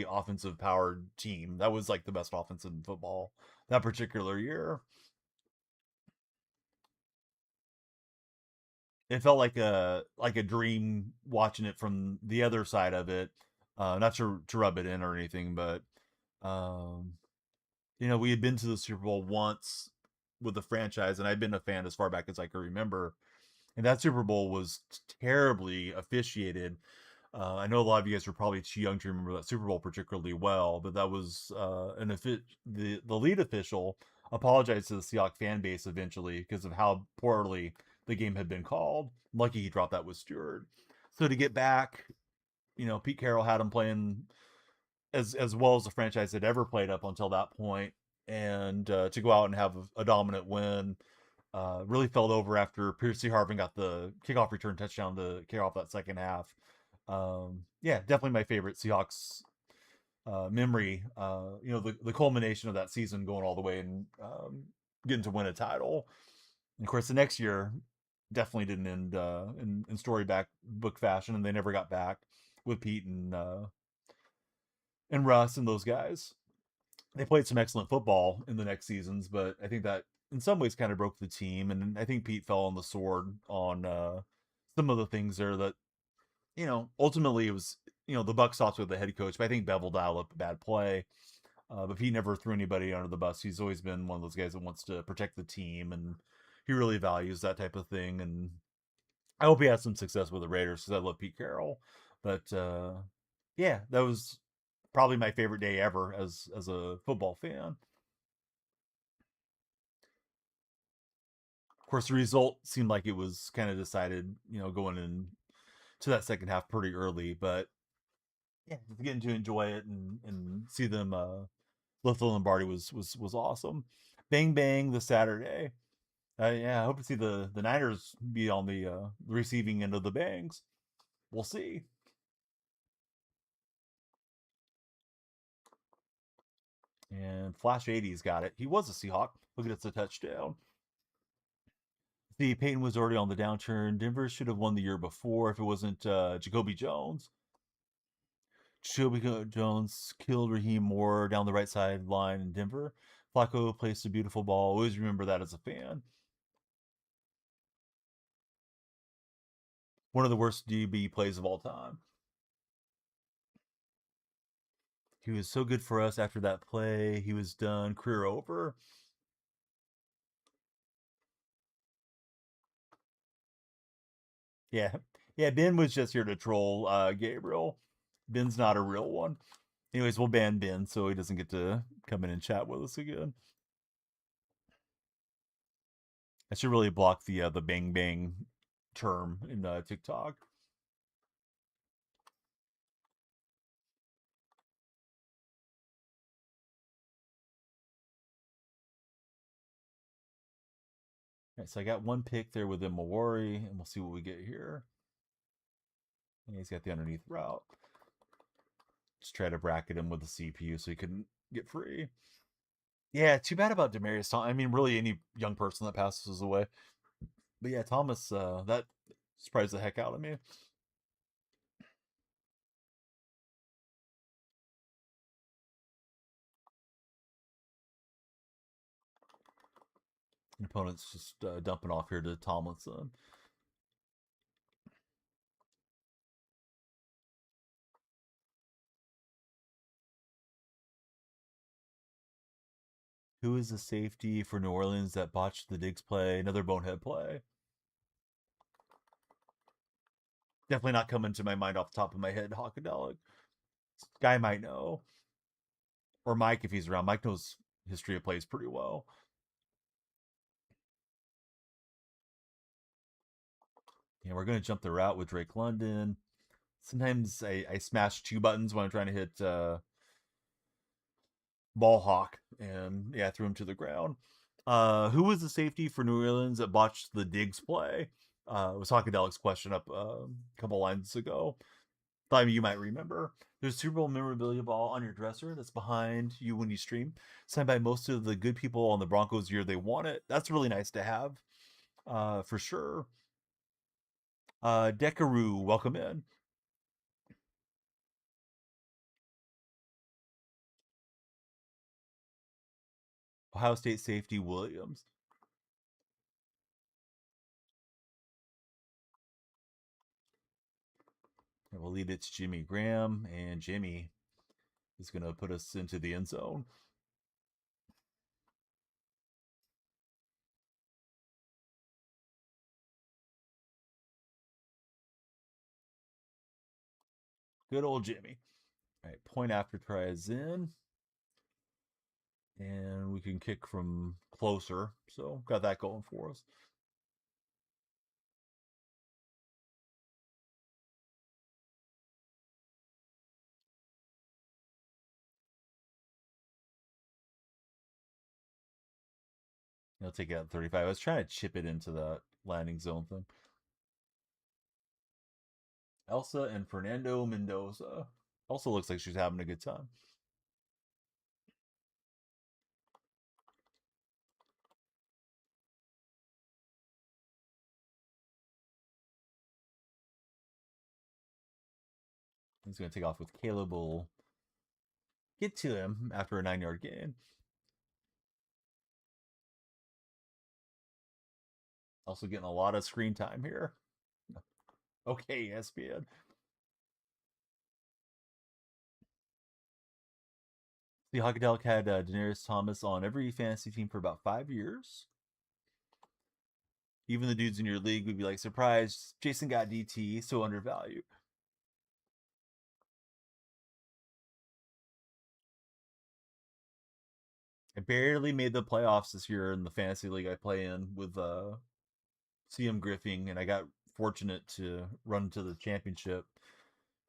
offensive powered team. That was like the best offense in football that particular year. It felt like a dream watching it from the other side of it. Not to rub it in or anything, but um, we had been to the Super Bowl once with the franchise, and I'd been a fan as far back as I can remember. And that Super Bowl was terribly officiated. I know a lot of you guys were probably too young to remember that Super Bowl particularly well, but that was the lead official apologized to the Seahawks fan base eventually because of how poorly the game had been called. Lucky he dropped that with Stewart. So to get back, Pete Carroll had him playing as well as the franchise had ever played up until that point, and to go out and have a dominant win. Really fell over after Piercy Harvin got the kickoff return touchdown to kick off that second half. Yeah, definitely my favorite Seahawks memory. The culmination of that season going all the way and getting to win a title. And of course, the next year definitely didn't end in storyback book fashion, and they never got back with Pete and Russ and those guys. They played some excellent football in the next seasons, but I think that in some ways kind of broke the team. And I think Pete fell on the sword on some of the things there that, ultimately it was, the buck stops with the head coach. But I think Bevel dialed up a bad play. But he never threw anybody under the bus. He's always been one of those guys that wants to protect the team, and he really values that type of thing. And I hope he has some success with the Raiders because I love Pete Carroll. But yeah, that was probably my favorite day ever as a football fan. Of course, the result seemed like it was kind of decided, going in to that second half pretty early, but yeah, getting to enjoy it and see them lift the Lombardi was awesome. Bang bang the Saturday. Yeah, I hope to see the Niners be on the receiving end of the bangs. We'll see. And Flash 80's got it. He was a Seahawk. Look at it's a touchdown. The Peyton was already on the downturn. Denver should have won the year before if it wasn't Jacoby Jones. Jacoby Jones killed Raheem Moore down the right side line in Denver. Flacco placed a beautiful ball. Always remember that as a fan. One of the worst DB plays of all time. He was so good for us after that play. He was done. Career over. Yeah. Yeah, Ben was just here to troll Gabriel. Ben's not a real one. Anyways, we'll ban Ben so he doesn't get to come in and chat with us again. I should really block the bang bang term in TikTok. All right, so I got one pick there with Imawari, and we'll see what we get here. And he's got the underneath route. Just try to bracket him with the CPU so he couldn't get free. Yeah, too bad about Demarius Thomas. I mean, really any young person that passes away. But yeah, Thomas, that surprised the heck out of me. Opponent's just dumping off here to Tomlinson. Who is the safety for New Orleans that botched the Diggs play? Another bonehead play. Definitely not coming to my mind off the top of my head. Hawkadelic. Guy might know. Or Mike if he's around. Mike knows history of plays pretty well. Yeah, we're going to jump the route with Drake London. Sometimes I smash two buttons when I'm trying to hit ball hawk, and yeah, threw him to the ground. Who was the safety for New Orleans that botched the Diggs play? It was Hawkadelic's question up a couple lines ago. Thought you might remember. There's a Super Bowl memorabilia ball on your dresser that's behind you when you stream, signed by most of the good people on the Broncos year they won it. That's really nice to have, for sure. Dekaroo, welcome in. Ohio State safety Williams. I believe it's Jimmy Graham, and Jimmy is going to put us into the end zone. Good old Jimmy. All right, point after try is in. And we can kick from closer. So got that going for us. I'll take it at 35. I was trying to chip it into that landing zone thing. Elsa and Fernando Mendoza. Also looks like she's having a good time. He's going to take off with Caleb. Will get to him after a 9-yard gain. Also getting a lot of screen time here. Okay, ESPN. The Hawkadelic had Daenerys Thomas on every fantasy team for about 5 years. Even the dudes in your league would be like, surprised Jason got DT, so undervalued. I barely made the playoffs this year in the fantasy league I play in with CM Griffing, and I got fortunate to run to the championship.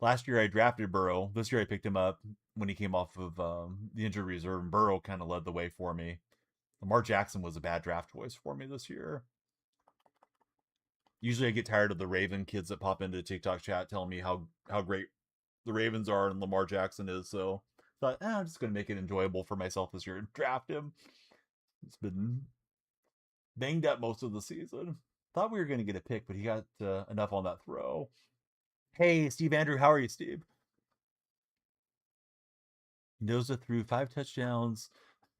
Last year I drafted Burrow. This year I picked him up when he came off of the injured reserve, and Burrow kind of led the way for me. Lamar Jackson was a bad draft choice for me this year. Usually I get tired of the Raven kids that pop into TikTok chat telling me how great the Ravens are and Lamar Jackson is. So I thought, I'm just going to make it enjoyable for myself this year and draft him. It's been banged up most of the season. Thought we were going to get a pick, but he got enough on that throw. Hey, Steve Andrew, how are you, Steve? Noza threw 5 touchdowns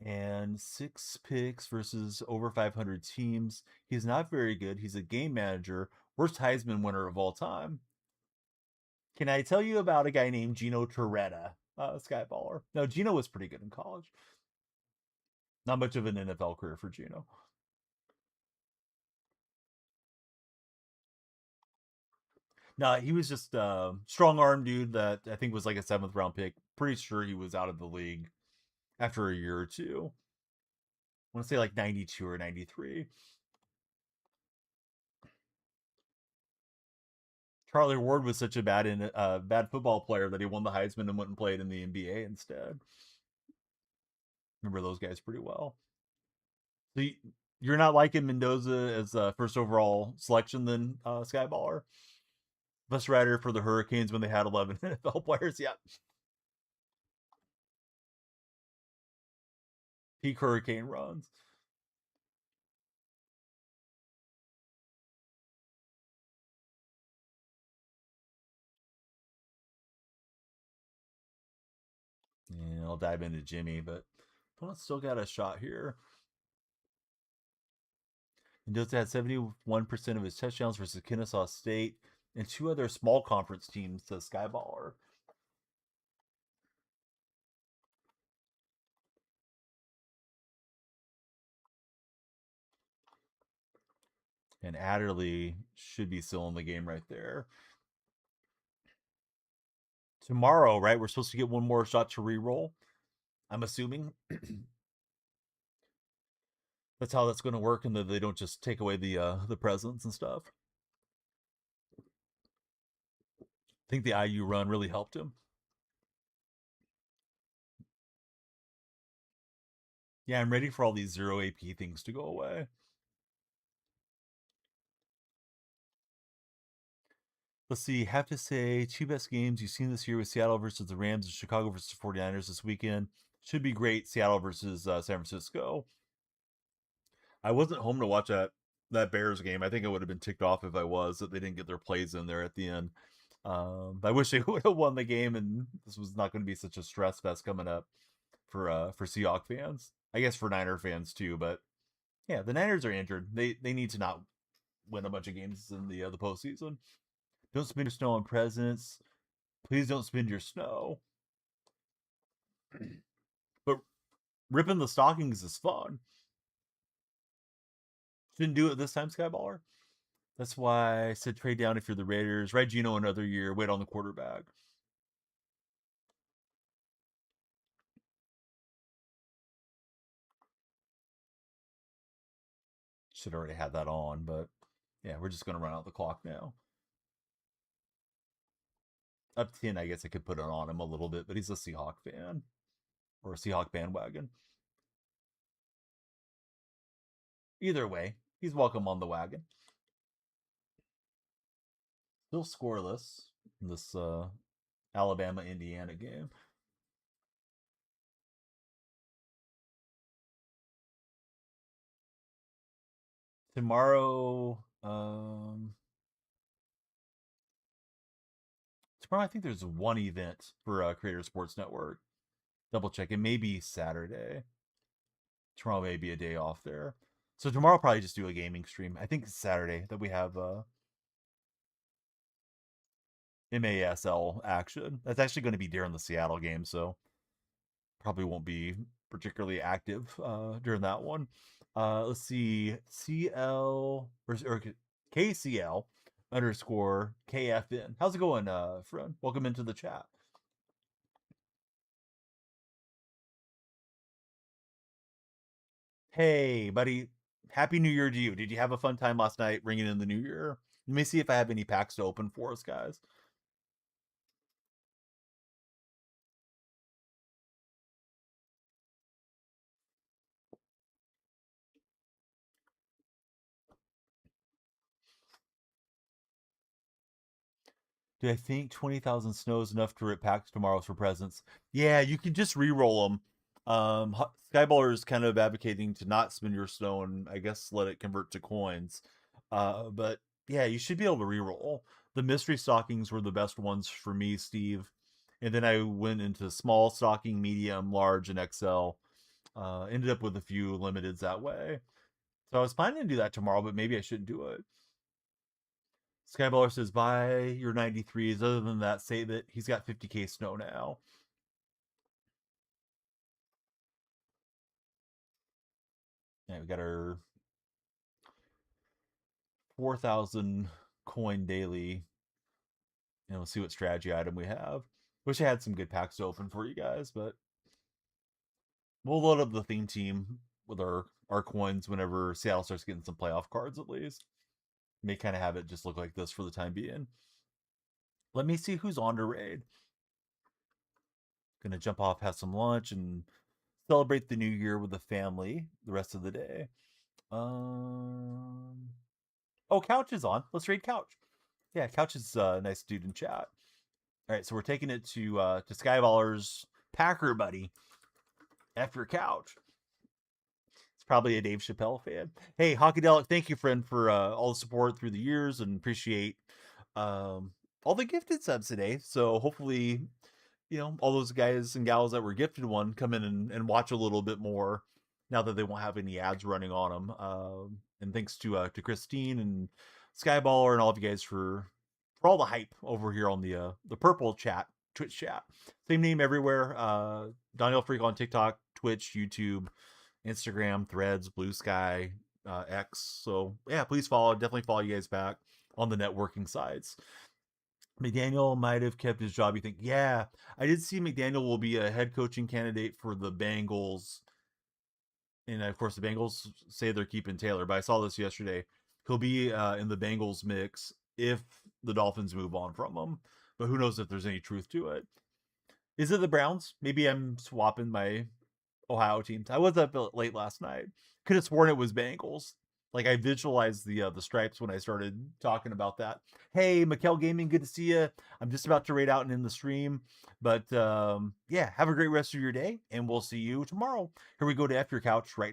and 6 picks versus over 500 teams. He's not very good. He's a game manager, worst Heisman winner of all time. Can I tell you about a guy named Gino Torretta, Skyballer? No, Gino was pretty good in college. Not much of an NFL career for Gino. No, he was just a strong arm dude that I think was like a 7th round pick. Pretty sure he was out of the league after a year or two. I want to say like 92 or 93. Charlie Ward was such a bad football player that he won the Heisman and went and played in the NBA instead. Remember those guys pretty well. So you're not liking Mendoza as a first overall selection then, Skyballer? Bus rider for the Hurricanes when they had 11 NFL players. Yeah, peak Hurricane runs. Yeah, I'll dive into Jimmy, but opponent still got a shot here. Mendoza had 71% of his touchdowns versus Kennesaw State and 2 other small conference teams, to Skyballer. And Adderley should be still in the game right there. Tomorrow, right? We're supposed to get one more shot to re-roll. I'm assuming that's how that's going to work, and that they don't just take away the presents and stuff. I think the IU run really helped him. Yeah, I'm ready for all these zero AP things to go away. Let's see. Have to say, 2 best games you've seen this year with Seattle versus the Rams and Chicago versus 49ers this weekend. Should be great. Seattle versus San Francisco. I wasn't home to watch that Bears game. I think I would have been ticked off if I was, that they didn't get their plays in there at the end. I wish they would have won the game, and this was not going to be such a stress fest coming up for Seahawks fans. I guess for Niner fans too, but yeah, the Niners are injured. They need to not win a bunch of games in the postseason. Don't spend your snow on presents. Please don't spend your snow. But ripping the stockings is fun. Shouldn't do it this time, Skyballer. That's why I said trade down if you're the Raiders. Ride Gino another year. Wait on the quarterback. Should already had that on, but yeah, we're just gonna run out the clock now. Up 10, I guess I could put it on him a little bit, but he's a Seahawk fan or a Seahawk bandwagon. Either way, he's welcome on the wagon. Still scoreless in this Alabama Indiana game. Tomorrow, tomorrow I think there's one event for Creator Sports Network. Double check. It may be Saturday. Tomorrow may be a day off there. So tomorrow I'll probably just do a gaming stream. I think it's Saturday that we have MASL action. That's actually going to be during the Seattle game, so probably won't be particularly active during that one. Let's see, or KCL underscore KFN. How's it going, friend? Welcome into the chat. Hey, buddy. Happy New Year to you. Did you have a fun time last night ringing in the new year? Let me see if I have any packs to open for us, guys. Do I think 20,000 snow is enough to rip packs tomorrow for presents? Yeah, you can just re-roll them. Skyballer is kind of advocating to not spend your snow and I guess let it convert to coins. But yeah, you should be able to re-roll. The mystery stockings were the best ones for me, Steve. And then I went into small stocking, medium, large, and XL. Ended up with a few limiteds that way. So I was planning to do that tomorrow, but maybe I shouldn't do it. Skyballer says, buy your 93s. Other than that, say that he's got 50k snow now. Yeah, we got our 4,000 coin daily. And we'll see what strategy item we have. Wish I had some good packs to open for you guys, but we'll load up the theme team with our coins whenever Seattle starts getting some playoff cards at least. May kind of have it just look like this for the time being. Let me see who's on to raid. Gonna jump off, have some lunch, and celebrate the new year with the family the rest of the day. Oh, Couch is on. Let's raid Couch. Yeah, Couch is a nice dude in chat. All right, so we're taking it to Skyballer's Packer buddy after Couch. It's probably a Dave Chappelle fan. Hey, Hockydelic, thank you, friend, for all the support through the years and appreciate all the gifted subs today. So hopefully, all those guys and gals that were gifted one come in and watch a little bit more now that they won't have any ads running on them. And thanks to Christine and Skyballer and all of you guys for all the hype over here on the purple chat, Twitch chat. Same name everywhere. Daniel Freak on TikTok, Twitch, YouTube, Instagram, Threads, Blue Sky, X. So yeah, please follow. Definitely follow you guys back on the networking sides. McDaniel might have kept his job. You think? Yeah, I did see McDaniel will be a head coaching candidate for the Bengals, and of course the Bengals say they're keeping Taylor. But I saw this yesterday. He'll be in the Bengals mix if the Dolphins move on from him. But who knows if there's any truth to it? Is it the Browns? Maybe I'm swapping my Ohio teams. I was up late last night. Could have sworn it was Bengals. Like I visualized the stripes when I started talking about that. Hey, Mikkel Gaming, good to see you. I'm just about to raid out and in the stream, but yeah, have a great rest of your day, and we'll see you tomorrow. Here we go to F Your Couch right now.